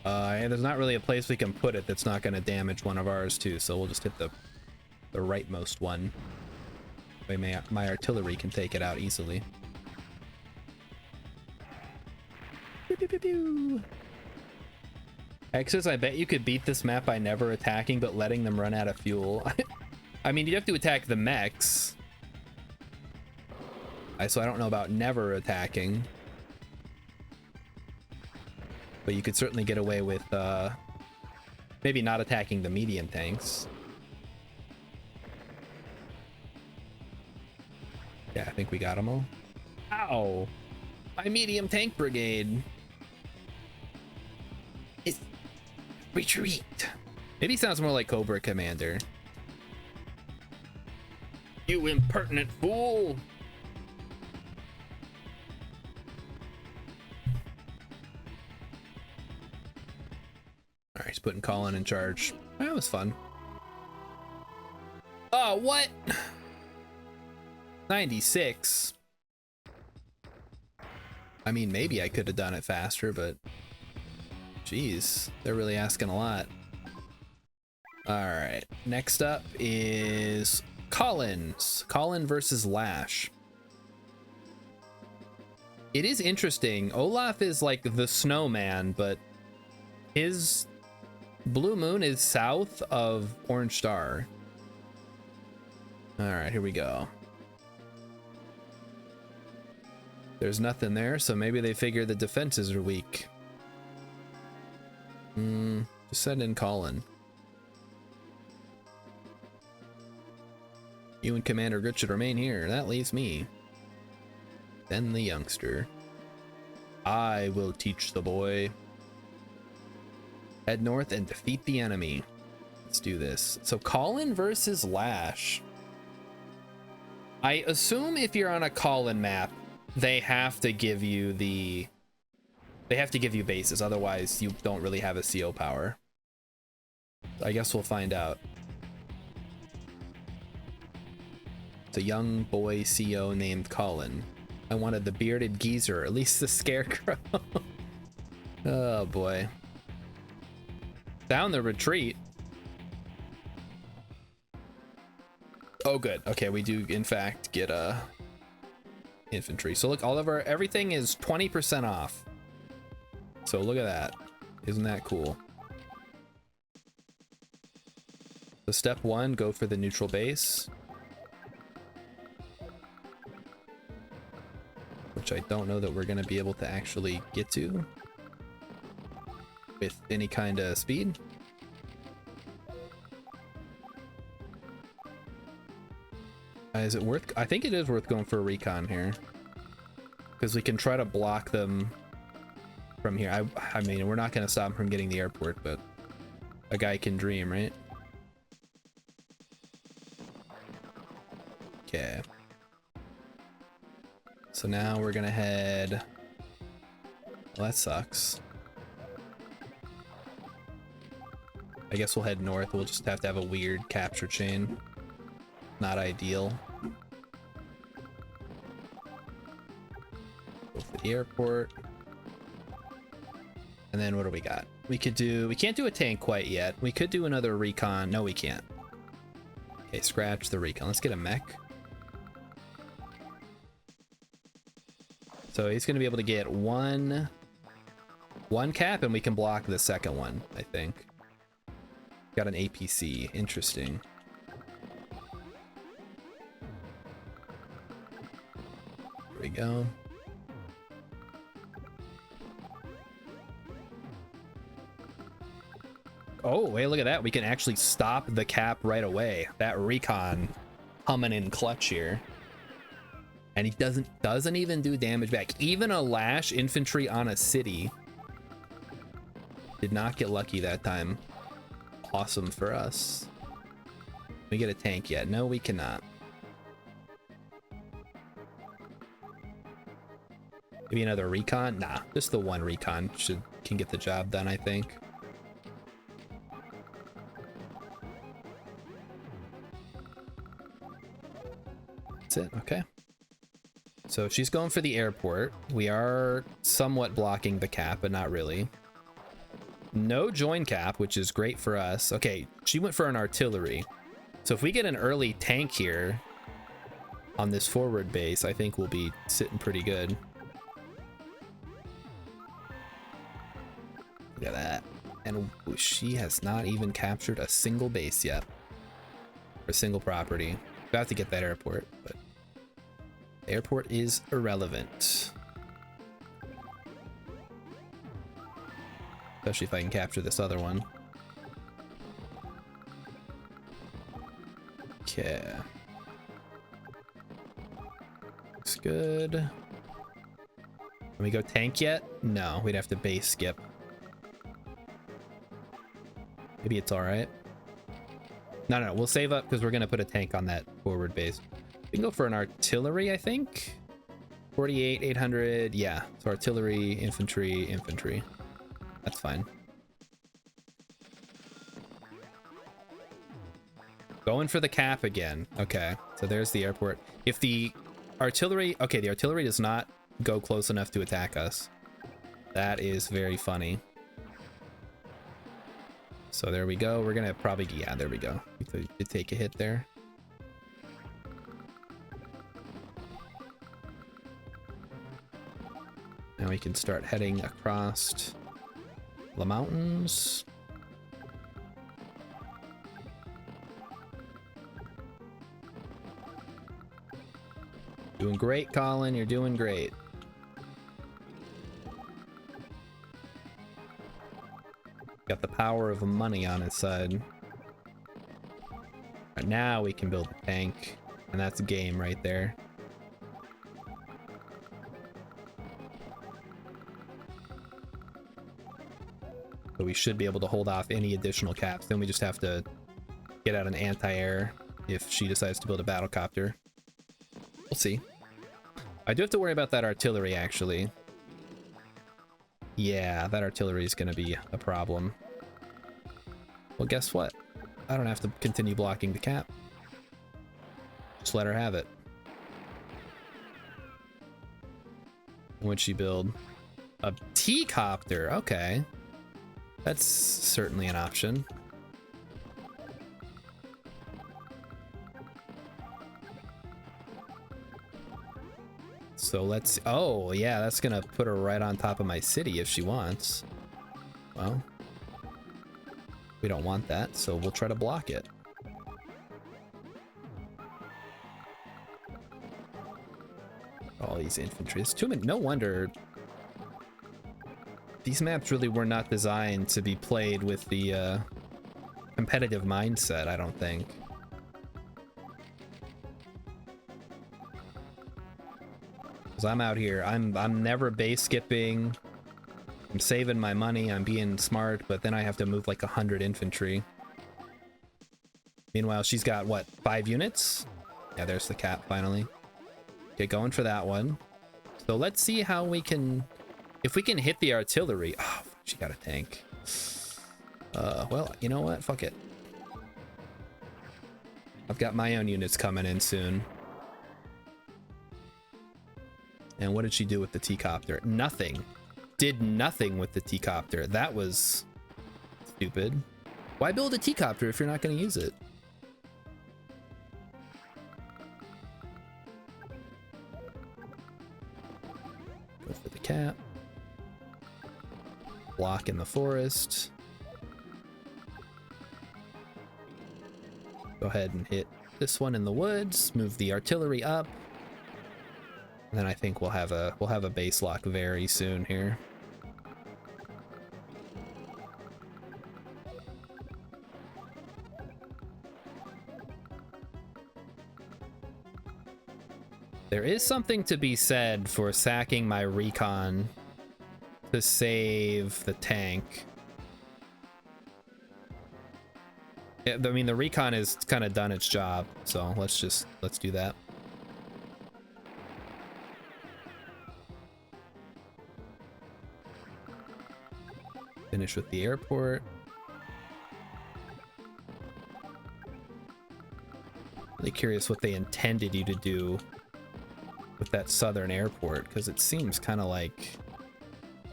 And there's not really a place we can put it that's not going to damage one of ours too, so we'll just hit the rightmost one. My artillery can take it out easily. Pew, pew, pew, pew. X's, I bet you could beat this map by never attacking but letting them run out of fuel. I mean, you'd have to attack the mechs. So I don't know about never attacking. But you could certainly get away with maybe not attacking the medium tanks. Yeah, I think we got them all. Ow! My medium tank brigade! Retreat! Maybe he sounds more like Cobra Commander. You impertinent fool! Alright, he's putting Colin in charge. That was fun. Oh, what? 96. I mean, maybe I could have done it faster, but jeez, they're really asking a lot. Alright, next up is Colin versus Lash. It is interesting. Olaf is like the snowman, but his Blue Moon is south of Orange Star. All right, here we go. There's nothing there, so maybe they figure the defenses are weak. Just send in Colin. You and Commander Grit should remain here. That leaves me. Then the youngster. I will teach the boy. Head north and defeat the enemy. Let's do this. So Colin versus Lash. I assume if you're on a Colin map, they have to give you bases, otherwise you don't really have a CO power. I guess we'll find out. It's a young boy CO named Colin. I wanted the bearded geezer, or at least the scarecrow. Oh boy. Down the retreat. Oh good. Okay, we do in fact get infantry. So look, all of our everything is 20% off. So look at that. Isn't that cool? So step one, go for the neutral base. Which I don't know that we're gonna be able to actually get to with any kind of speed. Is it worth? I think it is worth going for a recon here, because we can try to block them from here. I mean, we're not going to stop them from getting the airport, but a guy can dream, right? Okay. So now we're going to head... Well, that sucks. I guess we'll head north. We'll just have to have a weird capture chain. Not ideal. Go for the airport. And then what do we got? We can't do a tank quite yet. We could do another recon. No, we can't. Okay, scratch the recon. Let's get a mech. So he's gonna be able to get one cap and we can block the second one, I think. Got an APC, interesting. There we go. Oh, hey, look at that. We can actually stop the cap right away. That recon coming in clutch here. And he doesn't even do damage back. Even a lash infantry on a city did not get lucky that time. Awesome for us. Can we get a tank yet? No, we cannot. Maybe another recon? Nah, just the one recon can get the job done, I think. That's it, okay. So she's going for the airport. We are somewhat blocking the cap, but not really. No join cap, which is great for us. Okay, she went for an artillery. So if we get an early tank here on this forward base, I think we'll be sitting pretty good. Look at that. And she has not even captured a single base yet. Or a single property. About to get that airport, but the airport is irrelevant. Especially if I can capture this other one. Okay. Looks good. Can we go tank yet? No, we'd have to base skip. Maybe it's all right. No, we'll save up because we're going to put a tank on that forward base. We can go for an artillery, I think. 48, 800. Yeah, so artillery, infantry, infantry. That's fine. Going for the cap again. Okay, so there's the airport. If the artillery... Okay, the artillery does not go close enough to attack us. That is very funny. So there we go. We're gonna probably... Yeah, there we go. We could take a hit there. Now we can start heading across the mountains. Doing great, Colin. You're doing great. Got the power of money on his side. Right now we can build a tank, and that's a game right there. So we should be able to hold off any additional caps. Then we just have to get out an anti-air if she decides to build a battlecopter. We'll see. I do have to worry about that artillery, actually. Yeah, that artillery is going to be a problem. Well, guess what? I don't have to continue blocking the cap. Just let her have it. What'd she build? A T-copter. Okay. That's certainly an option. So let's... Oh, yeah, that's gonna put her right on top of my city if she wants. Well, we don't want that, so we'll try to block it. All these infantry. It's too many. No wonder these maps really were not designed to be played with the competitive mindset, I don't think. Because I'm out here, I'm never base skipping. I'm saving my money, I'm being smart, but then I have to move like 100 infantry. Meanwhile, she's got what, 5 units? Yeah, there's the cap finally. Okay, going for that one. So let's see how we can, if we can hit the artillery. Oh, she got a tank. Well, you know what? Fuck it. I've got my own units coming in soon. And what did she do with the T-copter? Nothing. Did nothing with the T-copter. That was stupid. Why build a T-copter if you're not going to use it? Go for the cap. Block in the forest. Go ahead and hit this one in the woods. Move the artillery up. And then I think we'll have a base lock very soon here. There is something to be said for sacking my recon to save the tank. Yeah, I mean, the recon has kind of done its job, so let's do that. Finish with the airport. Really curious what they intended you to do with that southern airport, because it seems kind of like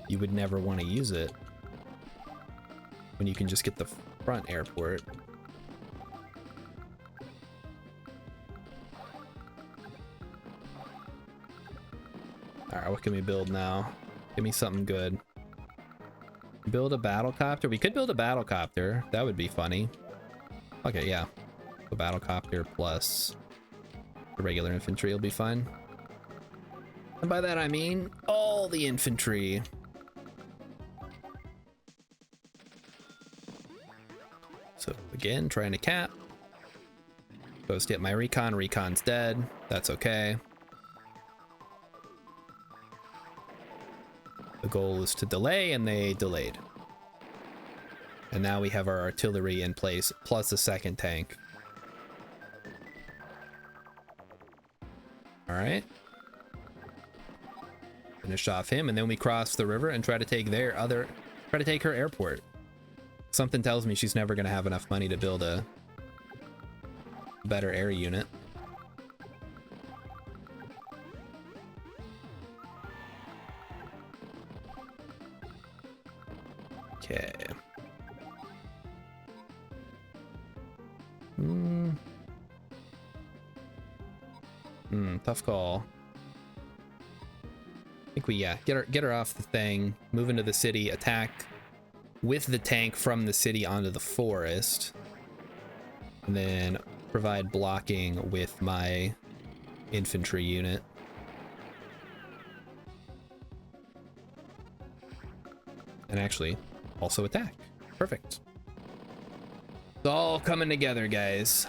you would never want to use it when you can just get the front airport. Alright, what can we build now? Give me something good. Build a battle copter? We could build a battle copter. That would be funny. Okay, yeah. A battle copter plus the regular infantry will be fine. And by that I mean all the infantry. So again, trying to cap. Goes to get my recon. Recon's dead. That's okay. The goal is to delay, and they delayed. And now we have our artillery in place, plus a second tank. All right. Finish off him, and then we cross the river and try to take her airport. Something tells me she's never gonna have enough money to build a better air unit. Okay. Tough call. I think we get her off the thing, move into the city, attack with the tank from the city onto the forest, and then provide blocking with my infantry unit. And actually also attack. Perfect. It's all coming together, guys.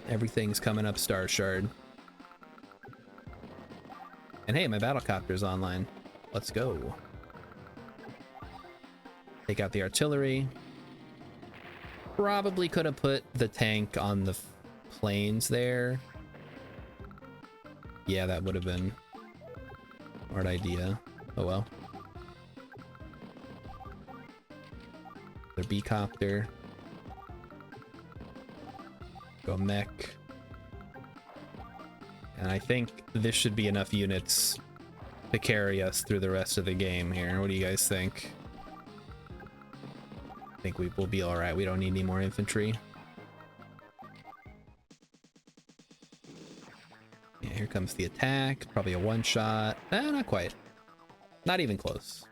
Everything's coming up Star Shard. And hey, my battlecopter's online. Let's go. Take out the artillery. Probably could have put the tank on the plains there. Yeah, that would have been a smart idea. Oh well. The B-copter. Go mech. And I think this should be enough units to carry us through the rest of the game here. What do you guys think? I think we will be all right. We don't need any more infantry. Yeah, here comes the attack. Probably a one-shot. Not quite. Not even close.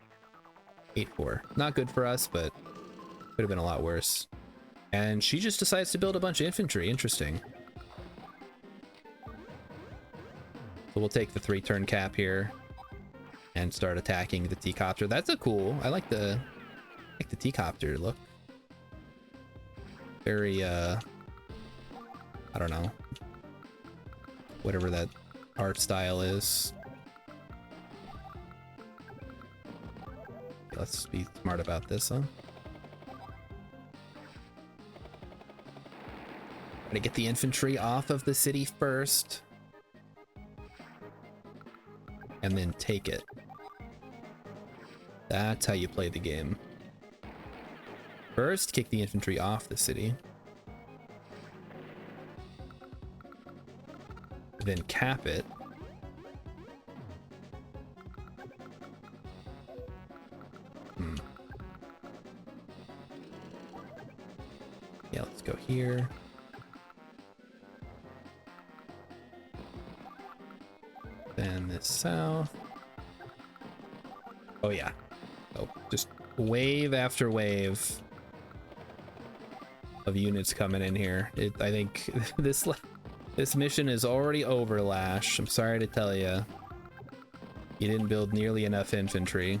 8-4. Not good for us, but could have been a lot worse. And she just decides to build a bunch of infantry. Interesting. So we'll take the 3-turn cap here and start attacking the T-copter. That's a cool. I like the T-copter look. Very I don't know. Whatever that art style is. Let's be smart about this, huh? Gotta get the infantry off of the city first. And then take it. That's how you play the game. First, kick the infantry off the city. Then cap it. Yeah, let's go here. Then this south. Oh yeah. Oh, just wave after wave of units coming in here. I think this mission is already over, Lash. I'm sorry to tell you. You didn't build nearly enough infantry.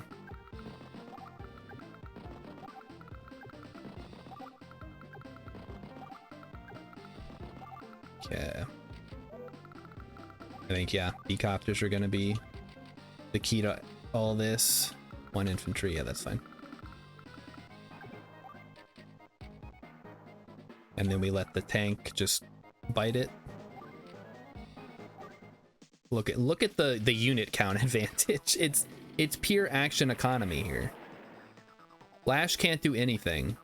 Okay. I think, yeah, helicopters are going to be the key to all this. 1 infantry, yeah, that's fine. And then we let the tank just bite it. Look at the unit count advantage. It's pure action economy here. Lash can't do anything.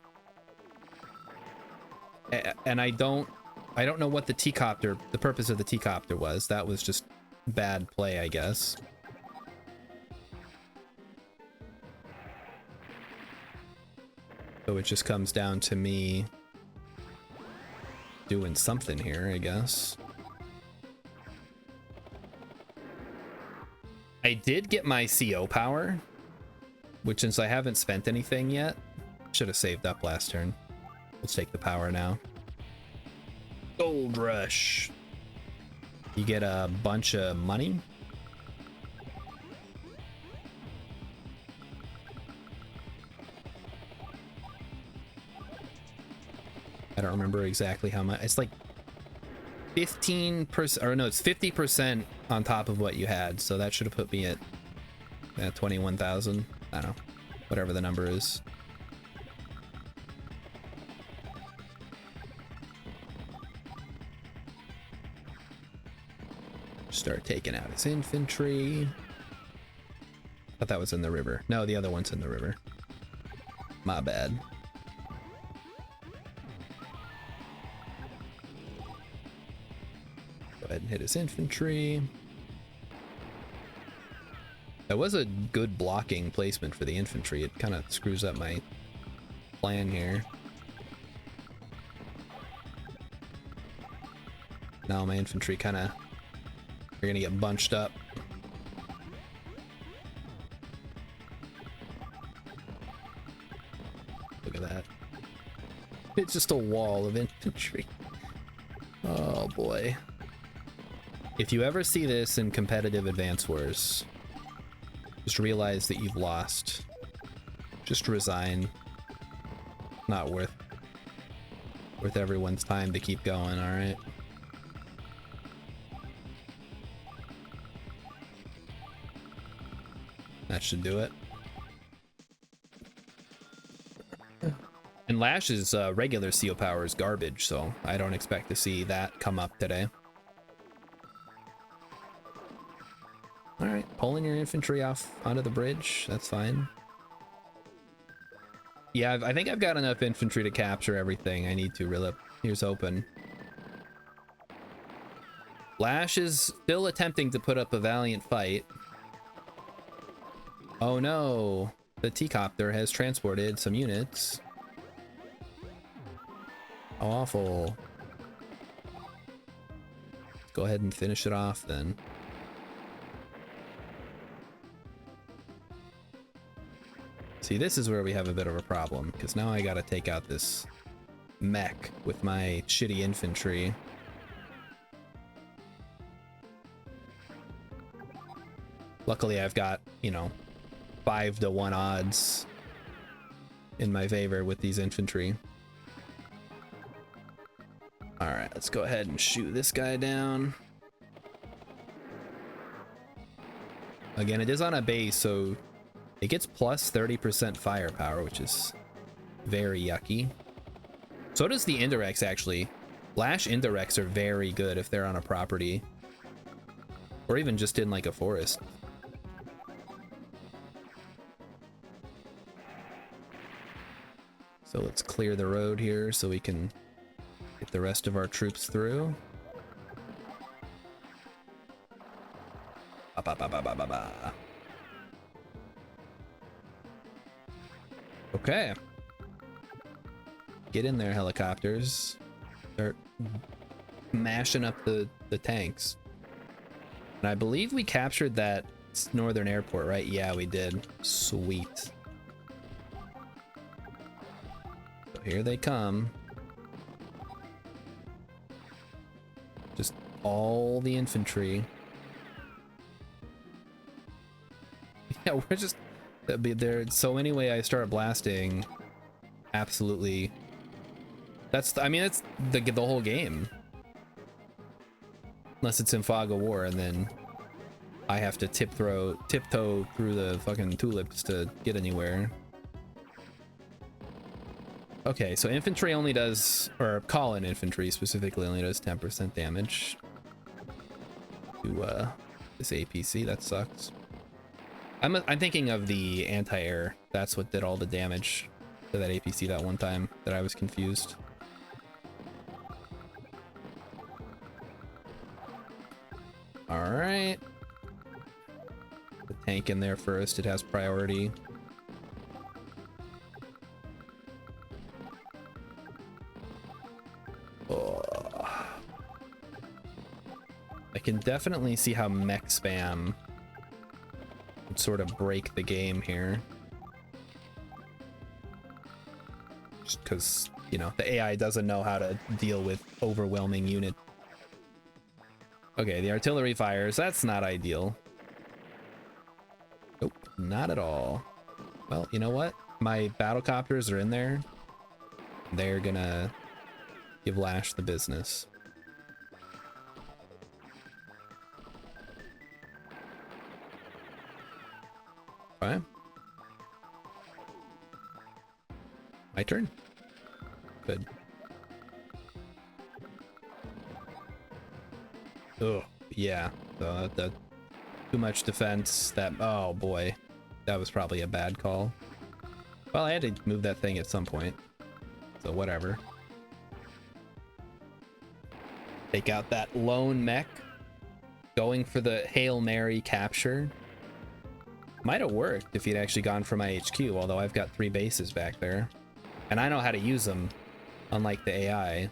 And I don't know what the T-copter, the purpose of the T-copter was. That was just bad play, I guess. So it just comes down to me doing something here, I guess. I did get my CO power, which since I haven't spent anything yet, should have saved up last turn. Let's take the power now. Gold rush. You get a bunch of money. I don't remember exactly how much. It's like 15%, or no, it's 50% on top of what you had. So that should have put me at 21,000. I don't know, whatever the number is. Start taking out his infantry. I thought that was in the river. No, the other one's in the river. My bad. Go ahead and hit his infantry. That was a good blocking placement for the infantry. It kind of screws up my plan here. Now my infantry kind of... You're gonna get bunched up. Look at that. It's just a wall of infantry. Oh boy. If you ever see this in competitive Advance Wars, just realize that you've lost. Just resign. Not worth everyone's time to keep going, alright? That should do it. And Lash's regular CO power is garbage, so I don't expect to see that come up today. Alright, pulling your infantry off onto the bridge, that's fine. Yeah, I think I've got enough infantry to capture everything I need to, really. Here's open. Lash is still attempting to put up a valiant fight. Oh no, the T-copter has transported some units. How awful. Let's go ahead and finish it off then. See, this is where we have a bit of a problem, because now I gotta take out this mech with my shitty infantry. Luckily I've got, you know, 5-to-1 odds in my favor with these infantry. Alright, let's go ahead and shoot this guy down. Again, it is on a base, so it gets plus 30% firepower, which is very yucky. So does the indirects, actually. Lash indirects are very good if they're on a property. Or even just in like a forest. So let's clear the road here so we can get the rest of our troops through. Ba, ba, ba, ba, ba, ba, ba. Okay. Get in there, helicopters. Start mashing up the tanks. And I believe we captured that northern airport, right? Yeah, we did. Sweet. So here they come. Just all the infantry. Yeah, we're just... there. So anyway, I start blasting. Absolutely. I mean, it's the whole game. Unless it's in Fog of War, and then I have to tiptoe through the fucking tulips to get anywhere. Okay, so infantry only does, or call-in infantry specifically only does 10% damage to this APC. That sucks. I'm thinking of the anti-air. That's what did all the damage to that APC that one time that I was confused. All right. The tank in there first. It has priority. Oh. I can definitely see how mech spam would sort of break the game here. Just because, you know, the AI doesn't know how to deal with overwhelming unit. Okay, the artillery fires. That's not ideal. Nope, not at all. Well, you know what? My battlecopters are in there. They're gonna give Lash the business. Okay. My turn. Good. Oh, yeah. That too much defense. That, oh boy. That was probably a bad call. Well, I had to move that thing at some point. So whatever. Take out that lone mech. Going for the Hail Mary capture. Might have worked if he'd actually gone for my HQ, although I've got 3 bases back there. And I know how to use them, unlike the AI.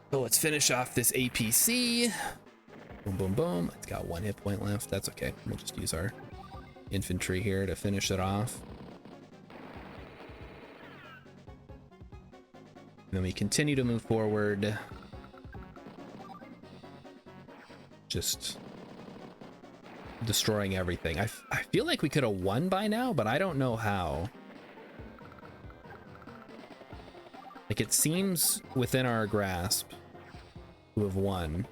So let's finish off this APC. Boom, boom, boom. It's got 1 hit point left. That's okay. We'll just use our infantry here to finish it off. And then we continue to move forward. Just destroying everything. I feel like we could have won by now, but I don't know how. Like, it seems within our grasp to have won.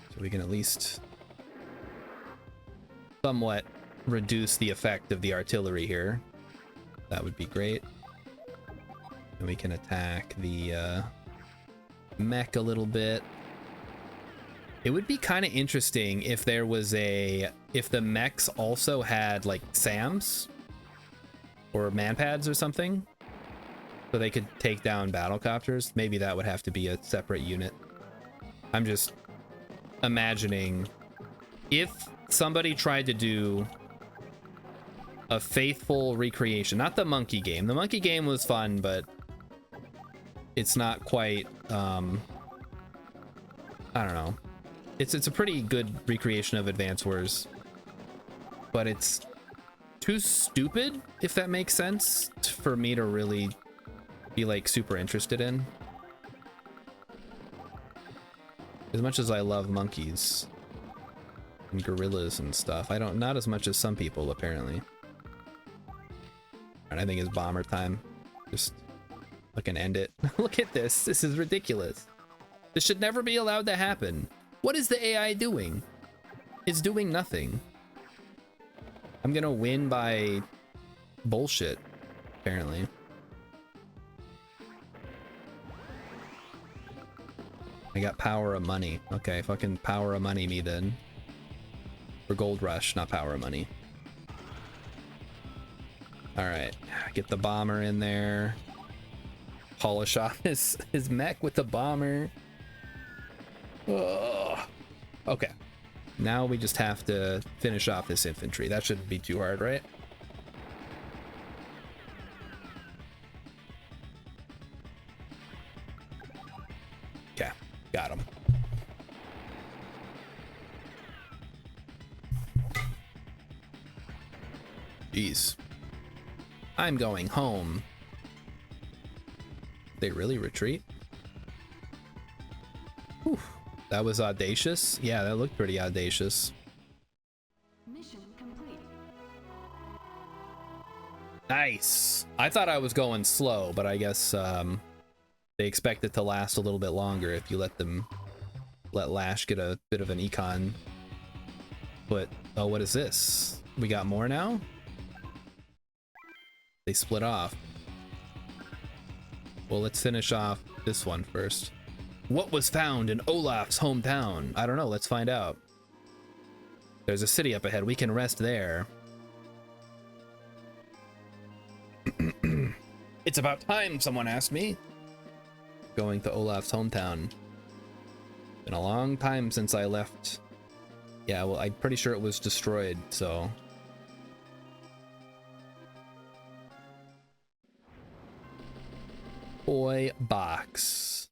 So we can at least somewhat reduce the effect of the artillery here. That would be great. And we can attack the mech a little bit. It would be kind of interesting if there was if the mechs also had like SAMs or manpads or something, so they could take down battlecopters. Maybe that would have to be a separate unit. I'm just imagining if somebody tried to do a faithful recreation, not the monkey game. The monkey game was fun, but it's not quite, I don't know. It's a pretty good recreation of Advance Wars, but it's too stupid, if that makes sense, for me to really be like super interested in. As much as I love monkeys and gorillas and stuff, not as much as some people apparently. And I think it's bomber time. Just fucking end it. Look at this. This is ridiculous. This should never be allowed to happen. What is the AI doing? It's doing nothing. I'm gonna win by bullshit, apparently. I got power of money. Okay, fucking power of money me then. For Gold Rush, not power of money. Alright, get the bomber in there. Polish off his mech with the bomber. Ugh. Okay. Now we just have to finish off this infantry. That shouldn't be too hard, right? Okay, got him. Jeez. I'm going home. They really retreat? Whew. That was audacious. Yeah, that looked pretty audacious. Mission complete. Nice. I thought I was going slow, but I guess they expect it to last a little bit longer if you let Lash get a bit of an econ. But oh, what is this? We got more now? They split off. Well, let's finish off this one first. What was found in Olaf's hometown? I don't know, let's find out. There's a city up ahead, we can rest there. It's about time, someone asked me. Going to Olaf's hometown. Been a long time since I left. Yeah, well, I'm pretty sure it was destroyed, so. Boy box.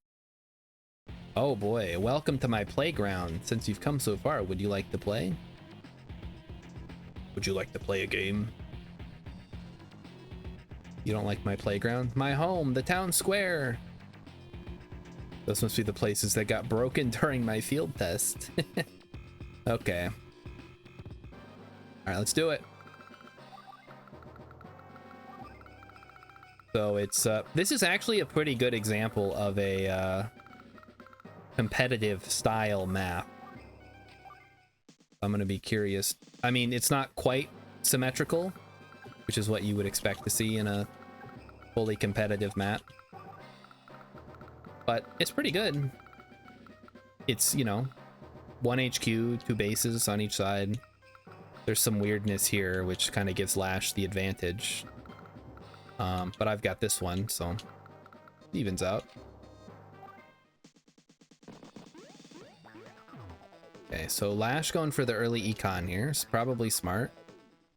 Oh boy, welcome to my playground. Since you've come so far, would you like to play? Would you like to play a game? You don't like my playground? My home, the town square. Those must be the places that got broken during my field test. Okay. All right, let's do it. So it's, this is actually a pretty good example of a, competitive style map. I'm gonna be curious. I mean, it's not quite symmetrical, which is what you would expect to see in a fully competitive map. But it's pretty good. It's, you know, 1 HQ, 2 bases on each side. There's some weirdness here, which kind of gives Lash the advantage. But I've got this one, so it evens out. Okay, so Lash going for the early econ here is probably smart.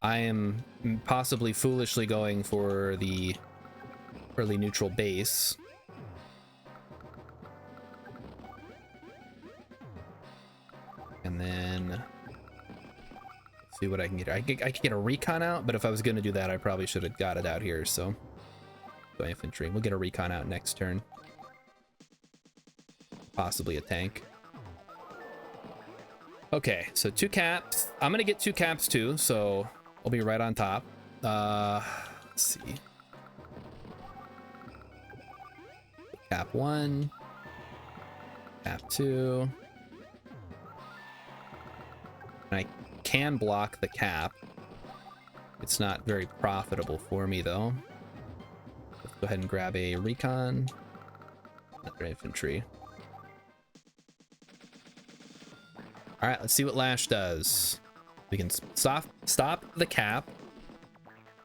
I am possibly foolishly going for the early neutral base. And then let's see what I can get. I could get a recon out, but if I was going to do that, I probably should have got it out here. So infantry. We'll get a recon out next turn. Possibly a tank. Okay, so 2 caps. I'm gonna get 2 caps too, so I'll be right on top. Let's see. Cap 1. Cap 2. And I can block the cap. It's not very profitable for me though. Let's go ahead and grab a recon. Another infantry. All right, let's see what Lash does. We can stop the cap.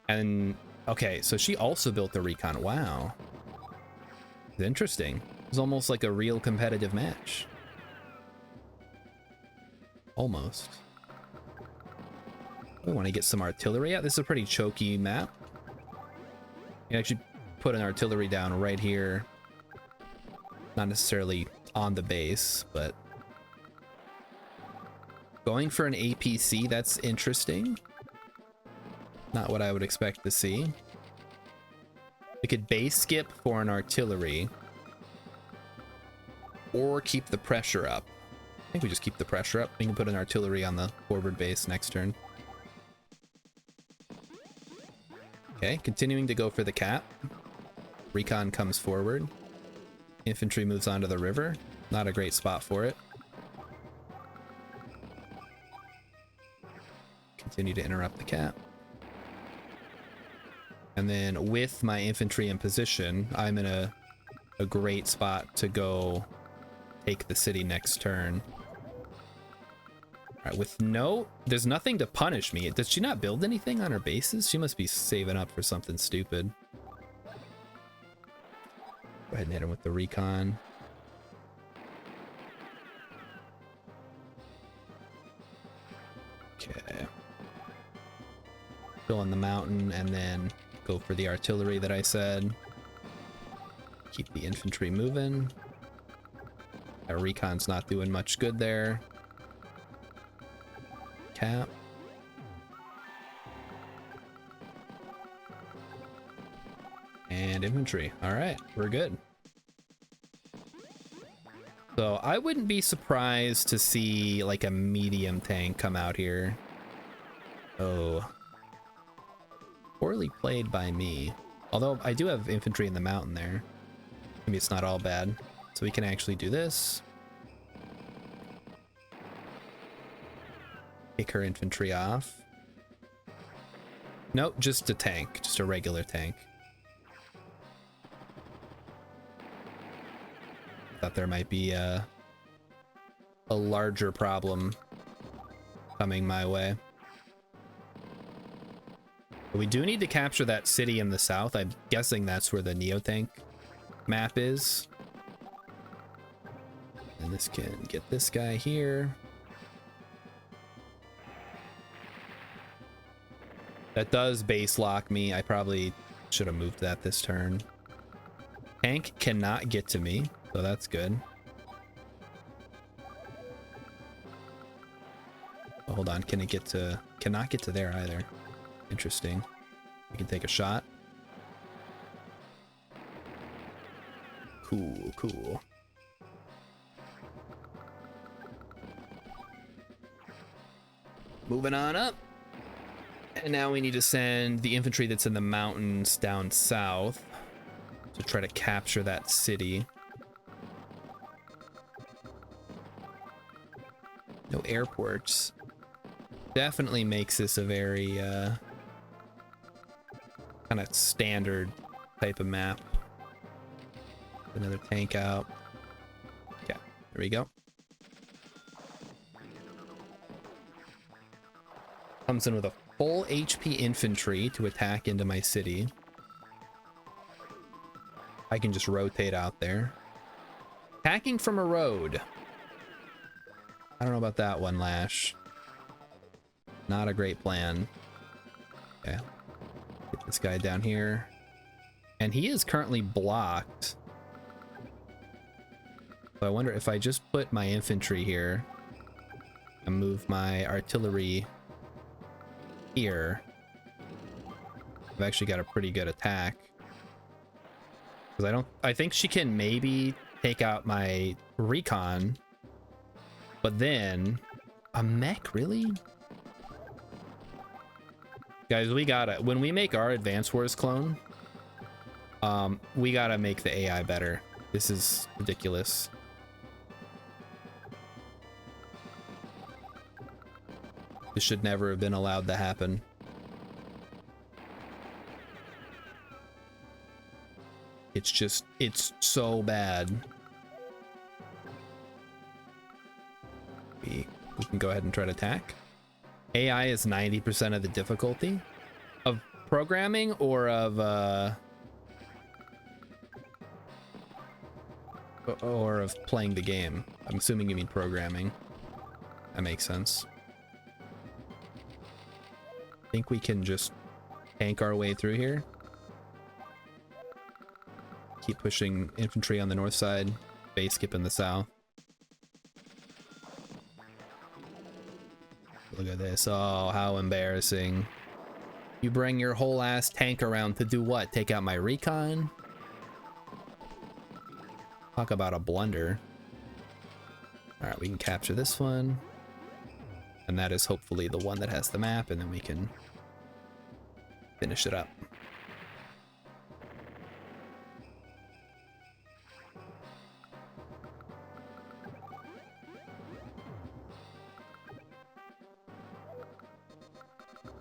And okay, so she also built the recon. Wow. It's interesting. It's almost like a real competitive match. Almost. We want to get some artillery out. This is a pretty choky map. You actually put an artillery down right here. Not necessarily on the base, but going for an APC, that's interesting. Not what I would expect to see. We could base skip for an artillery. Or keep the pressure up. I think we just keep the pressure up. We can put an artillery on the forward base next turn. Okay, continuing to go for the cap. Recon comes forward. Infantry moves onto the river. Not a great spot for it. Continue to interrupt the cap. And then with my infantry in position, I'm in a great spot to go take the city next turn. All right, with no, there's nothing to punish me. Does she not build anything on her bases? She must be saving up for something stupid. Go ahead and hit him with the recon. Okay. Go on the mountain and then go for the artillery that I said. Keep the infantry moving. Our recon's not doing much good there. Cap. And infantry. All right, we're good. So I wouldn't be surprised to see like a medium tank come out here. Oh. Poorly played by me. Although I do have infantry in the mountain there. Maybe it's not all bad. So we can actually do this. Take her infantry off. Nope, just a tank. Just a regular tank. Thought there might be a larger problem coming my way. But we do need to capture that city in the south. I'm guessing that's where the Neotank map is. And this can get this guy here. That does base lock me. I probably should have moved that this turn. Tank cannot get to me, so that's good. Oh, hold on, can it get to... Cannot get to there either. Interesting. We can take a shot. Cool, cool. Moving on up. And now we need to send the infantry that's in the mountains down south to try to capture that city. No airports. Definitely makes this a very kind of standard type of map. Another tank out. Yeah, there we go. Comes in with a full HP infantry to attack into my city. I can just rotate out there. Attacking from a road. I don't know about that one, Lash. Not a great plan. Okay. Get this guy down here. And he is currently blocked. So I wonder if I just put my infantry here and move my artillery here. I've actually got a pretty good attack. Because I think she can maybe take out my recon. But then a mech, really? Guys, we gotta, when we make our Advance Wars clone, we gotta make the AI better. This is ridiculous. This should never have been allowed to happen. It's just, it's so bad. We can go ahead and try to attack. AI is 90% of the difficulty of programming or of playing the game. I'm assuming you mean programming. That makes sense. I think we can just tank our way through here. Keep pushing infantry on the north side, base skip in the south. Look at this. Oh, how embarrassing. You bring your whole ass tank around to do what? Take out my recon? Talk about a blunder. Alright, we can capture this one. And that is hopefully the one that has the map, and then we can finish it up.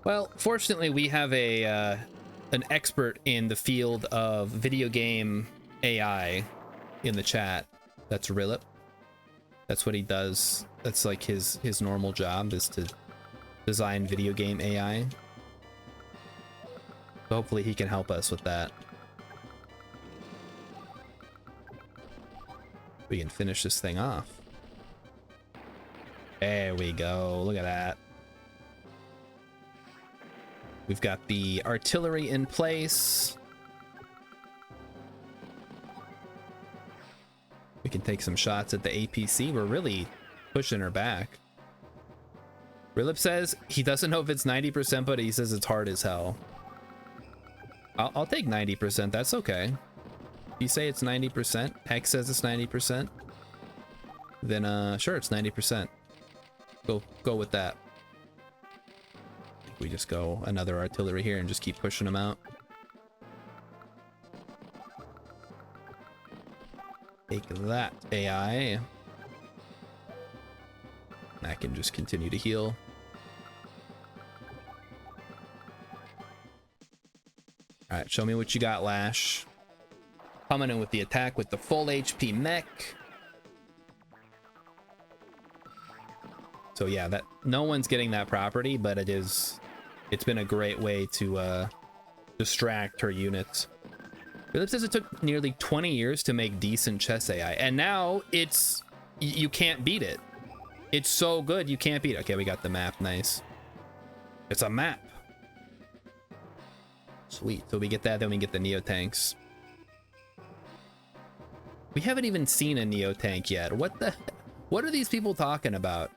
Well, fortunately, we have an expert in the field of video game AI in the chat. That's Rilip. That's what he does. That's like his normal job, is to design video game AI. So hopefully he can help us with that. We can finish this thing off. There we go. Look at that. We've got the artillery in place. We can take some shots at the APC. We're really pushing her back. Rilip says he doesn't know if it's 90%, but he says it's hard as hell. I'll take 90%. That's okay. You say it's 90%. Hex says it's 90%. Then sure, it's 90%. Go with that. We just go another artillery here and just keep pushing them out. Take that, AI. I can just continue to heal. All right, show me what you got, Lash. Coming in with the attack with the full HP mech. So yeah, that no one's getting that property, but it's been a great way to distract her units. Philip says it took nearly 20 years to make decent chess AI, and now you can't beat it. It's so good, you can't beat it. Okay, we got the map, nice. It's a map. Sweet, so we get that, then we get the Neo tanks. We haven't even seen a Neo tank yet. What are these people talking about?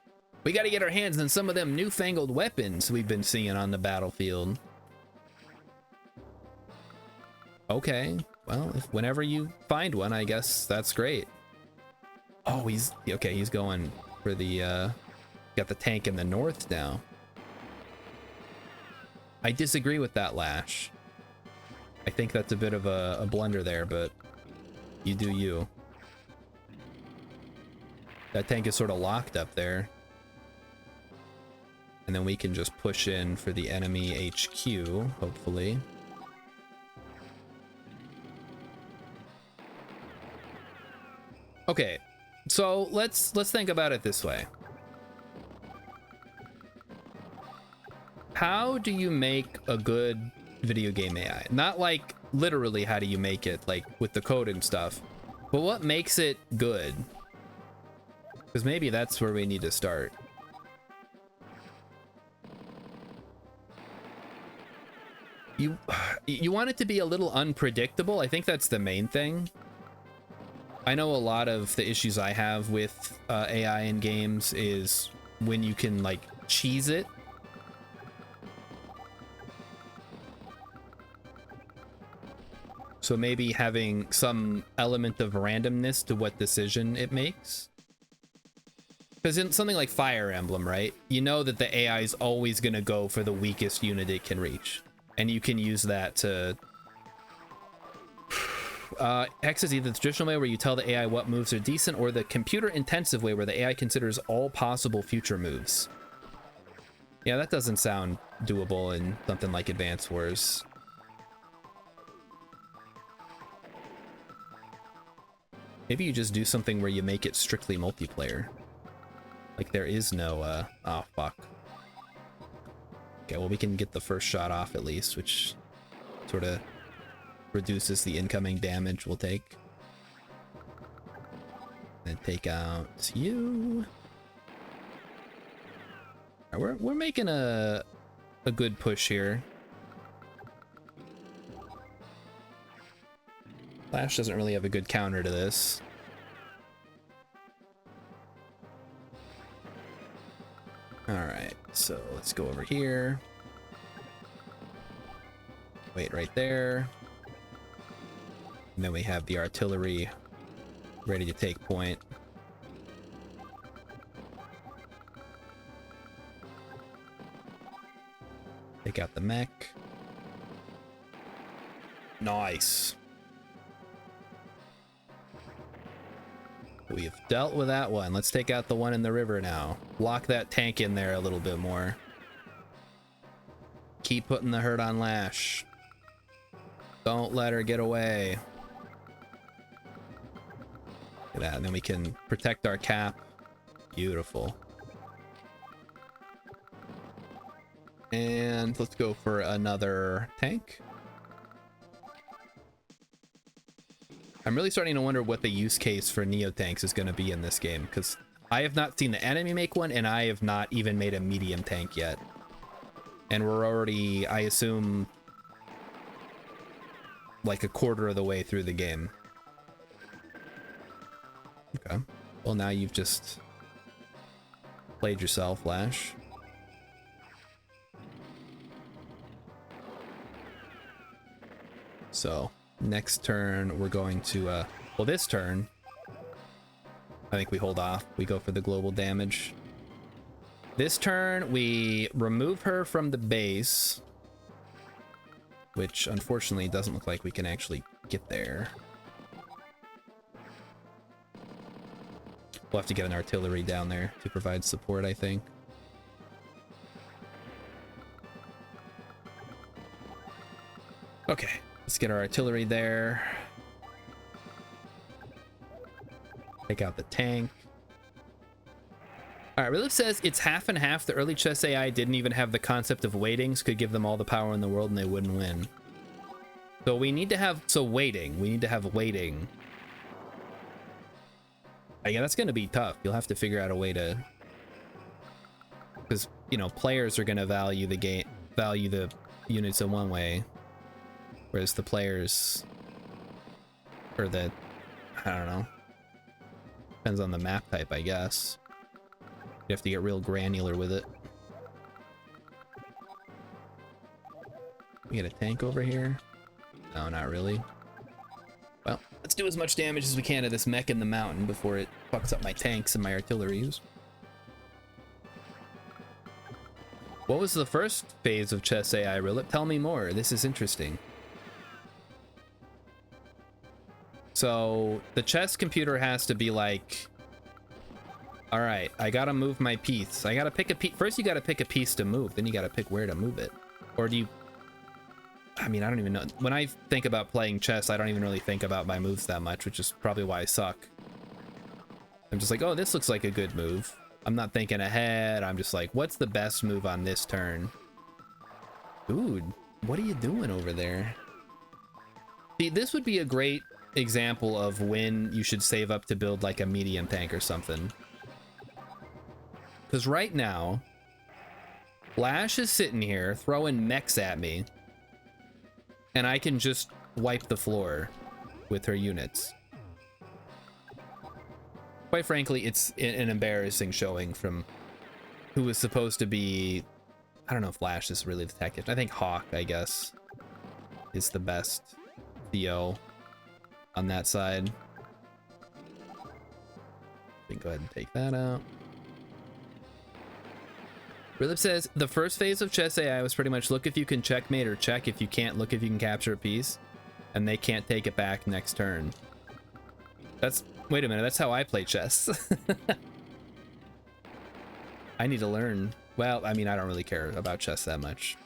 We gotta get our hands on some of them newfangled weapons we've been seeing on the battlefield. Okay, well, whenever you find one, I guess that's great. Oh, he's going for the, got the tank in the north now. I disagree with that, Lash. I think that's a bit of a blunder there, but you do you. That tank is sort of locked up there. And then we can just push in for the enemy HQ, hopefully. Okay, so let's think about it this way. How do you make a good video game AI? Not like literally how do you make it, like with the code and stuff, but what makes it good? Because maybe that's where we need to start. You want it to be a little unpredictable. I think that's the main thing. I know a lot of the issues I have with AI in games is when you can like cheese it. So maybe having some element of randomness to what decision it makes. Because in something like Fire Emblem, right? You know that the AI is always going to go for the weakest unit it can reach. And you can use that to... Hex is either the traditional way where you tell the AI what moves are decent, or the computer-intensive way where the AI considers all possible future moves. Yeah, that doesn't sound doable in something like Advance Wars. Maybe you just do something where you make it strictly multiplayer. Like there is no, oh fuck. Okay, well we can get the first shot off at least, which sort of reduces the incoming damage we'll take. Then take out you. All right, we're making a good push here. Flash doesn't really have a good counter to this. Alright, so let's go over here. Wait right there. And then we have the artillery ready to take point. Take out the mech. Nice. We've dealt with that one. Let's take out the one in the river now. Lock that tank in there a little bit more. Keep putting the hurt on Lash. Don't let her get away. Look at that, and then we can protect our cap Beautiful. And let's go for another tank. I'm really starting to wonder what the use case for Neotanks is going to be in this game, because I have not seen the enemy make one, and I have not even made a medium tank yet. And we're already, I assume, like a quarter of the way through the game. Okay. Well, now you've just played yourself, Lash. So, next turn, we're going to, well, this turn, I think we hold off. We go for the global damage. This turn, we remove her from the base, which unfortunately doesn't look like we can actually get there. We'll have to get an artillery down there to provide support, I think. Okay, let's get our artillery there. Take out the tank. All right, Rilith says it's half and half. The early chess AI didn't even have the concept of waitings, could give them all the power in the world and they wouldn't win. So we need to have, waiting. We need to have waiting. Yeah, that's going to be tough. You'll have to figure out a way to, because, you know, players are going to value the units in one way, whereas the players, or the, I don't know, depends on the map type, I guess. You have to get real granular with it. We get a tank over here? No, not really. Well, let's do as much damage as we can to this mech in the mountain before it fucks up my tanks and my artilleries. What was the first phase of chess AI, Rilip? Tell me more. This is interesting. So the chess computer has to be like, all right, I gotta move my piece. I gotta pick a piece. First, you gotta pick a piece to move. Then you gotta pick where to move it. Or do you, I mean, I don't even know. When I think about playing chess, I don't even really think about my moves that much, which is probably why I suck. I'm just like, oh, this looks like a good move. I'm not thinking ahead. I'm just like, what's the best move on this turn? Dude, what are you doing over there? See, this would be a great example of when you should save up to build like a medium tank or something. Because right now, Lash is sitting here throwing mechs at me, and I can just wipe the floor with her units. Quite frankly, it's an embarrassing showing from who was supposed to be, I don't know if Lash is really the tactician. I think Hawk, I guess, is the best Theo on that side. We can go ahead and take that out. Rilip says, the first phase of chess AI was pretty much look if you can checkmate or check if you can't, look if you can capture a piece, and they can't take it back next turn. That's, wait a minute, that's how I play chess. I need to learn. Well, I mean, I don't really care about chess that much.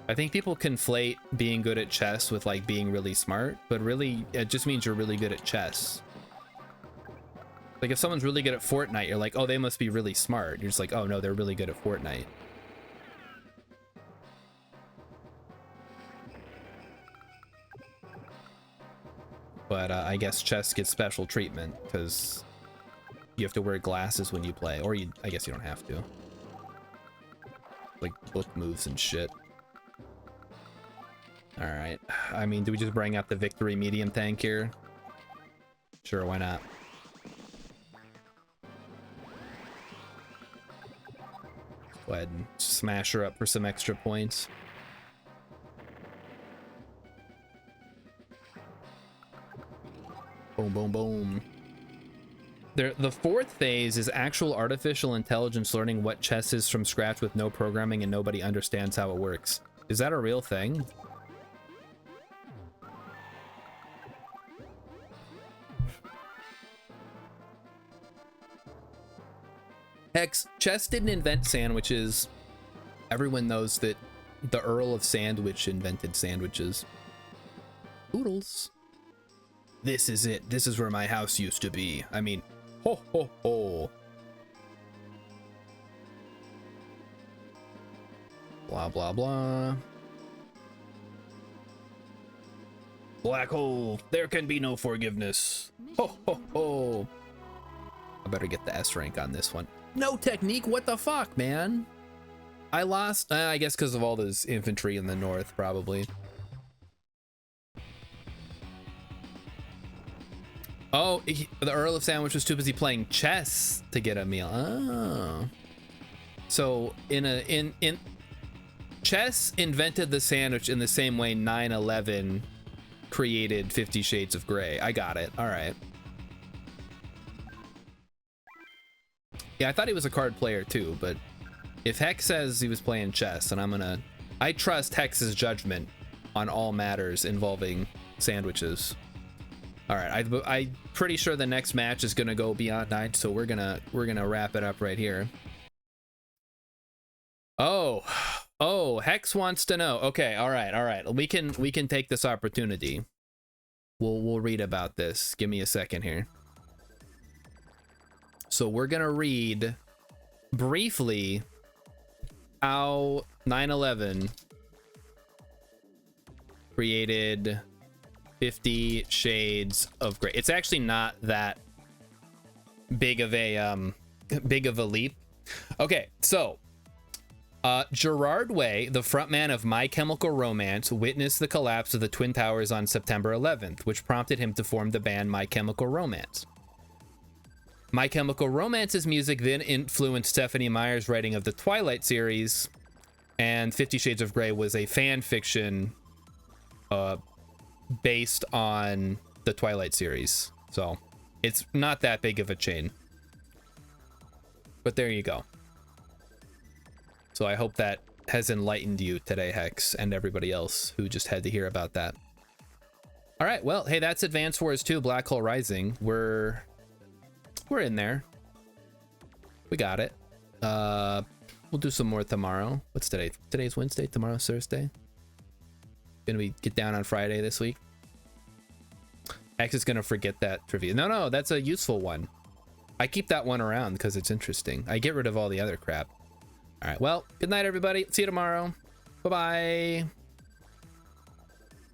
I think people conflate being good at chess with like being really smart, but really it just means you're really good at chess. Like if someone's really good at Fortnite, you're like, oh, they must be really smart. You're just like, oh no, they're really good at Fortnite. But I guess chess gets special treatment because you have to wear glasses when you play, or you, I guess you don't have to. Like book moves and shit. All right. I mean, do we just bring out the victory medium tank here? Sure, why not? Go ahead and smash her up for some extra points. Boom, boom, boom. The fourth phase is actual artificial intelligence learning what chess is from scratch with no programming and nobody understands how it works. Is that a real thing? Hex, chess didn't invent sandwiches. Everyone knows that the Earl of Sandwich invented sandwiches. Oodles. This is it. This is where my house used to be. I mean, ho ho ho. Blah, blah, blah. Black hole. There can be no forgiveness. Ho, ho, ho. I better get the S rank on this one. No technique? What the fuck, man? I lost, I guess because of all those infantry in the north, probably. Oh, the Earl of Sandwich was too busy playing chess to get a meal. Oh. So in chess invented the sandwich in the same way 9/11 created 50 Shades of Grey. I got it. All right. Yeah, I thought he was a card player too, but if Hex says he was playing chess, then I trust Hex's judgment on all matters involving sandwiches. All right, I'm pretty sure the next match is gonna go beyond 9, so we're gonna wrap it up right here. Oh, Hex wants to know. Okay, all right. We can take this opportunity. We'll read about this. Give me a second here. So we're gonna read briefly how 9/11 created 50 Shades of Grey. It's actually not that big of a leap. Okay, so Gerard Way, the frontman of My Chemical Romance, witnessed the collapse of the Twin Towers on September 11th, which prompted him to form the band My Chemical Romance. My Chemical Romance's music then influenced Stephenie Meyer's writing of the Twilight series, and 50 Shades of Grey was a fan fiction based on the Twilight series. So it's not that big of a chain. But there you go. So I hope that has enlightened you today, Hex, and everybody else who just had to hear about that. All right, well, hey, that's Advance Wars 2 Black Hole Rising. We're in there. We got it. We'll do some more tomorrow. What's today? Today's Wednesday. Tomorrow's Thursday. Gonna be get down on Friday this week. X is gonna forget that trivia. No, that's a useful one. I keep that one around because it's interesting. I get rid of all the other crap. All right. Well, good night, everybody. See you tomorrow. Bye-bye.